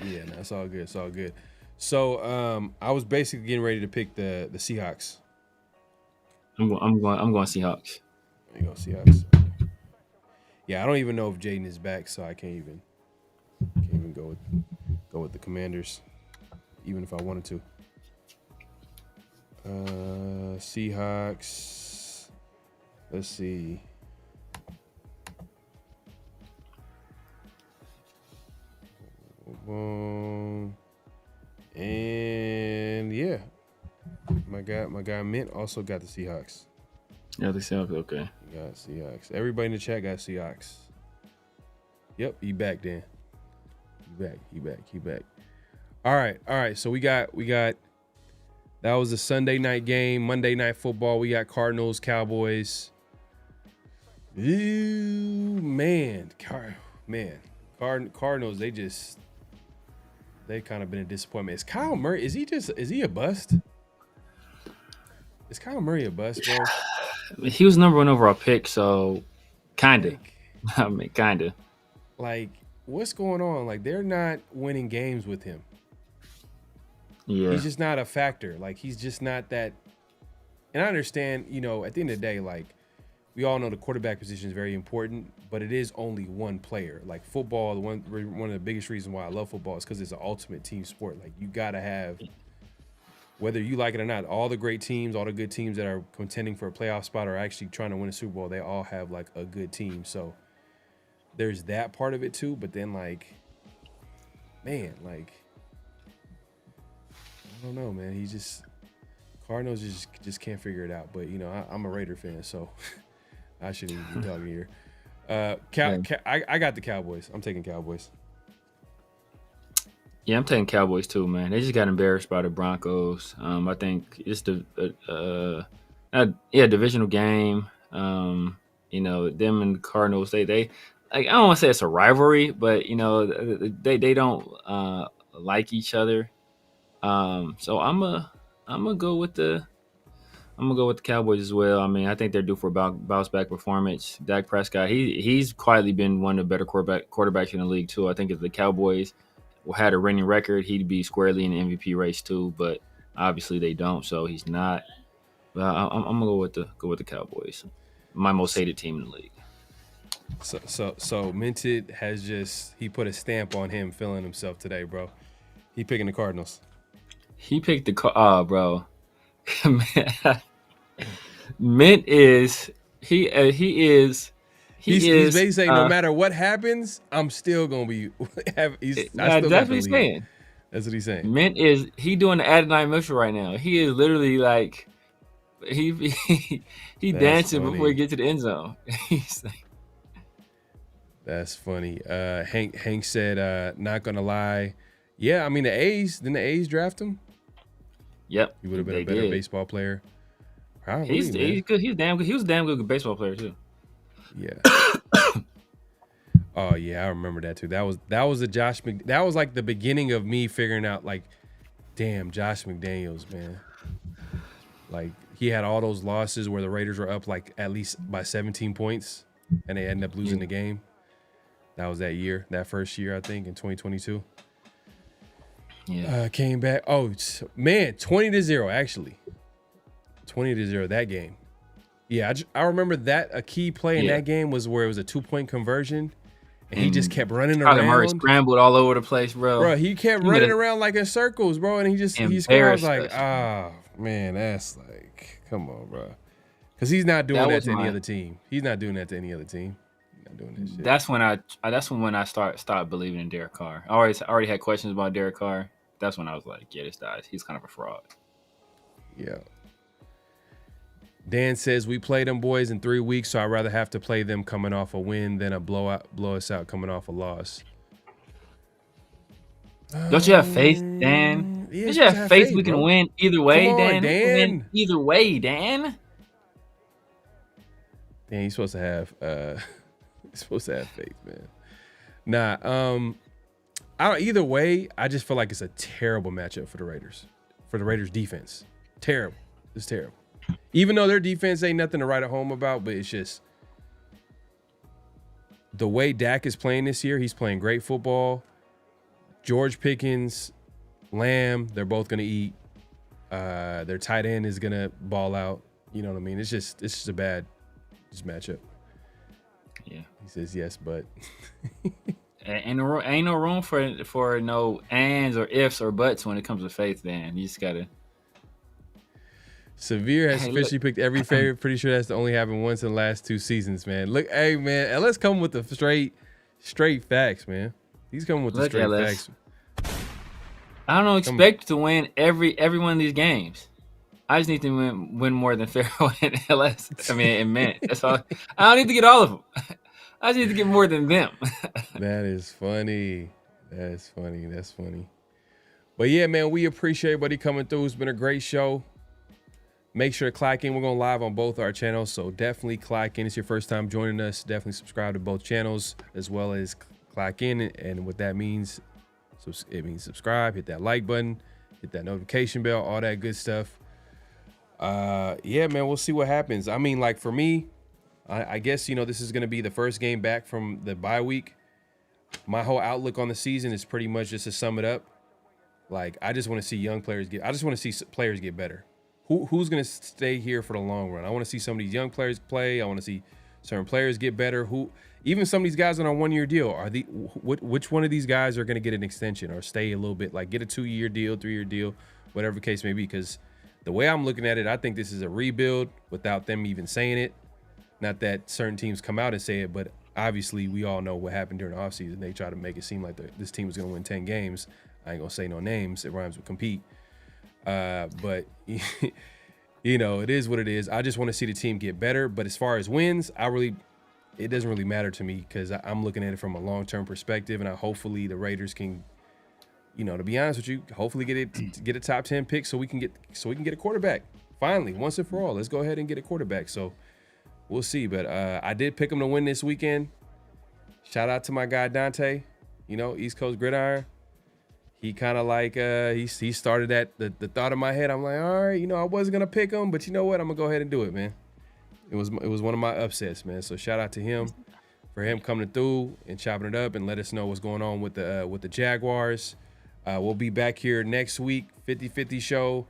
Yeah, no, it's all good. It's all good. So I was basically getting ready to pick the Seahawks. I'm going Seahawks. There you go, Seahawks. Yeah, I don't even know if Jaden is back, so I can't even go with the Commanders, even if I wanted to. Seahawks. Let's see. And yeah, my guy Mint also got the Seahawks. Yeah, the Seahawks. Okay. You got Seahawks. Everybody in the chat got Seahawks. Yep, he back then. He back. All right. So we got. That was a Sunday night game. Monday Night Football. We got Cardinals, Cowboys. Ooh, man. Cardinals. They kind of been a disappointment. Is Kyle Murray? Is he a bust? Is Kyle Murray a bust, bro? He was number 1 overall pick, so kinda. I mean, kinda. Like, what's going on? Like, they're not winning games with him. Yeah. He's just not a factor. Like, he's just not that. And I understand, at the end of the day, like, we all know the quarterback position is very important, but it is only one player. Like, football, one of the biggest reasons why I love football is because it's an ultimate team sport. Like, you got to have, whether you like it or not, all the great teams, all the good teams that are contending for a playoff spot or actually trying to win a Super Bowl, they all have, like, a good team. So there's that part of it, too. But then, like, man, like, I don't know, man. Cardinals just can't figure it out. But, I'm a Raider fan, so I shouldn't even be talking here. I got the Cowboys. I'm taking Cowboys. Yeah, I'm taking Cowboys too, man. They just got embarrassed by the Broncos. I think it's divisional game. Them and the Cardinals. They I don't want to say it's a rivalry, but they don't like each other. So I'm gonna go with the Cowboys as well. I mean, I think they're due for a bounce back performance. Dak Prescott, he's quietly been one of the better quarterbacks in the league too. I think if the Cowboys had a winning record, he'd be squarely in the MVP race too. But obviously they don't, so he's not. But I'm gonna go with the Cowboys, my most hated team in the league. So Minted has he put a stamp on him feeling himself today, bro. He picking the Cardinals. He picked bro. Mint is he's basically saying no matter what happens, I'm still gonna be. That's what he's saying. That's what he's saying. Mint he doing the Adonai Mitchell right now. He is literally like he dancing funny. before he get to the end zone. He's like, that's funny. Hank said, not gonna lie. Yeah, I mean the A's draft him? Yep. He would have been a better baseball player. Probably, he's good. He's damn good. He was a damn good baseball player too. Yeah. Oh yeah, I remember that too. That was that was like the beginning of me figuring out like, damn, Josh McDaniels, man. Like he had all those losses where the Raiders were up like at least by 17 points and they ended up losing the game. That was that first year, I think, in 2022. Yeah. Came back. Oh man, 20-0 actually. 20-0 that game. Yeah, I remember that a key play in that game was where it was a 2-point conversion, and he just kept running around. Murray scrambled all over the place, bro. Bro, he kept running around like in circles, bro, and he scored. I was like, man, that's like, come on, bro, because he's not doing that to any other team. He's not doing that to any other team. He's not doing that shit. That's when I stopped believing in Derek Carr. I already had questions about Derek Carr. That's when I was like, yeah, this guy, he's kind of a fraud. Yeah. Dan says we play them boys in 3 weeks, so I'd rather have to play them coming off a win than blow us out coming off a loss. Don't you have faith, Dan? Yeah, Don't you have faith we can win either way, Come on, Dan? Win either way, Dan. Dan, you're supposed to have faith, man. Nah, either way, I just feel like it's a terrible matchup for the Raiders. For the Raiders defense. Terrible. It's terrible. Even though their defense ain't nothing to write home about, but it's just the way Dak is playing this year. He's playing great football. George Pickens, Lamb, they're both going to eat. Their tight end is going to ball out. You know what I mean? It's just a bad matchup. Yeah. He says yes, but ain't no room for no ands or ifs or buts when it comes to faith, Dan. You just got to. Severe has officially picked every favorite. Pretty sure that's only happened once in the last 2 seasons, man. Look, hey, man, LS come with the straight facts, man. He's coming with the straight facts. I don't expect to win every one of these games. I just need to win more than Pharaoh and LS. I mean, and Mint. That's all. I don't need to get all of them. I just need to get more than them. That is funny. That's funny. But yeah, man, we appreciate everybody coming through. It's been a great show. Make sure to clock in. We're going live on both our channels, so definitely clock in. It's your first time joining us. Definitely subscribe to both channels as well as clock in. And what that means, so it means subscribe, hit that like button, hit that notification bell, all that good stuff. Yeah, man, we'll see what happens. I mean, like for me, I guess, this is going to be the first game back from the bye week. My whole outlook on the season is pretty much just to sum it up. Like, I just want to see players get better. Who's going to stay here for the long run? I want to see some of these young players play. I want to see certain players get better. Even some of these guys on a 1-year deal, which one of these guys are going to get an extension or stay a little bit, like get a 2-year deal, 3-year deal, whatever the case may be? Because the way I'm looking at it, I think this is a rebuild without them even saying it. Not that certain teams come out and say it, but obviously we all know what happened during the offseason. They try to make it seem like this team was going to win 10 games. I ain't going to say no names. It rhymes with compete. But it is what it is. I just want to see the team get better. But as far as wins, it doesn't really matter to me because I'm looking at it from a long-term perspective, and hopefully the Raiders can, to be honest with you, hopefully get a top 10 pick so we can get a quarterback. Finally, once and for all, let's go ahead and get a quarterback. So we'll see. But I did pick them to win this weekend. Shout out to my guy Dante, East Coast Gridiron. He kind of like he started the thought in my head. I'm like, all right, I wasn't gonna pick him, but you know what? I'm gonna go ahead and do it, man. It was one of my upsets, man. So shout out to him for him coming through and chopping it up and let us know what's going on with the Jaguars. We'll be back here next week, 50-50 show.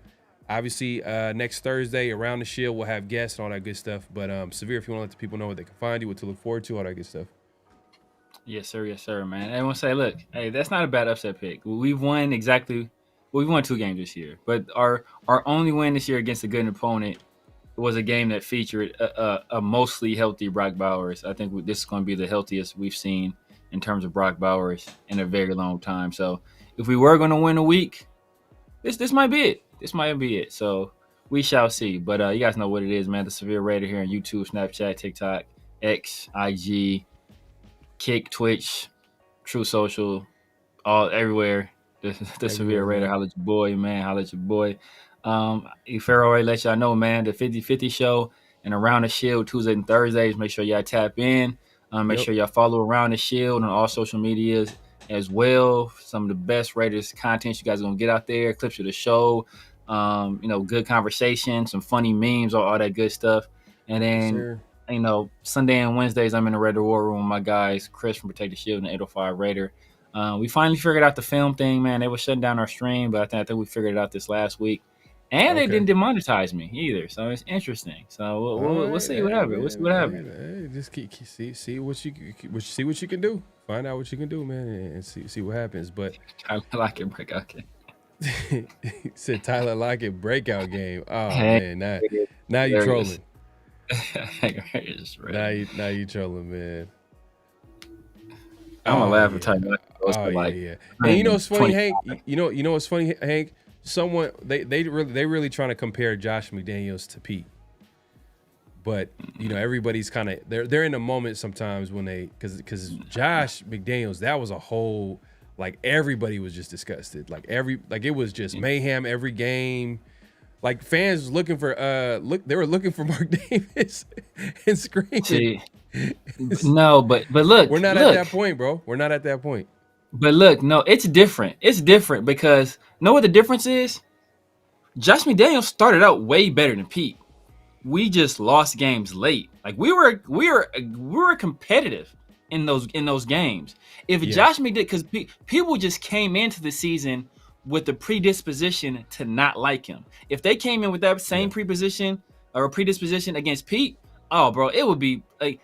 Obviously, next Thursday, Around the Shield, we'll have guests and all that good stuff. But Severe, if you want to let the people know what they can find you, what to look forward to, all that good stuff. Yes, sir, man. I want to say, look, hey, that's not a bad upset pick. We've won 2 games this year, but our only win this year against a good opponent was a game that featured a mostly healthy Brock Bowers. I think this is going to be the healthiest we've seen in terms of Brock Bowers in a very long time. So if we were going to win a week, this might be it. This might be it. So we shall see. But you guys know what it is, man. The Severe Raider here on YouTube, Snapchat, TikTok, X, IG, Kick, Twitch, True Social, all everywhere. The Severe Raider. Holla at your boy, man. Holla at your boy. Pharaoh already let y'all know, man. The 50-50 show and Around the Shield Tuesdays and Thursdays. Make sure y'all tap in. Make sure y'all follow Around the Shield on all social medias as well. Some of the best Raiders content you guys are gonna get out there. Clips of the show. Good conversation, some funny memes, all that good stuff. And then Sunday and Wednesdays, I'm in the Raider War Room with my guys, Chris from Protect the Shield and 805 Raider. We finally figured out the film thing, man. They were shutting down our stream, but I think we figured it out this last week. And they didn't demonetize me either, so it's interesting. So we'll see what happens. We'll see what happens. Just see what you can do. Find out what you can do, man, and see what happens. But Tyler Lockett breakout game. Said Tyler Lockett breakout game. Oh man, now you trolling. Now you trolling, man. I'm gonna laugh at Tyler Lockett. Yeah. And you know what's funny, Hank? You know what's funny, Hank? Someone they really trying to compare Josh McDaniels to Pete, but everybody's kind of they're in a moment sometimes when because Josh McDaniels, that was a whole, like, everybody was just disgusted, like it was just mayhem every game, like fans looking for they were looking for Mark Davis and screaming. No, but look, we're not at that point, bro. We're not at that point. But look, no, it's different. It's different because know what the difference is? Josh McDaniels started out way better than Pete. We just lost games late. Like we were competitive in those games. If Josh McDaniels, because people just came into the season with the predisposition to not like him. If they came in with that same predisposition against Pete, oh, bro, it would be like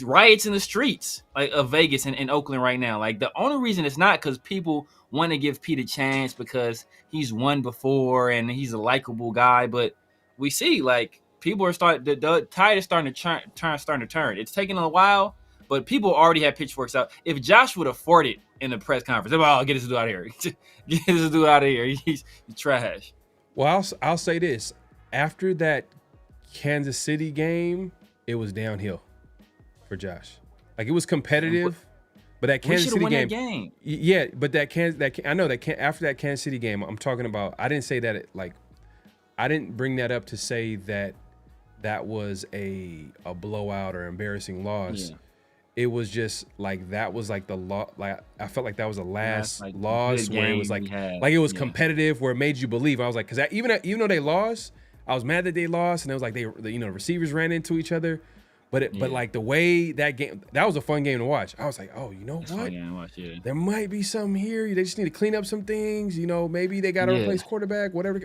riots in the streets of Vegas and Oakland right now. Like, the only reason it's not because people want to give Pete a chance because he's won before and he's a likable guy. But we see, like, people are the tide is starting to turn. It's taking a while, but people already have pitchforks out. If Josh would have fought it in the press conference, get this dude out of here. Get this dude out of here. He's trash. Well, I'll say this. After that Kansas City game, it was downhill for Josh. Like, it was competitive, but that Kansas City game, yeah. But after that Kansas City game, I'm talking about. I didn't say that I didn't bring that up to say that was a blowout or embarrassing loss. Yeah. It was just like that was like the loss. Like, I felt like that was the last loss where it was like it was competitive, where it made you believe. I was like, because even though they lost, I was mad that they lost, and it was like receivers ran into each other. But like the way that was a fun game to watch. I was like, oh, you know what? Fun game to watch, yeah. There might be something here. They just need to clean up some things. Maybe they got to replace quarterback. Whatever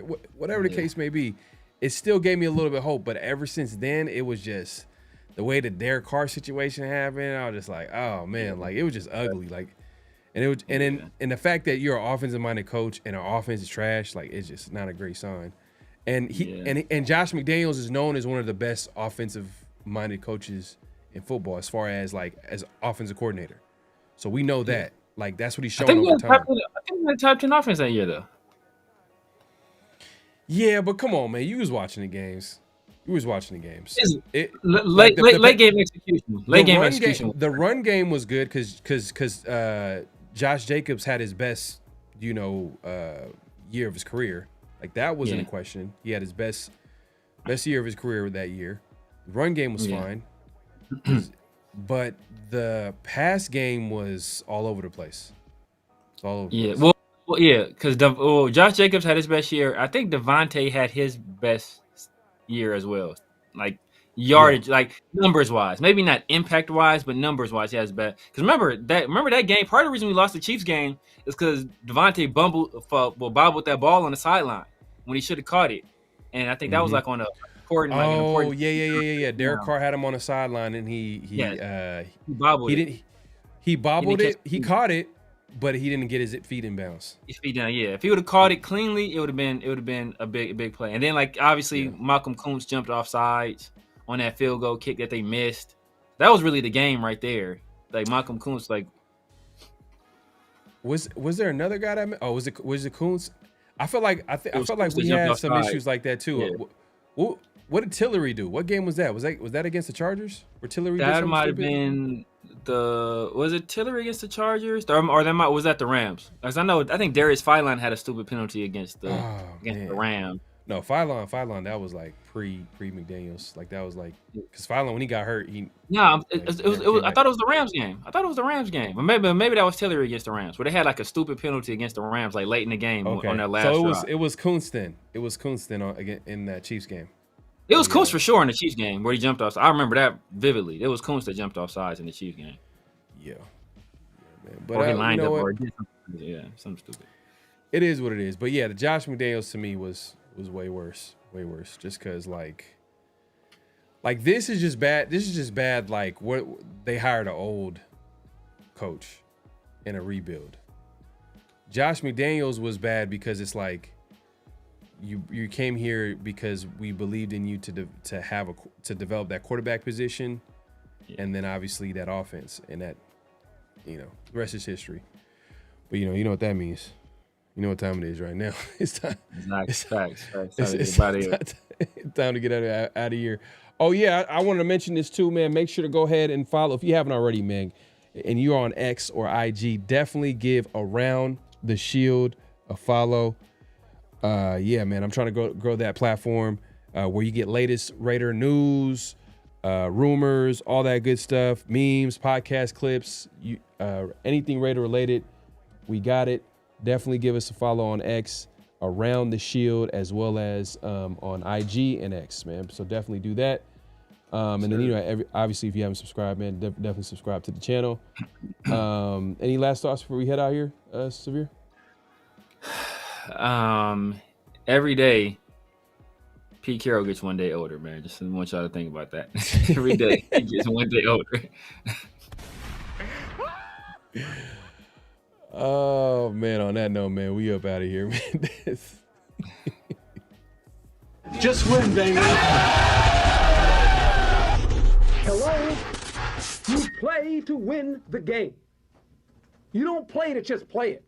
the case may be, it still gave me a little bit of hope. But ever since then, it was just the way the Derek Carr situation happened. I was just like, oh man, like it was just ugly. Like, and the fact that you're an offensive minded coach and our offense is trash, like, it's just not a great sign. And and Josh McDaniels is known as one of the best offensive minded coaches in football as far as as offensive coordinator. So we know that. Like, that's what he's showing over time. I think we had top 10 offense that year, though. Yeah, but come on, man. You was watching the games. Late game execution. The run game was good because Josh Jacobs had his best, year of his career. Like, that wasn't a question. He had his best year of his career that year. The run game was fine, but the pass game was all over the place. It's all over the place. Well, because Josh Jacobs had his best year. I think Devontae had his best year as well. Like, yardage, like numbers wise, maybe not impact wise, but numbers wise, he has bad. Because remember that game. Part of the reason we lost the Chiefs game is because Devontae bobbled that ball on the sideline when he should have caught it, and I think that was like on a important. Yeah. Derek Carr had him on the sideline, and he bobbled it. He bobbled it. He caught it, but he didn't get his feet in bounds. His feet down, yeah. If he would have caught it cleanly, it would have been a big play. And then like obviously Malcolm Kuntz jumped off sides on that field goal kick that they missed. That was really the game right there. Like Malcolm Kuntz, like was there another guy that? Oh, was it Kuntz? I felt like we had some issues like that too. Yeah. What did Tillery do? What game was that? Was that against the Chargers? Where Tillery that might have been was it Tillery against the Chargers? Or that was that the Rams? As I think Darius Philon had a stupid penalty against the Rams. No, Philon, that was like pre McDaniels. Like that was like because Philon when he got hurt, it was. I thought it was the Rams game. Or maybe that was Tillery against the Rams, where they had like a stupid penalty against the Rams like late in the game on their last. So it was Kuntz then. It was Kuntz then again in that Chiefs game. It was Kuntz for sure in the Chiefs game where he jumped off. I remember that vividly. It was Kuntz that jumped off sides in the Chiefs game. Yeah man. But or he lined up or did something. Something stupid. It is what it is. But yeah, the Josh McDaniels to me was way worse. Just because like this is just bad. Like what they hired an old coach in a rebuild. Josh McDaniels was bad because it's like you came here because we believed in you to develop that quarterback position, and then obviously that offense, and that the rest is history. But you know what that means. You know what time it is right now. It's time. Facts. It's time to get out of here. Oh yeah, I wanted to mention this too, man. Make sure to go ahead and follow if you haven't already, man. And you're on X or IG, definitely give Around the Shield a follow. Yeah, man, I'm trying to grow that platform where you get latest Raider news, rumors, all that good stuff, memes, podcast clips, anything Raider related. We got it. Definitely give us a follow on X, Around the Shield, as well as on IG and X, man. So definitely do that. And then obviously if you haven't subscribed, man, definitely subscribe to the channel. Any last thoughts before we head out here, Severe? Every day Pete Carroll gets one day older, man. Just want y'all to think about that. Every day he gets one day older. Oh man, on that note, man, we up out of here, man. Just win, baby. Hello? You play to win the game. You don't play to just play it.